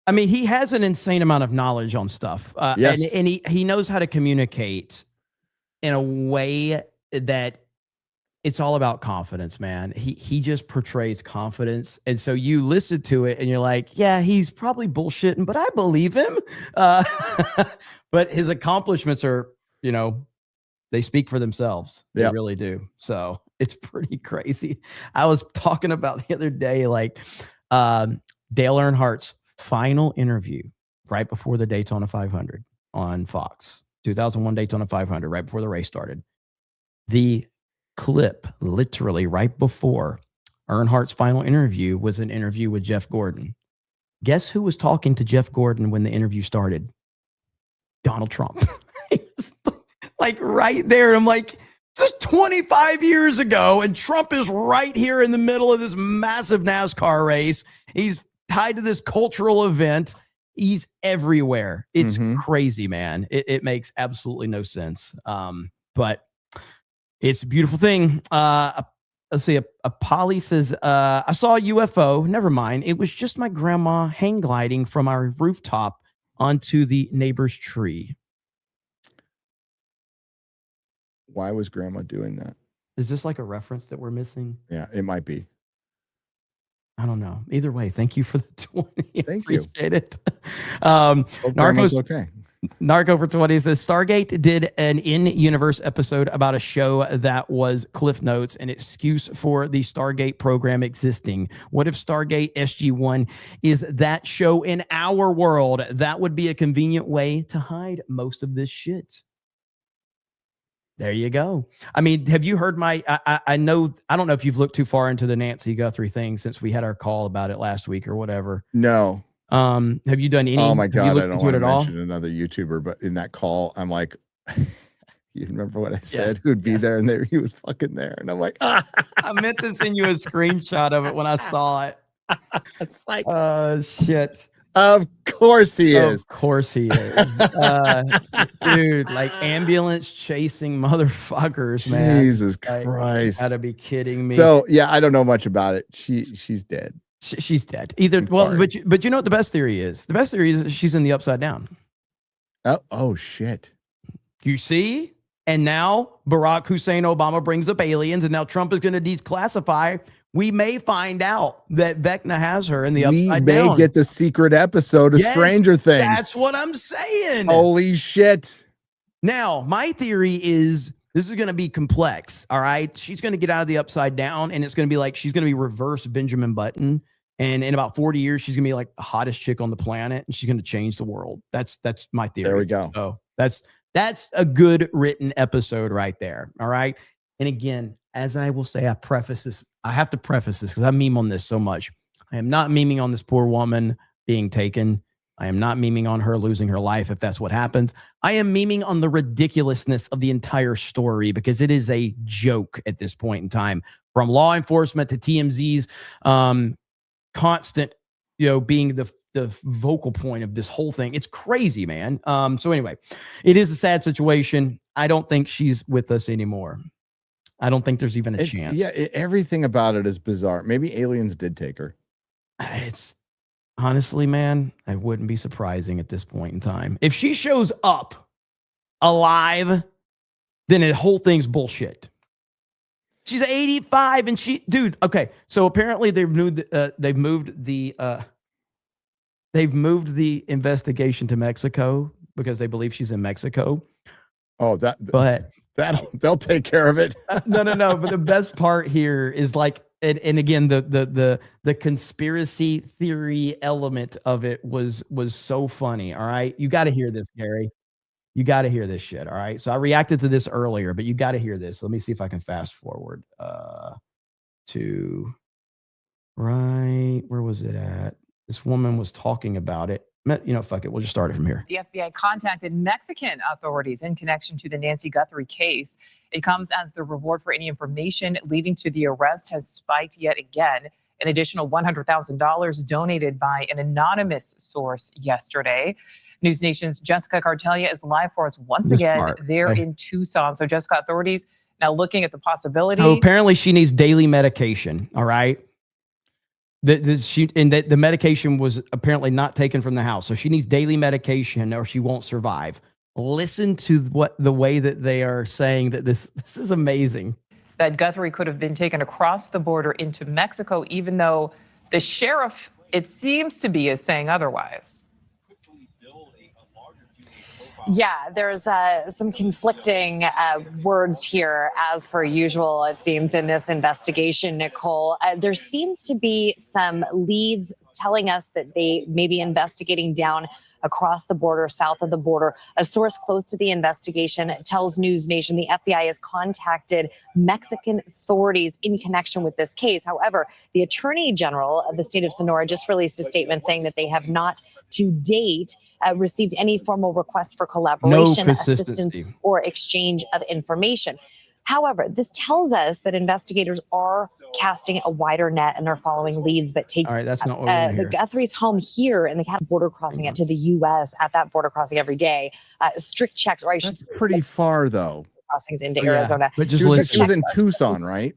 I mean, he has an insane amount of knowledge on stuff. Yes. And he knows how to communicate in a way that it's all about confidence, man. He just portrays confidence. And so you listen to it and you're like, yeah, he's probably bullshitting, but I believe him. But his accomplishments are, they speak for themselves. They Yep. really do. So it's pretty crazy. I was talking about the other day, like Dale Earnhardt's final interview right before the Daytona 500 on Fox, 2001 Daytona 500, right before the race started. The clip literally right before Earnhardt's final interview was an interview with Jeff Gordon. Guess who was talking to Jeff Gordon when the interview started? Donald Trump. It was like right there. I'm like, this is 25 years ago, and Trump is right here in the middle of this massive NASCAR race. He's tied to this cultural event. He's everywhere. It's crazy, man. It makes absolutely no sense. But it's a beautiful thing. Let's see. A Polly says, I saw a UFO. Never mind. It was just my grandma hang gliding from our rooftop onto the neighbor's tree. why was grandma doing that? Is this like a reference that we're missing? Yeah, it might be. I don't know. Either way, thank you for the 20. Thank you. Appreciate it. Grandma's Narcos, okay. Narco for 20 says Stargate did an in-universe episode about a show that was Cliff Notes, an excuse for the Stargate program existing. What if Stargate SG-1 is that show in our world? That would be a convenient way to hide most of this shit. There you go. I mean, have you heard my, I know, I don't know if you've looked too far into the Nancy Guthrie thing since we had our call about it last week or whatever. No. Have you done any? Oh my have you God. I looked don't into want it to at all? mention another YouTuber, but in that call, I'm like, you remember what I said? Yes. Who'd be there? And there he was fucking there. And I'm like, ah. I meant to send you a screenshot of it when I saw it. It's like, shit. Of course he is. Of course he is. Dude, like ambulance chasing motherfuckers, man. Jesus Like, Christ. you gotta be kidding me. So yeah, I don't know much about it. She's dead. She's dead. Either but you know what the best theory is? The best theory is she's in the upside down. Oh shit. You see? And now Barack Hussein Obama brings up aliens, and now Trump is going to declassify. We may find out that Vecna has her in the upside down. We may get the secret episode of Stranger Things. That's what I'm saying. Holy shit. Now, my theory is this is going to be complex. All right. She's going to get out of the upside down, and it's going to be like she's going to be reverse Benjamin Button. And in about 40 years, she's going to be like the hottest chick on the planet, and she's going to change the world. That's my theory. There we go. So that's a good written episode right there. All right. And again, as I will say, I have to preface this because I meme on this so much. I am not memeing on this poor woman being taken. I am not memeing on her losing her life if that's what happens. I am memeing on the ridiculousness of the entire story because it is a joke at this point in time. From law enforcement to TMZ's constant, being the vocal point of this whole thing. It's crazy, man. So anyway, it is a sad situation. I don't think she's with us anymore. I don't think there's even a chance. Yeah, everything about it is bizarre. Maybe aliens did take her. It's honestly, man, I wouldn't be surprising at this point in time. If she shows up alive, then the whole thing's bullshit. She's 85 and dude, okay. So apparently they've moved the investigation to Mexico because they believe she's in Mexico. Oh, they'll take care of it. No. But the best part here is like, and again, the conspiracy theory element of it was so funny. All right. You got to hear this, Gary. You got to hear this shit. All right. So I reacted to this earlier, but you got to hear this. Let me see if I can fast forward to right. Where was it at? This woman was talking about it. Fuck it. We'll just start it from here. The FBI contacted Mexican authorities in connection to the Nancy Guthrie case. It comes as the reward for any information leading to the arrest has spiked yet again. An additional $100,000 donated by an anonymous source yesterday. News Nation's Jessica Cartelia is live for us once again. They're in Tucson. So Jessica, authorities now looking at the possibility. So apparently she needs daily medication. All right. The medication was apparently not taken from the house. So she needs daily medication or she won't survive. Listen to the way that they are saying that this is amazing. That Guthrie could have been taken across the border into Mexico, even though the sheriff, it seems to be, is saying otherwise. Yeah, there's some conflicting words here, as per usual, it seems, in this investigation, Nicole. There seems to be some leads telling us that they may be investigating down across the border, south of the border. A source close to the investigation tells News Nation the FBI has contacted Mexican authorities in connection with this case. However, the Attorney General of the state of Sonora just released a statement saying that they have not to date received any formal request for collaboration, assistance, or exchange of information. However, this tells us that investigators are casting a wider net and are following leads that take that's not what the Guthrie's home here in the border crossing it to the U.S. at that border crossing every day. Strict checks, or I should say, pretty far though. Crossings into Arizona. But She was in Tucson, right?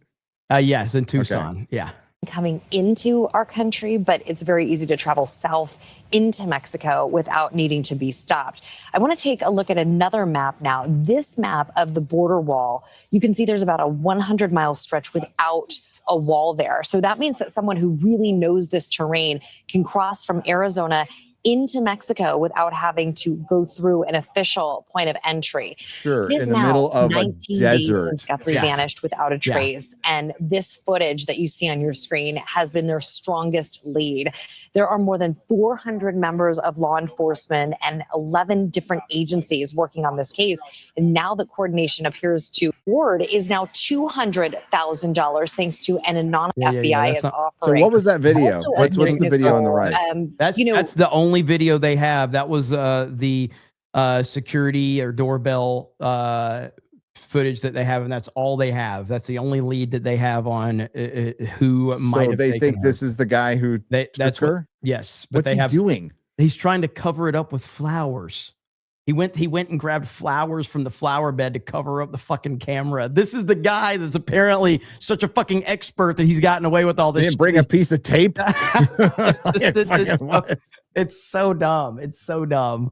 Yes, in Tucson. Okay. Yeah. Coming into our country, but it's very easy to travel south into Mexico without needing to be stopped. I want to take a look at another map now. This map of the border wall, you can see there's about a 100-mile stretch without a wall there. So that means that someone who really knows this terrain can cross from Arizona into Mexico without having to go through an official point of entry. Sure, in the middle of a 19 days desert. since Guthrie vanished without a trace. And this footage that you see on your screen has been their strongest lead. There are more than 400 members of law enforcement and 11 different agencies working on this case. And now the coordination appears to award is now $200,000 thanks to an anonymous FBI is offering. So what was that video? Also, What's the video on the right? That's the only video they have. That was the security or doorbell footage that they have, and that's all they have. That's the only lead that they have on who might So have they taken think her. this is the guy who That's took what, her? yes. But What's they he have doing? He's trying to cover it up with flowers. He went and grabbed flowers from the flower bed to cover up the fucking camera. This is the guy that's apparently such a fucking expert that he's gotten away with all this. They didn't bring a piece of tape. It's so dumb. It's so dumb.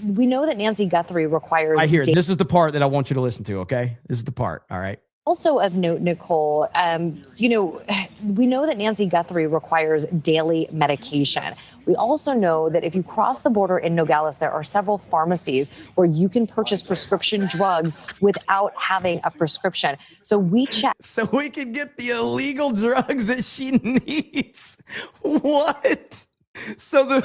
We know that Nancy Guthrie requires. I hear it. This is the part that I want you to listen to. Okay, this is the part. All right. Also of note, Nicole, we know that Nancy Guthrie requires daily medication. We also know that if you cross the border in Nogales, there are several pharmacies where you can purchase prescription drugs without having a prescription. So we checked. So we can get the illegal drugs that she needs. What? So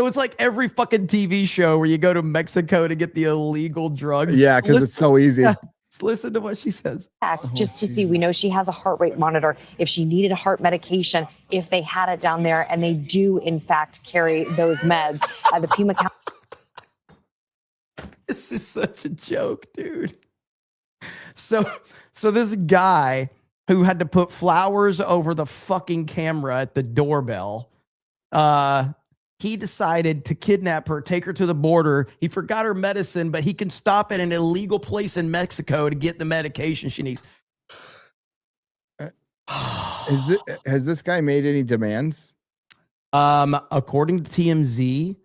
it's like every fucking TV show where you go to Mexico to get the illegal drugs. Yeah, because it's so easy. Let's listen to what she says. Just to see, we know she has a heart rate monitor. If she needed a heart medication, if they had it down there, and they do in fact carry those meds. The Pima County. This is such a joke, dude. So this guy who had to put flowers over the fucking camera at the doorbell. He decided to kidnap her, take her to the border. He forgot her medicine, but he can stop at an illegal place in Mexico to get the medication she needs. Has this guy made any demands? According to TMZ,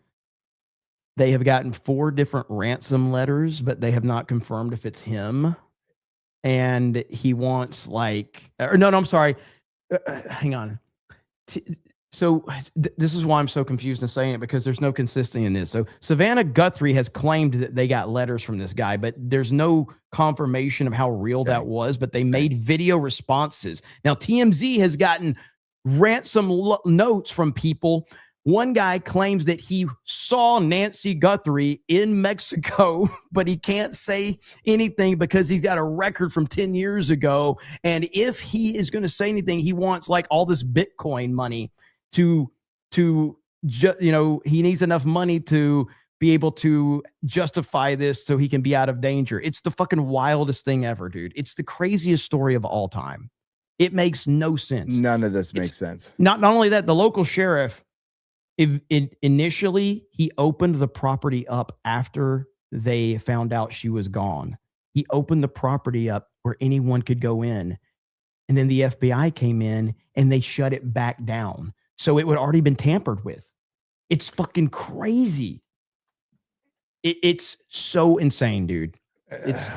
they have gotten 4 different ransom letters, but they have not confirmed if it's him. And he wants I'm sorry. Hang on. So this is why I'm so confused in saying it, because there's no consistency in this. So Savannah Guthrie has claimed that they got letters from this guy, but there's no confirmation of how real that was, but they made video responses. Now, TMZ has gotten ransom notes from people. One guy claims that he saw Nancy Guthrie in Mexico, but he can't say anything because he's got a record from 10 years ago. And if he is going to say anything, he wants all this Bitcoin money he needs enough money to be able to justify this so he can be out of danger. It's the fucking wildest thing ever, dude. It's the craziest story of all time. It makes no sense. None of this makes sense. Not only that, the local sheriff, initially he opened the property up after they found out she was gone. He opened the property up where anyone could go in. And then the FBI came in and they shut it back down. So it would already been tampered with. It's fucking crazy. It's so insane, dude. It's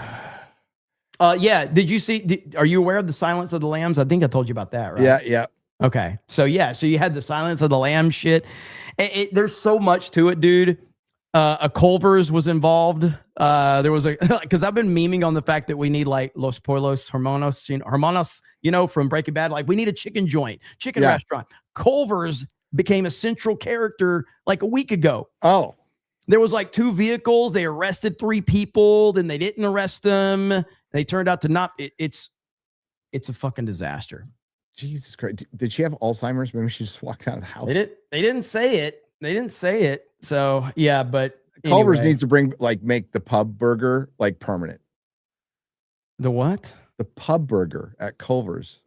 yeah. Did you see? Are you aware of the Silence of the Lambs? I think I told you about that, right? Yeah. Okay. So yeah. So you had the Silence of the Lambs shit. There's so much to it, dude. A Culver's was involved. There was because I've been memeing on the fact that we need Los Pollos Hermanos, from Breaking Bad. We need a chicken restaurant. Culver's became a central character a week ago. Oh, there was 2 vehicles. They arrested 3 people. Then they didn't arrest them. They turned out to not. It's a fucking disaster. Jesus Christ. Did she have Alzheimer's? Maybe she just walked out of the house. They didn't say it. So yeah, but Culver's anyway. needs to make the pub burger permanent. The what? The pub burger at Culver's.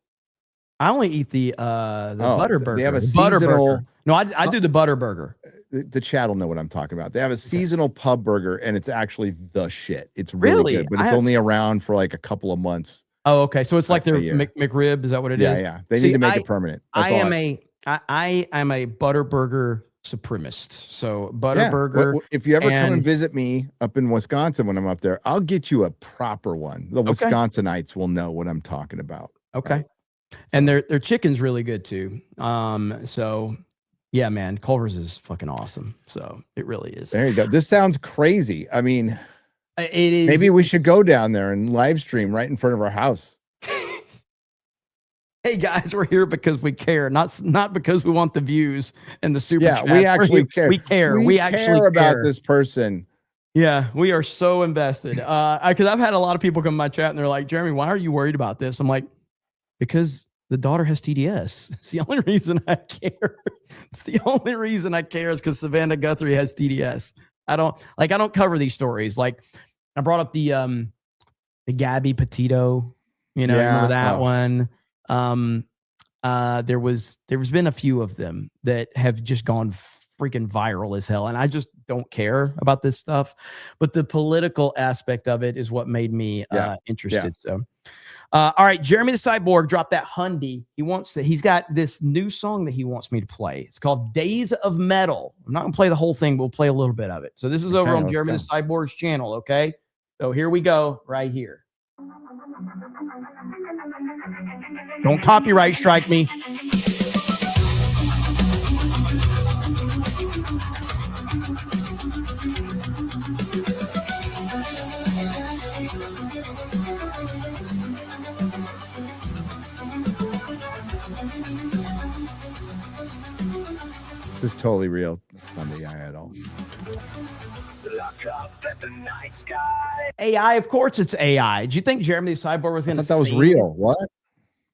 I only eat the butter burger. They have a butter seasonal. burger. No, I do the butter burger. The chat will know what I'm talking about. They have a seasonal pub burger, and it's actually the shit. It's really good, but it's only around for a couple of months. Oh, okay. So it's like their McRib. Is that what it is? Yeah. They need to make it permanent. I am a butter burger supremacist. So butter burger. If you ever come and visit me up in Wisconsin when I'm up there, I'll get you a proper one. The Wisconsinites will know what I'm talking about. Okay. Right? And their chicken's really good too. So yeah, man, Culver's is fucking awesome. So it really is. There you go. This sounds crazy. I mean, it is. Maybe we should go down there and live stream right in front of our house. Hey guys, we're here because we care, not because we want the views and the super chat. We actually care. We care. We actually care about care. this person. Yeah, we are so invested. Because I've had a lot of people come in my chat and they're like, Jeremy, why are you worried about this? I'm like, because the daughter has TDS. It's the only reason I care. It's the only reason I care is because Savannah Guthrie has TDS. I don't cover these stories. I brought up the Gabby Petito, you know, remember that one? There's been a few of them that have just gone freaking viral as hell. And I just don't care about this stuff, but the political aspect of it is what made me interested. So, all right, Jeremy the Cyborg dropped that Hundy. He's got this new song that he wants me to play. It's called Days of Metal. I'm not gonna play the whole thing, we'll play a little bit of it. So this is over on Jeremy the Cyborg's channel, okay? So here we go, right here. Don't copyright strike me. This is totally real. It's not AI at all. Look up at the night sky. AI, of course it's AI. Did you think Jeremy the Cyborg was going to? I thought that was real. What?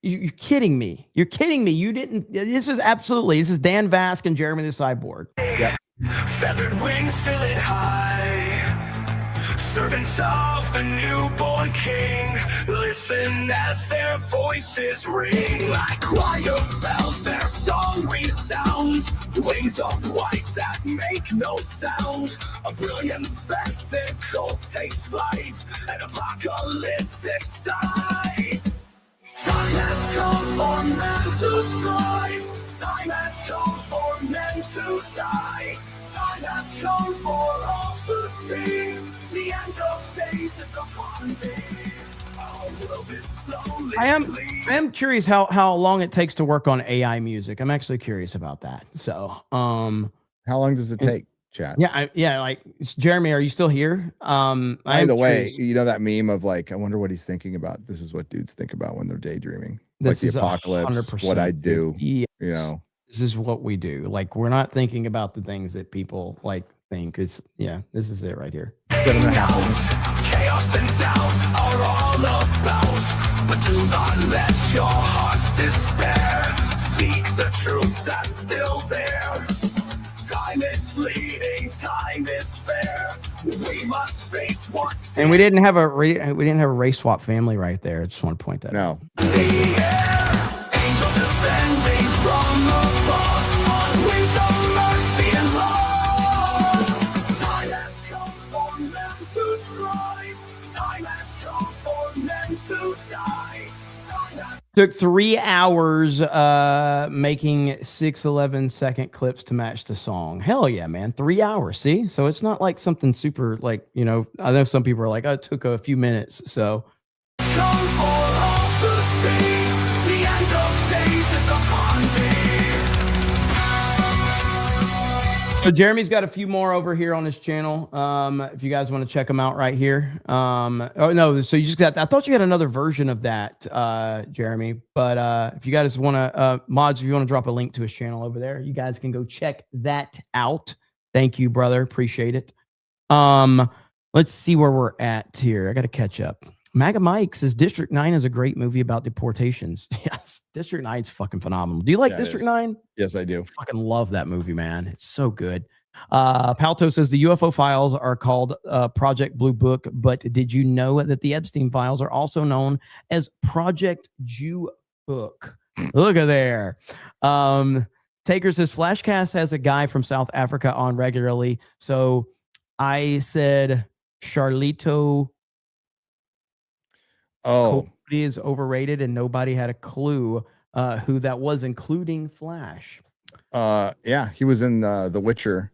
You're kidding me. You're kidding me. You didn't. This is Dan Vask and Jeremy the Cyborg. Yeah. Feathered wings fill it high. Servants of the newborn king, listen as their voices ring. Like choir bells, their song resounds. Wings of white that make no sound. A brilliant spectacle takes flight. An apocalyptic sight. Time has come for men to strive. Time has come for men to die. Time has come for all to see. The end of days is upon thee. Our world is slowly. I am curious how long it takes to work on AI music. I'm actually curious about that. So, how long does it take, chat? Yeah, like Jeremy, are you still here? By the way, you know that meme of like, I wonder what he's thinking about. This is what dudes think about when they're daydreaming. This like the is apocalypse, 100%, what I do. yes. You know, this is what we do. Like, we're not thinking about the things that people like think. It's this is it right here. 7.5. Chaos and doubt are all about, but do not let your hearts despair. Seek the truth that's still there. Time is fleeting, time is fair. We must face what's And we didn't have a race swap family right there. I just want to point that out. the air. Angels ascending from above on wings of mercy and love. Time has come for men to strive. Time has come for men to die. Time has Took 3 hours making 6-11-second clips to match the song. Hell yeah, man. 3 hours. See? So it's not like something super like, I know some people are like, oh, it took a few minutes. So come for all to see. The end of days is upon thee. So Jeremy's got a few more over here on his channel. If you guys want to check them out right here. Oh no, so you just got, I thought you had another version of that, Jeremy. But if you guys want to, mods, if you want to drop a link to his channel over there, you guys can go check that out. Thank you, brother. Appreciate it. Let's see where we're at here. I got to catch up. MAGA Mike says District 9 is a great movie about deportations. Yes, District 9 is fucking phenomenal. Do you like District 9? Yes, I do. I fucking love that movie, man. It's so good. Palto says the UFO files are called Project Blue Book, but did you know that the Epstein files are also known as Project Jew Book? Look at there. Taker says Flashcast has a guy from South Africa on regularly. So I said Charlito is overrated and nobody had a clue who that was, including Flash. Yeah, he was in The Witcher.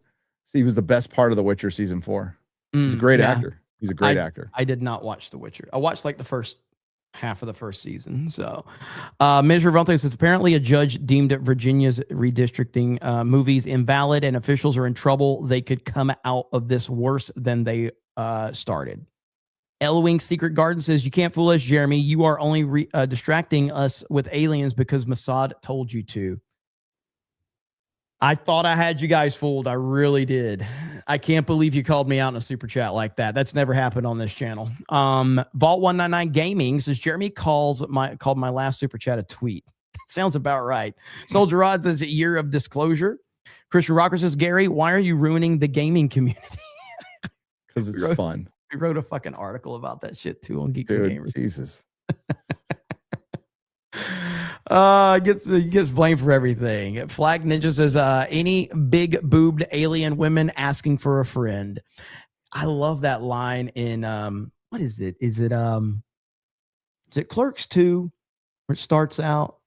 He was the best part of The Witcher season 4. He's a great actor. He's a great actor. I did not watch The Witcher. I watched like the first half of the first season. So Measure Vontae says apparently a judge deemed Virginia's redistricting movies invalid and officials are in trouble. They could come out of this worse than they started. Elwing Secret Garden says, you can't fool us, Jeremy. You are only distracting us with aliens because Mossad told you to. I thought I had you guys fooled. I really did. I can't believe you called me out in a super chat like that. That's never happened on this channel. Vault199 Gaming says, Jeremy called my last super chat a tweet. Sounds about right. Soldier Rod says, a year of disclosure. Christian Rocker says, Gary, why are you ruining the gaming community? Because it's fun. We wrote a fucking article about that shit too on Geeks and Dude, Gamers. Jesus. Gets blamed for everything. Flag Ninja says, any big boobed alien women asking for a friend. I love that line in what is it? Is it Clerks 2 where it starts out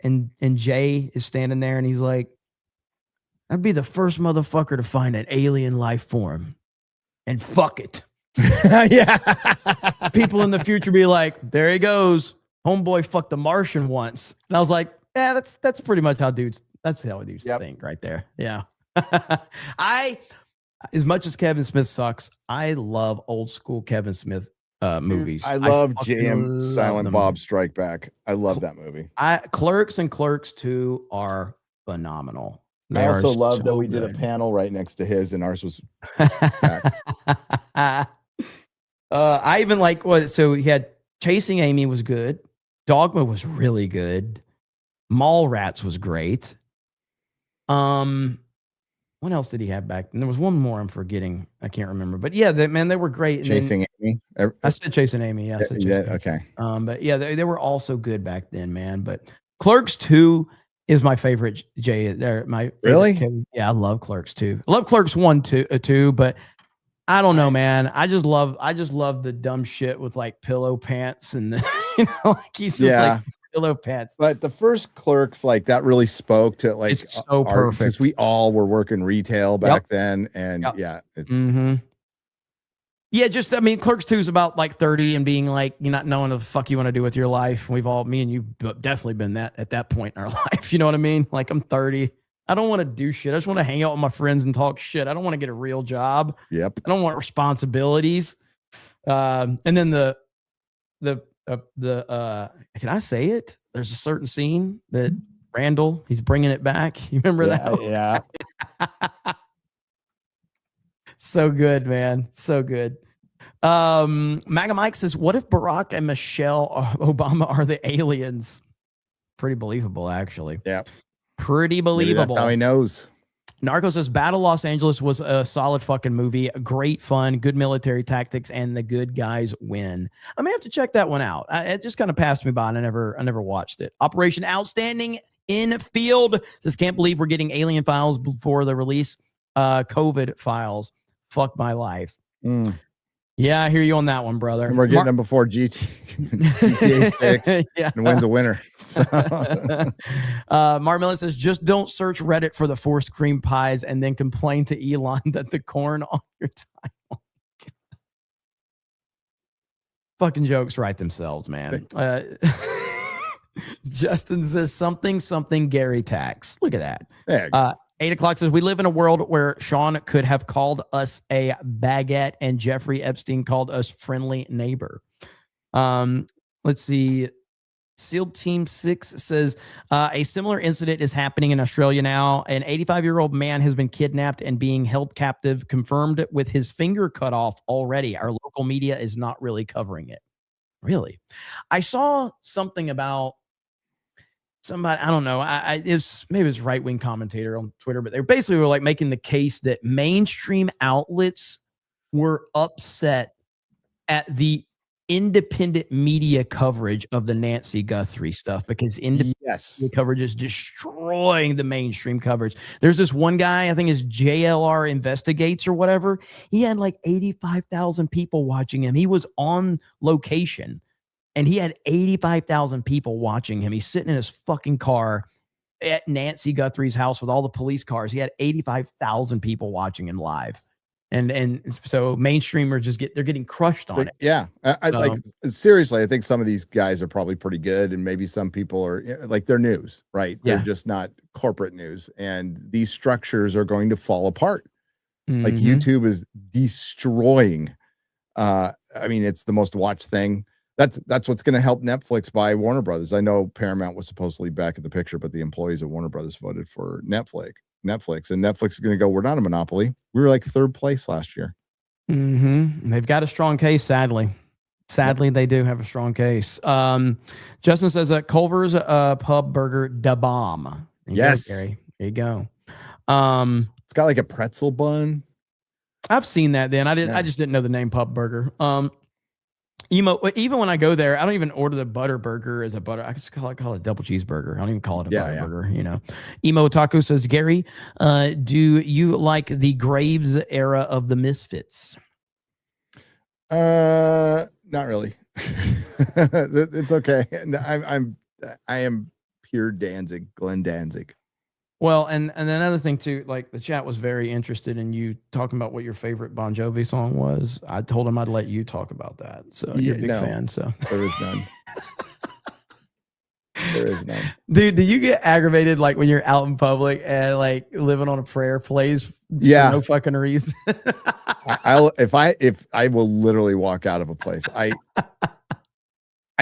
and Jay is standing there and he's like, I'd be the first motherfucker to find an alien life form and fuck it. Yeah. People in the future be like, there he goes. Homeboy fucked a Martian once. And I was like, yeah, that's pretty much how dudes think right there. Yeah. As much as Kevin Smith sucks, I love old school Kevin Smith movies. I love fucking JM love Silent them. Bob Strike Back. I love that movie. Clerks and Clerks 2 are phenomenal. I also love that so we did a good. panel right next to his, and ours was. I even like what. So he had Chasing Amy was good. Dogma was really good. Mallrats was great. What else did he have back? And there was one more I'm forgetting. I can't remember. But yeah, they were great. And Chasing Amy. I said Chasing Amy. Yeah, I said Chasing Amy. Okay. But yeah, they were also good back then, man. But Clerks 2 is my favorite. My favorite Really? Yeah, I love Clerks 2. I love Clerks 1 too, but I don't know, man. I just love the dumb shit with like pillow pants and like he's just like pillow pants. But the first Clerks, like that really spoke to like It's so perfect. because we all were working retail back then, and Yep. it's Yeah, just I mean, Clerks 2 is about like 30 and being like, you're not knowing what the fuck you want to do with your life. Me and you definitely been at that point in our life. You know what I mean? Like I'm 30. I don't want to do shit. I just want to hang out with my friends and talk shit. I don't want to get a real job. Yep. I don't want responsibilities. And then the can I say it? There's a certain scene that Randall, he's bringing it back. You remember that? Yeah. So good, man. So good. MAGA Mike says, what if Barack and Michelle Obama are the aliens? Pretty believable, actually. Yeah. Pretty Maybe believable. that's how he knows. Narco says Battle Los Angeles was a solid fucking movie. Great fun, good military tactics, and the good guys win. I may have to check that one out. It just kind of passed me by, and I never watched it. Operation Outstanding in Field says, can't believe we're getting alien files before the release. COVID files. Fuck my life. Yeah, I hear you on that one, brother. And we're getting them before GTA 6 Yeah. and wins a winner. So. Mark Millen says, just don't search Reddit for the forced cream pies and then complain to Elon that the corn on your timeline. Fucking jokes write themselves, man. Justin says something Gary tax. Look at that. There you go. 8 o'clock says, we live in a world where Sean could have called us a baguette and Jeffrey Epstein called us friendly neighbor. Let's see. SEAL Team 6 says, a similar incident is happening in Australia now. An 85-year-old man has been kidnapped and being held captive, confirmed with his finger cut off already. Our local media is not really covering it. Really? I saw something about somebody, I don't know. Maybe it's right-wing commentator on Twitter, but they basically were like making the case that mainstream outlets were upset at the independent media coverage of the Nancy Guthrie stuff because independent coverage is destroying the mainstream coverage. There's this one guy, I think it's JLR Investigates or whatever. He had like 85,000 people watching him. He was on location. And he had 85,000 people watching him. He's sitting in his fucking car at Nancy Guthrie's house with all the police cars. He had 85,000 people watching him live. And so mainstreamers they're getting crushed on it. Yeah. I like seriously, I think some of these guys are probably pretty good. And maybe some people are like they're news, right? They're just not corporate news. And these structures are going to fall apart. Like YouTube is destroying. I mean, it's the most watched thing. That's what's going to help Netflix buy Warner Brothers. I know Paramount was supposedly back in the picture, but the employees of Warner Brothers voted for Netflix, and Netflix is going to go, we're not a monopoly. We were like 3rd place last year. They've got a strong case, sadly. Sadly, they do have a strong case. Justin says Culver's Pub Burger da bomb. Yes. Gary. There you go. It's got like a pretzel bun. I've seen that. Then I just didn't know the name Pub Burger. Emo. Even when I go there, I don't even order the butter burger as a butter. I just call it a double cheeseburger. I don't even call it a butter burger. You know. Emo Taco says, Gary, do you like the Graves era of the Misfits? Not really. It's okay. I am pure Danzig, Glenn Danzig. Well, and another thing too, like the chat was very interested in you talking about what your favorite Bon Jovi song was. I told him I'd let you talk about that. So you're a big fan. So there is none. There is none. Dude, do you get aggravated like when you're out in public and like Living on a Prayer plays for no fucking reason? if I will literally walk out of a place. I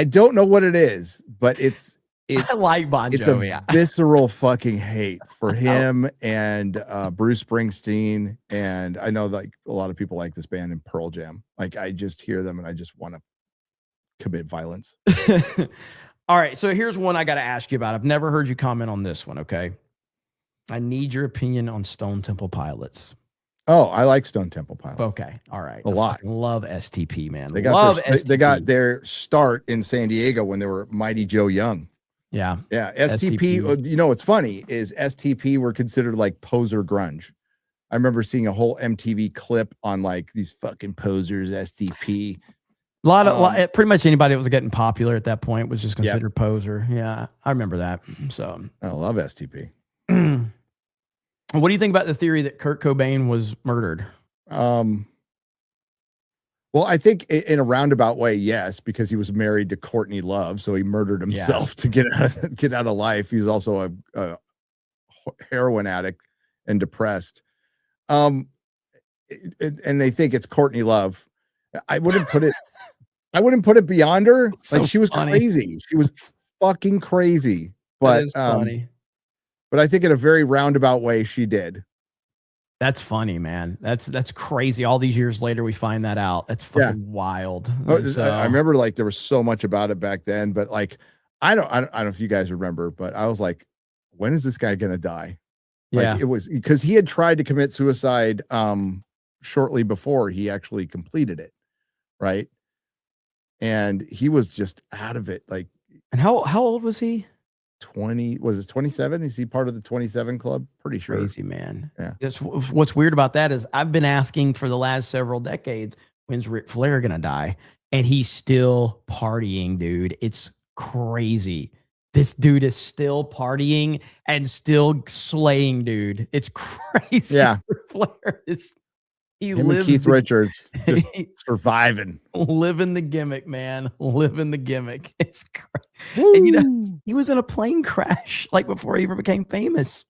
don't know what it is, but I like Bon Jovi. It's a visceral fucking hate for him and Bruce Springsteen. And I know like a lot of people like this band and Pearl Jam. Like I just hear them and I just want to commit violence. All right. So here's one I got to ask you about. I've never heard you comment on this one. Okay. I need your opinion on Stone Temple Pilots. Oh, I like Stone Temple Pilots. Okay. All right. A lot. Love STP, man. They got their start in San Diego when they were Mighty Joe Young. Yeah. Yeah. STP. You know, what's funny is STP were considered like poser grunge. I remember seeing a whole MTV clip on like these fucking posers, STP. Pretty much anybody that was getting popular at that point was just considered poser. Yeah. I remember that. So I love STP. What do you think about the theory that Kurt Cobain was murdered? Well, I think in a roundabout way, yes, because he was married to Courtney Love, so he murdered himself to get out of life. He's also a heroin addict and depressed. And they think it's Courtney Love. I wouldn't put it beyond her. Like she was crazy. She was fucking crazy. But it's funny. But I think in a very roundabout way, she did. That's funny, man. That's crazy. All these years later, we find that out. That's fucking wild. I remember like there was so much about it back then, but like I don't know if you guys remember, but I was like, when is this guy gonna die? Like, it was because he had tried to commit suicide shortly before he actually completed it, right? And he was just out of it. Like, and how old was he? 20, was it 27? Is he part of the 27 club? Pretty sure. Crazy, man. Yeah. What's weird about that is I've been asking for the last several decades, when's Ric Flair gonna die? And he's still partying, dude. It's crazy. This dude is still partying and still slaying, dude. It's crazy. Yeah. Ric Flair is Him and Keith Richards just surviving. Living the gimmick, man. Living the gimmick. It's crazy. And you know, he was in a plane crash like before he ever became famous.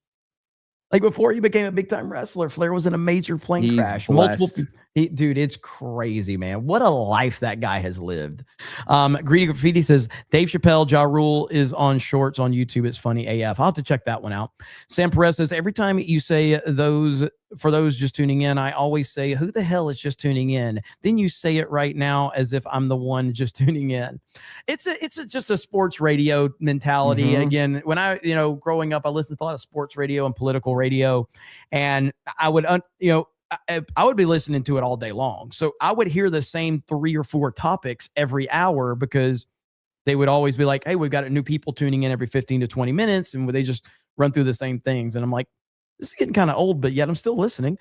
Like before he became a big time wrestler, Flair was in a major plane crash. Dude, it's crazy, man. What a life that guy has lived. Greedy Graffiti says Dave Chappelle, Ja Rule is on shorts on YouTube. It's funny AF. I'll have to check that one out. Sam Perez says every time you say those, for those just tuning in, I always say, who the hell is just tuning in? Then you say it right now as if I'm the one just tuning in. It's just a sports radio mentality. Again, when I, growing up, I listened to a lot of sports radio and political radio, and I would, I would be listening to it all day long. So I would hear the same 3 or 4 topics every hour because they would always be like, hey, we've got new people tuning in every 15 to 20 minutes. And they just run through the same things. And I'm like, this is getting kind of old, but yet I'm still listening.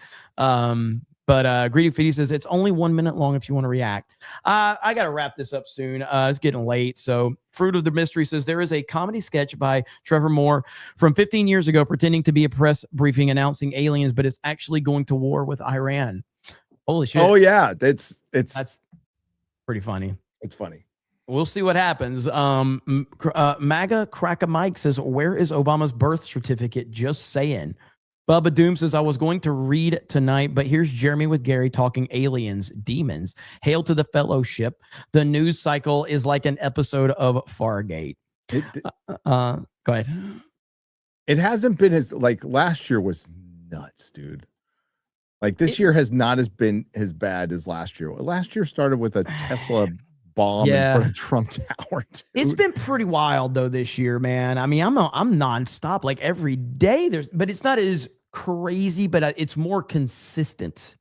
But Greedy Fiddy says it's only 1 minute long if you want to react. I got to wrap this up soon. It's getting late. So Fruit of the Mystery says there is a comedy sketch by Trevor Moore from 15 years ago pretending to be a press briefing announcing aliens, but it's actually going to war with Iran. Holy shit. Oh yeah. That's pretty funny. It's funny. We'll see what happens. MAGA Crack a Mike says, where is Obama's birth certificate? Just saying. Bubba Doom says, I was going to read tonight, but here's Jeremy with Gary talking aliens, demons. Hail to the fellowship. The news cycle is like an episode of Fargate. Go ahead. It hasn't been as like last year was nuts, dude. Like this year has not been as bad as last year. Last year started with a Tesla bomb in front of Trump Tower. Dude. It's been pretty wild though this year, man. I mean, I'm nonstop like every day. But it's not as crazy, but it's more consistent.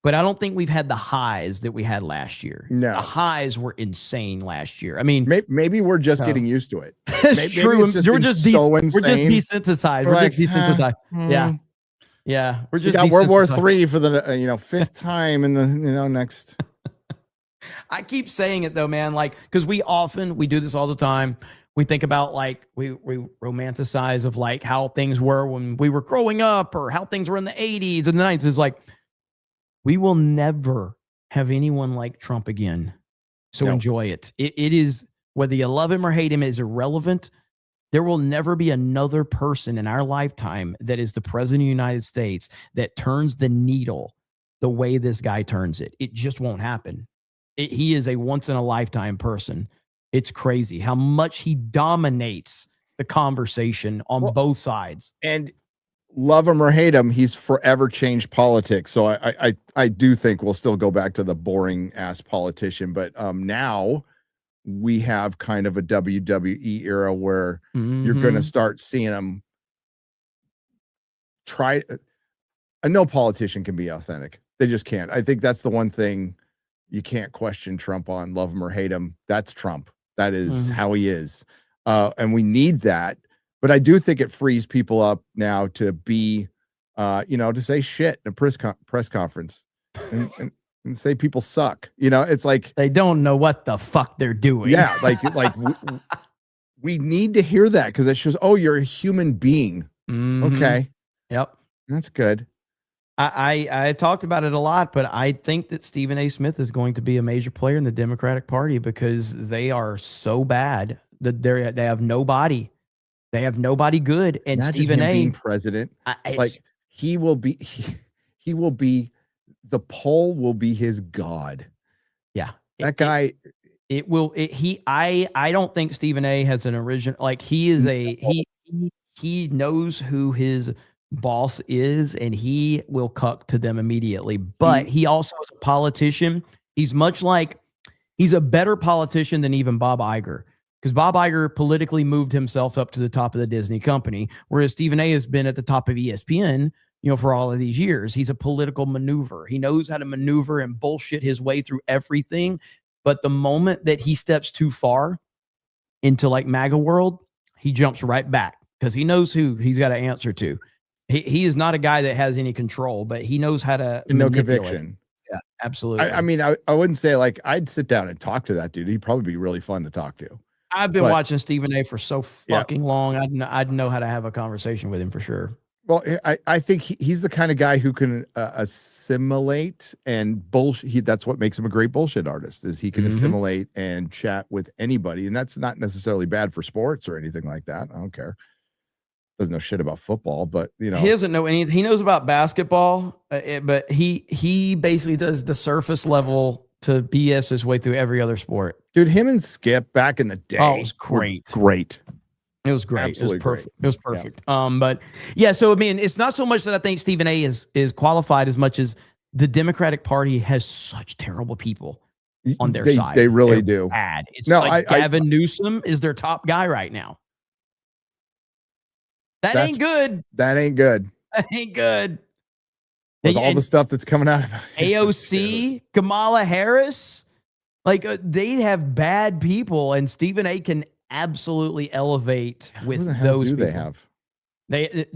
but I don't think we've had the highs that we had last year. No. The highs were insane last year. I mean, maybe we're just No. getting used to it. it's true. it's We're been just so we're just insane. desensitized. We're We're like, just desensitized. Yeah. Yeah. We're We just got World War desensitized. III for the fifth time in the next. I keep saying it though, man. Like, because we do this all the time. We think about like we romanticize of like how things were when we were growing up, or how things were in the 80s and the 90s. It's like we will never have anyone like Trump again. So enjoy it. It is, whether you love him or hate him, is irrelevant. There will never be another person in our lifetime that is the president of the United States that turns the needle the way this guy turns it. It just won't happen. He is a once in a lifetime person. It's crazy how much he dominates the conversation on both sides. And love him or hate him, he's forever changed politics. So I do think we'll still go back to the boring ass politician, but now we have kind of a WWE era where you're going to start seeing him try. No politician can be authentic. They just can't. I think that's the one thing you can't question Trump on. Love him or hate him, that's Trump. That is how he is. And we need that. But I do think it frees people up now to be, to say shit in a press conference and say people suck. It's like they don't know what the fuck they're doing. Yeah, like we need to hear that, because it shows, oh, you're a human being. Okay. Yep. That's good. I talked about it a lot, but I think that Stephen A. Smith is going to be a major player in the Democratic Party because they are so bad that they have nobody. They have nobody good. And Imagine Stephen him A. being president, he will be the poll will be his god. Yeah, that guy. I don't think Stephen A. has an original. Like, he is he knows who his boss is, and he will cuck to them immediately. But he also is a politician. He's a better politician than even Bob Iger, because Bob Iger politically moved himself up to the top of the Disney company, whereas Stephen A. has been at the top of ESPN, for all of these years. He's a political maneuver. He knows how to maneuver and bullshit his way through everything. But the moment that he steps too far into like MAGA world, he jumps right back, because he knows who he's got to answer to. He is not a guy that has any control, but he knows how to no manipulate. conviction. Yeah, absolutely. I mean, I wouldn't say like I'd sit down and talk to that dude. He'd probably be really fun to talk to. I've been watching Stephen A. for so fucking long. I'd know how to have a conversation with him for sure. Well, I think he's the kind of guy who can assimilate and bullshit. That's what makes him a great bullshit artist, is he can assimilate and chat with anybody. And that's not necessarily bad for sports or anything like that. I don't care. Doesn't know shit about football, but he doesn't know anything. He knows about basketball, but he basically does the surface level to BS his way through every other sport. Dude, him and Skip back in the day. Oh, it was great. Great. It was great. Absolutely it was perfect. great. It was perfect. Yeah. But yeah, so I mean, it's not so much that I think Stephen A. is qualified as much as the Democratic Party has such terrible people on their side. They really They're do. bad. It's Gavin Newsom is their top guy right now. That ain't good. That ain't good. That ain't good. With all the stuff that's coming out of AOC, Kamala Harris, like they have bad people, and Stephen A. can absolutely elevate with those people. They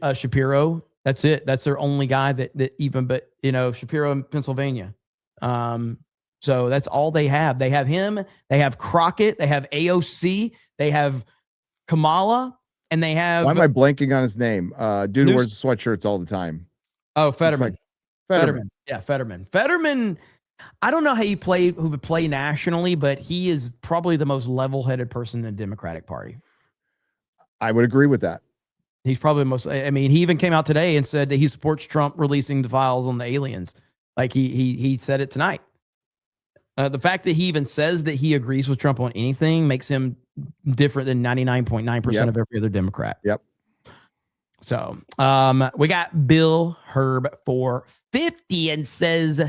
have Shapiro. That's it. That's their only guy that even, but Shapiro in Pennsylvania. So that's all they have. They have him. They have Crockett. They have AOC. They have Kamala. And they have. Why am I blanking on his name? Dude who wears sweatshirts all the time. Oh, Fetterman. Fetterman. Yeah, Fetterman. Fetterman. I don't know how who would play nationally, but he is probably the most level-headed person in the Democratic Party. I would agree with that. He's probably the most. I mean, he even came out today and said that he supports Trump releasing the files on the aliens. Like he said it tonight. The fact that he even says that he agrees with Trump on anything makes him different than 99.9% of every other Democrat. Yep. So we got Bill Herb for 50 and says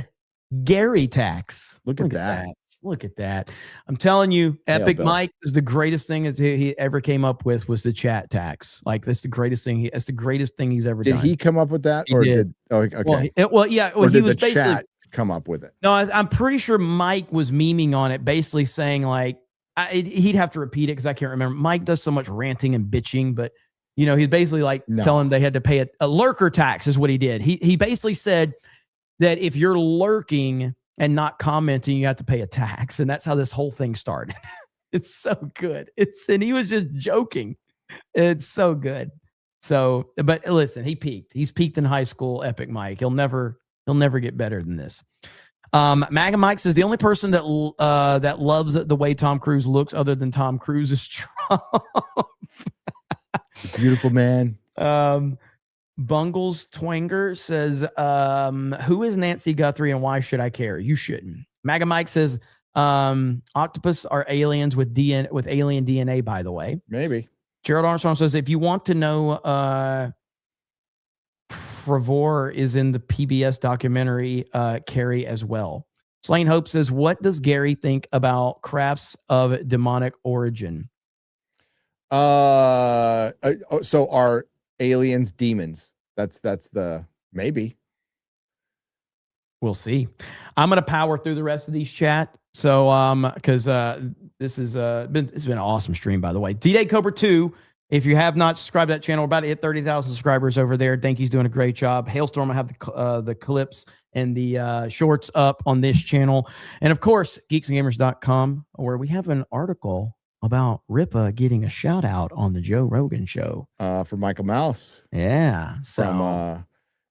Gary tax. Look at that. Look at that. I'm telling you, Epic Bill. Mike is the greatest thing as he ever came up with was the chat tax. Like that's the greatest thing. That's the greatest thing he's ever Did done. he come up with that, He or did. oh, okay? Well, yeah. Well, Or he did was the basically chat come up with it? No, I'm pretty sure Mike was memeing on it, basically saying like he'd have to repeat it because I can't remember. Mike does so much ranting and bitching, but he's basically like telling they had to pay a lurker tax is what he did. He basically said that if you're lurking and not commenting, you have to pay a tax, and that's how this whole thing started. It's so good. And he was just joking. It's so good. So, but listen, he peaked. He's peaked in high school. Epic Mike. He'll never get better than this. MAGA Mike says the only person that loves the way Tom Cruise looks other than Tom Cruise is Trump. Beautiful man. Bungles Twanger says, who is Nancy Guthrie and why should I care? You shouldn't. MAGA Mike says, octopus are aliens with alien DNA, by the way. Maybe. Gerald Armstrong says, if you want to know, Trevor is in the PBS documentary, Carrie as well. Slain Hope says, what does Gary think about crafts of demonic origin? So are aliens demons? That's the maybe. We'll see. I'm gonna power through the rest of these chat. So because this is it's been an awesome stream, by the way. D-Day Cobra 2. If you have not subscribed to that channel, we're about to hit 30,000 subscribers over there. He's doing a great job. Hailstorm, I have the clips and the shorts up on this channel. And of course, geeksandgamers.com, where we have an article about Ripa getting a shout out on the Joe Rogan show. For Michael Mouse. Yeah. From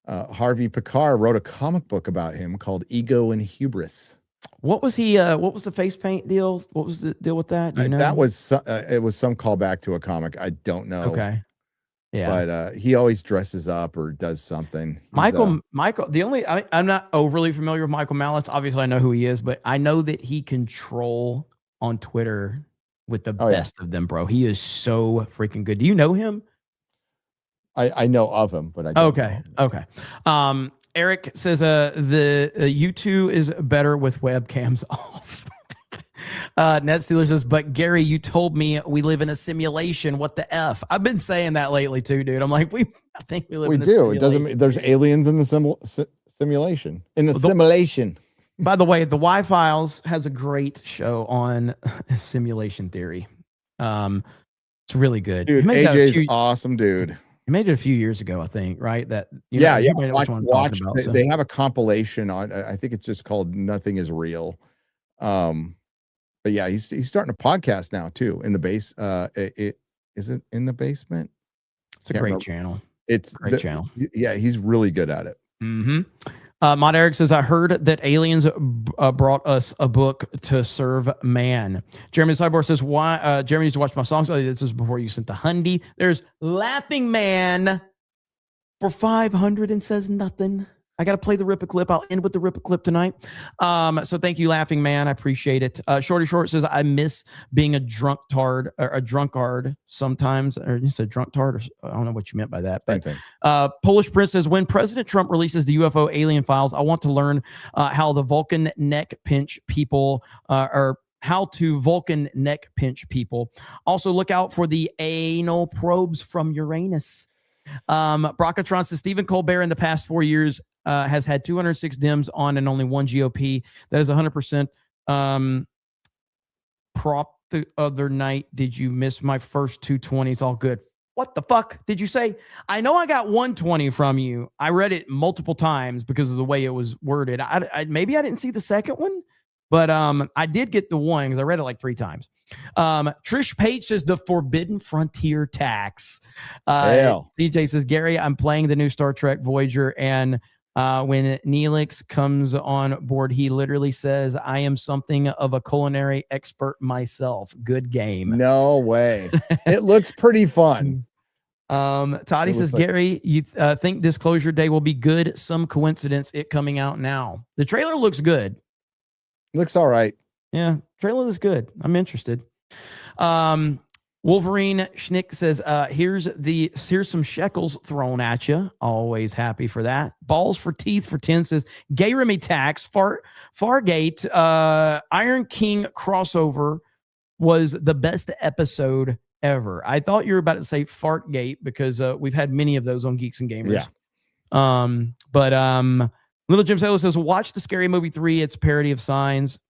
Harvey Picard wrote a comic book about him called Ego and Hubris. What was he? What was the face paint deal? What was the deal with that? Do you know? That was it was some callback to a comic. I don't know. Okay. Yeah. But he always dresses up or does something. Michael, the only I'm not overly familiar with Michael Malice. Obviously, I know who he is, but I know that he can troll on Twitter with the best of them, bro. He is so freaking good. Do you know him? I know of him, but I don't know him. Okay. Eric says the U2 is better with webcams off. Net Steeler says, but Gary, you told me we live in a simulation. What the F? I've been saying that lately too, dude. I'm like, I think we live in a simulation. It doesn't. There's aliens in the simulation. In the simulation. By the way, the Y-Files has a great show on simulation theory. It's really good. Dude, AJ's awesome, dude. He made it a few years ago, I think, right? That Watch. They have a compilation on. I think it's just called "Nothing Is Real." But yeah, he's starting a podcast now too. In the base, it is it in the basement. It's a great channel. It's a great channel. Yeah, he's really good at it. Mm-hmm. Mod Eric says, I heard that aliens brought us a book to serve man. Jeremy Cyborg says, why? Jeremy used to watch my songs. Oh, this is before you sent the Hundy. There's Laughing Man for 500 and says nothing. I got to play the Ripper clip. I'll end with the Ripper clip tonight. So thank you, Laughing Man. I appreciate it. Shorty Short says, I miss being a drunkard sometimes. Or you said drunk tard, or I don't know what you meant by that. But Polish Prince says, when President Trump releases the UFO alien files, I want to learn how the Vulcan neck pinch people or how to Vulcan neck pinch people. Also, look out for the anal probes from Uranus. Brockatron says, Stephen Colbert in the past 4 years has had 206 Dems on and only one GOP. That is 100%. Prop the other night. Did you miss my first 220s? All good. What the fuck did you say? I know I got 120 from you. I read it multiple times because of the way it was worded. Maybe I didn't see the second one, but I did get the one because I read it like 3 times. Trish Page says the Forbidden Frontier tax. DJ says, Gary, I'm playing the new Star Trek Voyager, and when Neelix comes on board, he literally says, I am something of a culinary expert myself. Good game. No way. It looks pretty fun. Toddy says, Gary, you think Disclosure Day will be good? Some coincidence it coming out now. The trailer looks good. Looks all right. Yeah, trailer is good. I'm interested. Wolverine Schnick says, here's some shekels thrown at you. Always happy for that. Balls for teeth for 10 says, Gay Remy Tax, Fargate, Iron King crossover was the best episode ever. I thought you were about to say Fartgate because we've had many of those on Geeks and Gamers. Yeah. But Little Jim Sailor says, watch the Scary Movie 3. It's a parody of Signs.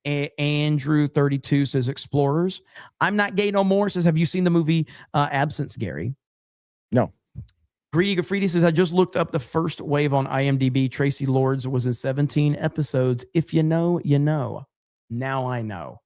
Andrew 32 says Explorers. I'm Not Gay No More says, have you seen the movie Absence, Gary? No. Greedy Graffiti says, I just looked up the first wave on IMDb. Tracy Lords was in 17 episodes. If you know, you know. Now I know.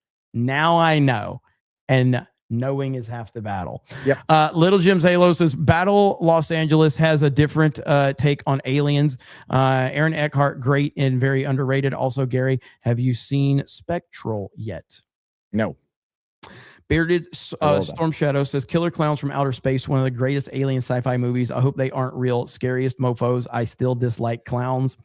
And knowing is half the battle. Yep. Little Jim's Halo says Battle Los Angeles has a different take on aliens. Aaron Eckhart, great and very underrated. Also, Gary, have you seen Spectral yet? No. Bearded Storm Shadow says Killer Clowns from Outer Space, one of the greatest alien sci-fi movies. I hope they aren't real. Scariest mofos. I still dislike clowns.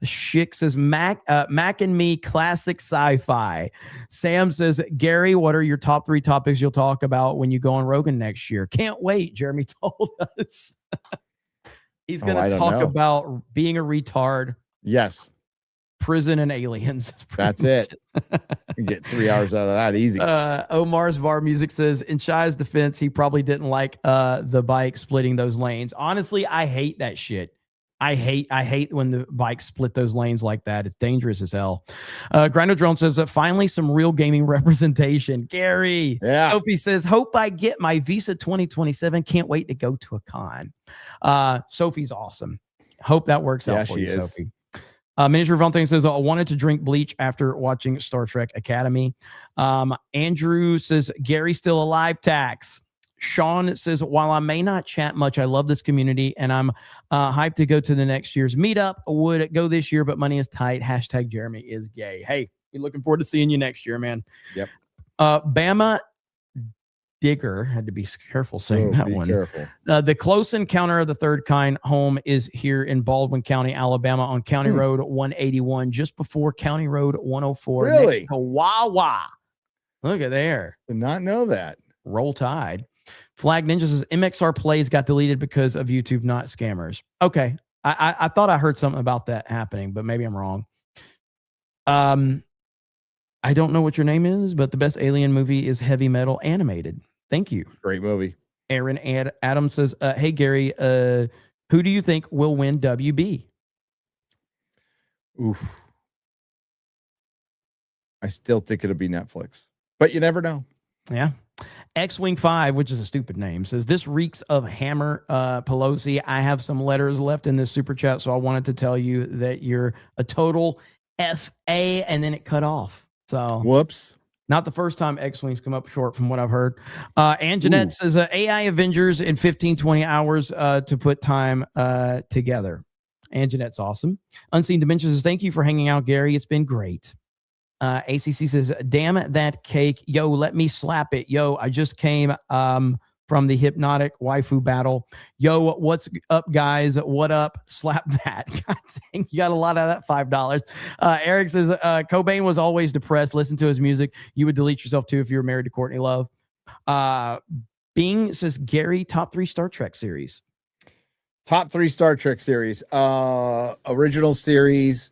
Schick says Mac and Me classic sci-fi. Sam says, Gary, what are your top 3 topics you'll talk about when you go on Rogan next year? Can't wait. Jeremy told us. He's going to talk about being a retard. Yes. Prison and aliens. That's it. You get 3 hours out of that easy. Omar's Bar Music says, in Shai's defense, he probably didn't like the bike splitting those lanes. Honestly, I hate that shit. I hate when the bikes split those lanes like that. It's dangerous as hell. Grindo Drone says that finally some real gaming representation. Gary. Yeah. Sophie says, hope I get my Visa 2027. Can't wait to go to a con. Sophie's awesome. Hope that works out for you, Sophie. Miniature Valentine says, I wanted to drink bleach after watching Star Trek Academy. Andrew says, Gary still alive tax. Sean says, while I may not chat much, I love this community and I'm hyped to go to the next year's meetup. Would go this year, but money is tight. # Jeremy is gay. Hey, we're looking forward to seeing you next year, man. Yep. Bama Digger, had to be careful saying that one. Careful. The Close Encounter of the Third Kind home is here in Baldwin County, Alabama, on County Road 181, just before County Road 104, Really? next to Wawa. Look at there. Did not know that. Roll Tide. Flag Ninja says MXR plays got deleted because of YouTube, not scammers. Okay. I thought I heard something about that happening, but maybe I'm wrong. I don't know what your name is, but the best alien movie is Heavy Metal Animated. Thank you. Great movie. Aaron Adam says, hey, Gary, who do you think will win WB? Oof. I still think it'll be Netflix, but you never know. Yeah. X-Wing 5, which is a stupid name, says, this reeks of Hammer Pelosi. I have some letters left in this super chat, so I wanted to tell you that you're a total F.A., and then it cut off. So whoops. Not the first time X-Wings come up short from what I've heard. And Jeanette says, AI Avengers in 15, 20 hours to put time together. And Jeanette's awesome. Unseen Dimensions says, thank you for hanging out, Gary. It's been great. ACC says, damn that cake. Yo, let me slap it. Yo, I just came from the hypnotic waifu battle. Yo, what's up, guys? What up? Slap that. God dang, you got a lot of that $5. Eric says, Cobain was always depressed. Listen to his music. You would delete yourself too if you were married to Courtney Love. Bing says, Gary, top 3 Star Trek series. Top 3 Star Trek series. Original series.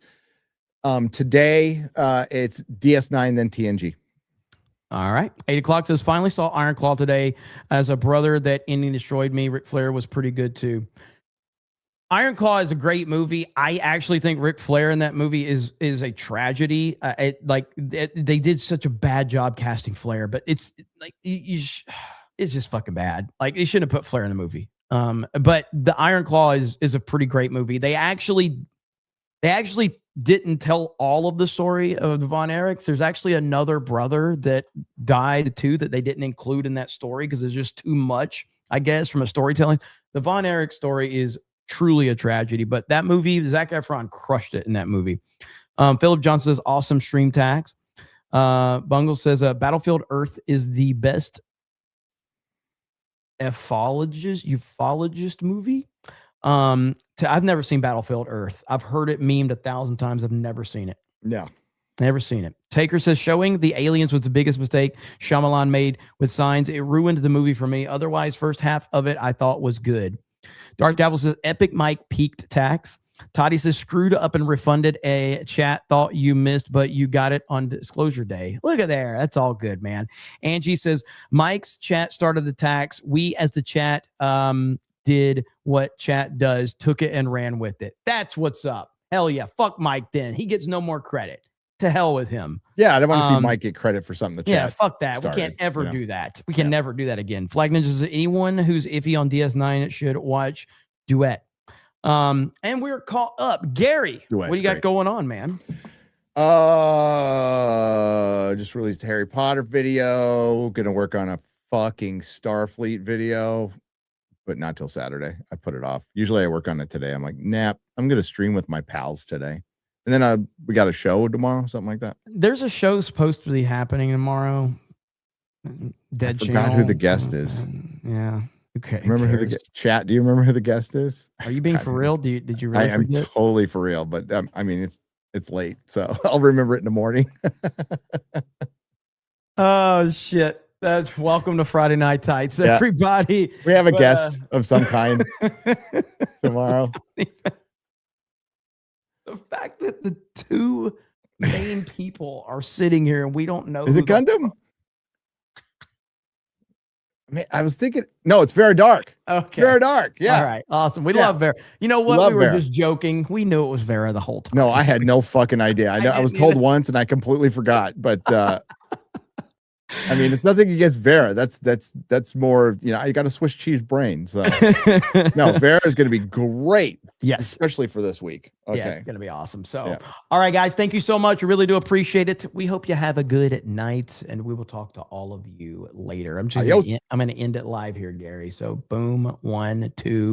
Today, it's DS9, then TNG. All right. 8 o'clock says, finally saw Iron Claw today. As a brother that ending destroyed me, Ric Flair was pretty good too. Iron Claw is a great movie. I actually think Ric Flair in that movie is a tragedy. They did such a bad job casting Flair, but it's like it's just fucking bad. Like, they shouldn't have put Flair in the movie. But the Iron Claw is a pretty great movie. They actually didn't tell all of the story of the Von Erichs. There's actually another brother that died too that they didn't include in that story because it's just too much, I guess, from a storytelling. The Von Erich story is truly a tragedy, but that movie, Zac Efron crushed it in that movie. Philip Johnson says, awesome stream tags. Bungle says, Battlefield Earth is the best ufologist movie. I've never seen Battlefield Earth. I've heard it memed 1,000 times. I've never seen it. No. Never seen it. Taker says showing the aliens was the biggest mistake Shyamalan made with Signs. It ruined the movie for me. Otherwise, first half of it I thought was good. Dark Gavel says Epic Mike peaked tax. Toddy says screwed up and refunded a chat. Thought you missed, but you got it on disclosure day. Look at there. That's all good, man. Angie says Mike's chat started the tax. We as the chat did what chat does, took it and ran with it. That's what's up. Hell yeah. Fuck Mike then. He gets no more credit. To hell with him. Yeah, I don't want to see Mike get credit for something the chat. Yeah, fuck that. Started, we can't ever do that. We can never do that again. Flag Ninja says anyone who's iffy on DS9 should watch Duet. And we're caught up. Gary, Duet's what do you got great. going on, man? Just released a Harry Potter video. Gonna work on a fucking Starfleet video, but not till Saturday. I put it off. Usually I work on it today. I'm like, nah, I'm gonna stream with my pals today. And then we got a show tomorrow, something like that. There's a show supposed to be happening tomorrow. Dead I forgot Channel. who the guest is. Yeah. Okay. Remember who the chat? Do you remember who the guest is? Are you being for real? Did you really I am forget? totally for real, but I mean it's late, so I'll remember it in the morning. Oh shit. That's welcome to Friday Night Tights, Yeah. everybody. We have a guest of some kind tomorrow. The fact that the two main people are sitting here and we don't know. Is it Gundam? Man, I was thinking, no, it's Vera Dark. Okay. Vera Dark. Yeah. All right. Awesome. We Yeah. love Vera. You know what? Love We were Vera. just joking. We knew it was Vera the whole time. No, I had no fucking idea. I was didn't told either. once and I completely forgot. But I mean, it's nothing against Vera. That's more, you got a Swiss cheese brain. So no, Vera is going to be great. Yes. Especially for this week. Okay. Yeah, it's going to be awesome. So, Yeah. all right, guys, thank you so much. We really do appreciate it. We hope you have a good night and we will talk to all of you later. I'm Adios. going to end it live here, Gary. So boom, 1, 2.